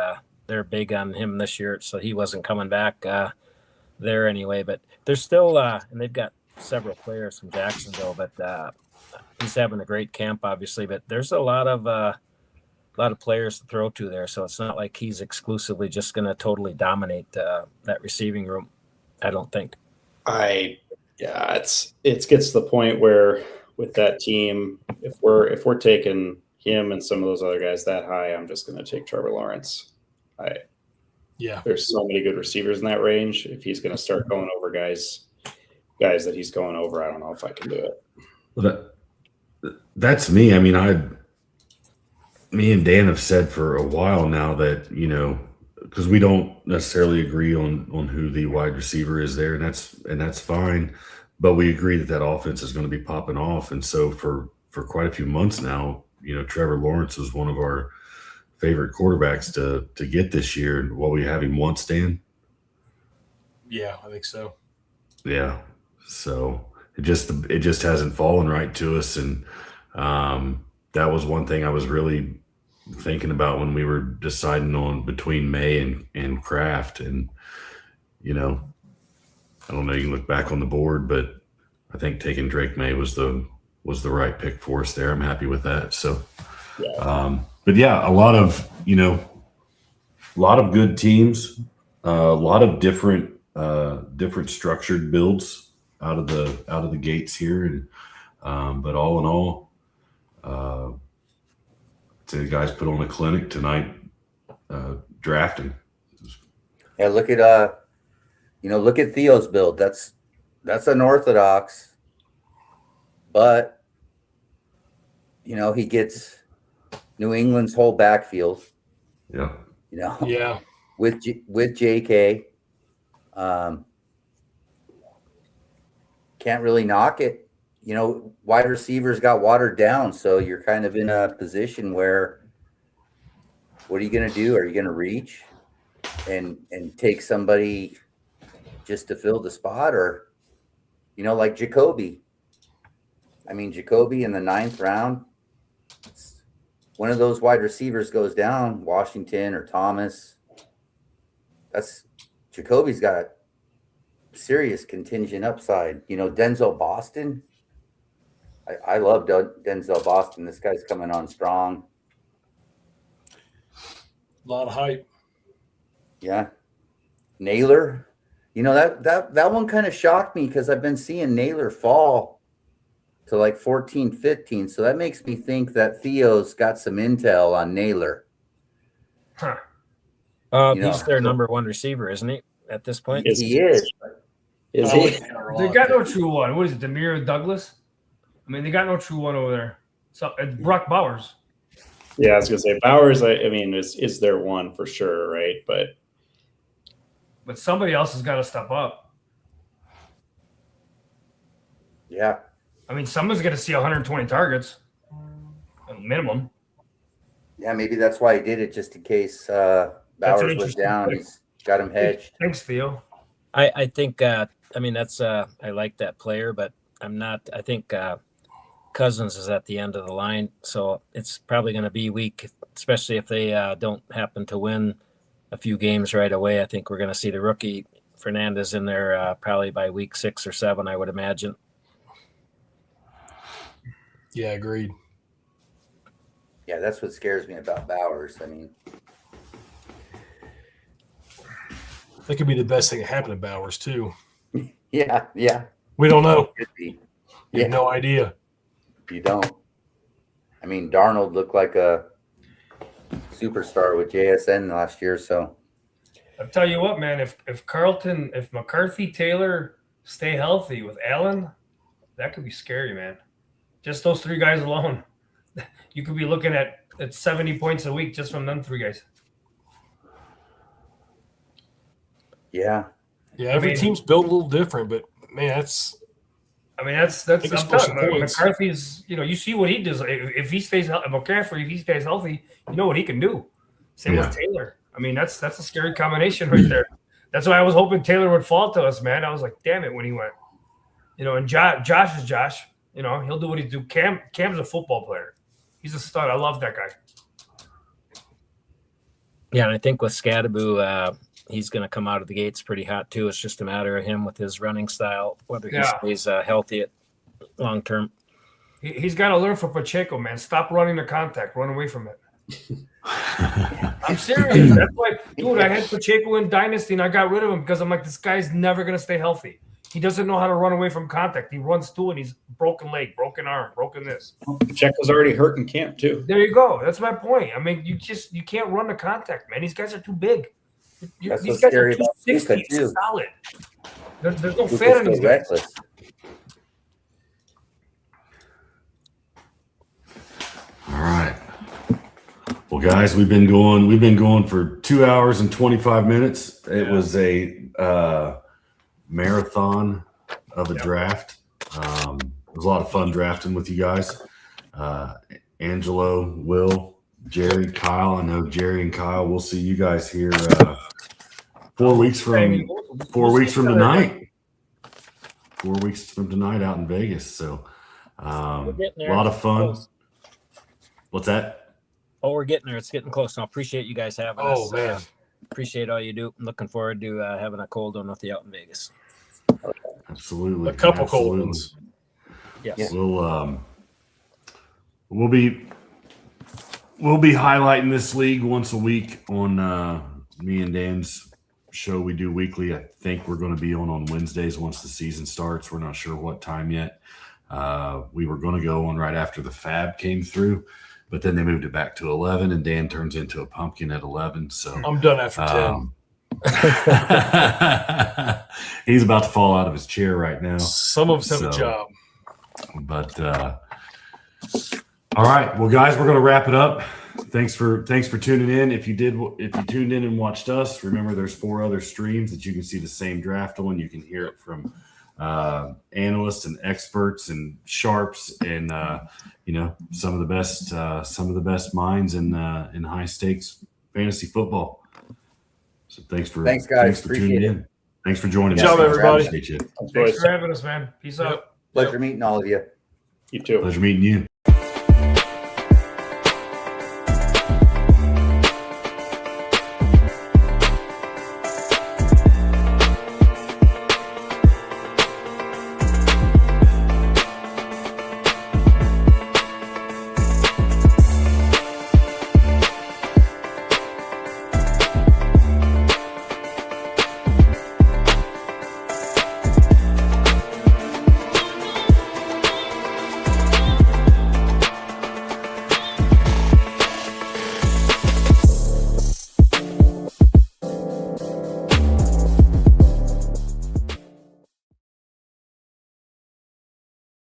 they're big on him this year, so he wasn't coming back there anyway. But there's still and they've got several players from Jacksonville, but he's having a great camp, obviously. But there's a lot of players to throw to there, so it's not like he's exclusively just going to totally dominate that receiving room, I don't think. Yeah, it gets to the point where with that team, if we're taking him and some of those other guys that high, I'm just going to take Trevor Lawrence. There's so many good receivers in that range. If he's going to start going over guys that he's going over, I don't know if I can do it. Well, that's me. I mean, me and Dan have said for a while now that, you know, because we don't necessarily agree on who the wide receiver is there, and that's fine. but we agree that offense is going to be popping off. And so for quite a few months now, Trevor Lawrence was one of our favorite quarterbacks to get this year. While we have him once, Dan. Yeah, I think so. Yeah. So it just hasn't fallen right to us. And that was one thing I was really thinking about when we were deciding on between May and Kraft. And, I don't know, you can look back on the board, but I think taking Drake May was the right pick for us there. I'm happy with that. So, but yeah, a lot of good teams, a lot of different structured builds out of the gates here. And, but all in all, the guys put on a clinic tonight, drafting. Yeah. Look at Theo's build. That's unorthodox, but he gets New England's whole backfield. Yeah. Yeah. With JK, can't really knock it. Wide receivers got watered down, so you're kind of in a position where, what are you going to do? Are you going to reach and take somebody just to fill the spot, or like Jacoby? I mean, Jacoby in the 9th round, one of those wide receivers goes down, Washington or Thomas. Jacoby's got serious contingent upside. Denzel Boston. I love Denzel Boston. This guy's coming on strong. A lot of hype. Yeah. Naylor. That one kind of shocked me because I've been seeing Naylor fall to like 14, 15. So that makes me think that Theo's got some intel on Naylor. Huh. He's their number one receiver, isn't he, at this point? He is. Is he? They got no true one. What is it, Demir Douglas? I mean, they got no true one over there. So it's Brock Bowers. Yeah, I was gonna say Bowers. I mean, is their one for sure, right? But somebody else has got to step up. Yeah. I mean, someone's going to see 120 targets, minimum. Yeah, maybe that's why he did it, just in case Bowers was down. Pick. He's got him hedged. Thanks, Theo. I think I like that player, but I think Cousins is at the end of the line, so it's probably going to be weak, especially if they don't happen to win a few games right away. I think we're going to see the rookie Fernandez in there probably by week 6 or 7, I would imagine. Yeah, agreed. Yeah, that's what scares me about Bowers. I mean, That could be the best thing that happened to Bowers too. yeah. We don't know. Could be. You have no idea. You don't. I mean, Darnold looked like a superstar with JSN last year. So I'll tell you what, man, if McCarthy, Taylor stay healthy with Allen, that could be scary, man. Just those 3 guys alone. You could be looking at 70 points a week just from them 3 guys. Yeah, every team's built a little different, but man, that's I'm talking about McCarthy's, you see what he does. If he stays healthy, McCaffrey, if he stays healthy, you know what he can do. Same with Taylor. I mean, that's a scary combination right there. That's why I was hoping Taylor would fall to us, man. I was like, damn it, when he went. And Josh is Josh. He'll do what he do. Cam's a football player. He's a stud. I love that guy. Yeah, and I think with Scadaboo, he's going to come out of the gates pretty hot too. It's just a matter of him with his running style, whether he stays healthy at long term. He's got to learn from Pacheco, man. Stop running the contact. Run away from it. I'm serious. That's why, dude, I had Pacheco in Dynasty and I got rid of him because I'm like, this guy's never going to stay healthy. He doesn't know how to run away from contact. He runs to it and he's broken leg, broken arm, broken this. Pacheco's already hurt in camp too. There you go. That's my point. I mean, you can't run the contact, man. These guys are too big. These guys are 260 solid. There's no fat in these guys. All right. Well, guys, we've been going for 2 hours and 25 minutes. It was a marathon of a draft. It was a lot of fun drafting with you guys. Angelo, Will, Jerry, Kyle. I know Jerry and Kyle. We'll see you guys here 4 weeks from 4 weeks from tonight. 4 weeks from tonight out in Vegas. So a lot of fun. What's that? Oh, we're getting there. It's getting close. I appreciate you guys having us. Oh man, appreciate all you do. I'm looking forward to having a cold one with you out in Vegas. Absolutely, a couple cold ones. Yes. We'll be highlighting this league once a week on me and Dan's show we do weekly. I think we're going to be on Wednesdays once the season starts. We're not sure what time yet. We were going to go on right after the Fab came through, but then they moved it back to 11, and Dan turns into a pumpkin at 11. So I'm done after 10. He's about to fall out of his chair right now. Some of us have a job. But all right, well, guys, we're going to wrap it up. Thanks for tuning in. If you tuned in and watched us, remember there's 4 other streams that you can see the same draft on. You can hear it from analysts and experts and sharps and some of the best minds in high stakes fantasy football. So thanks guys. Thanks for tuning in. Thanks for joining us. Good job, everybody. Thanks for having us, man. Peace out. Pleasure meeting all of you. You too. Pleasure meeting you.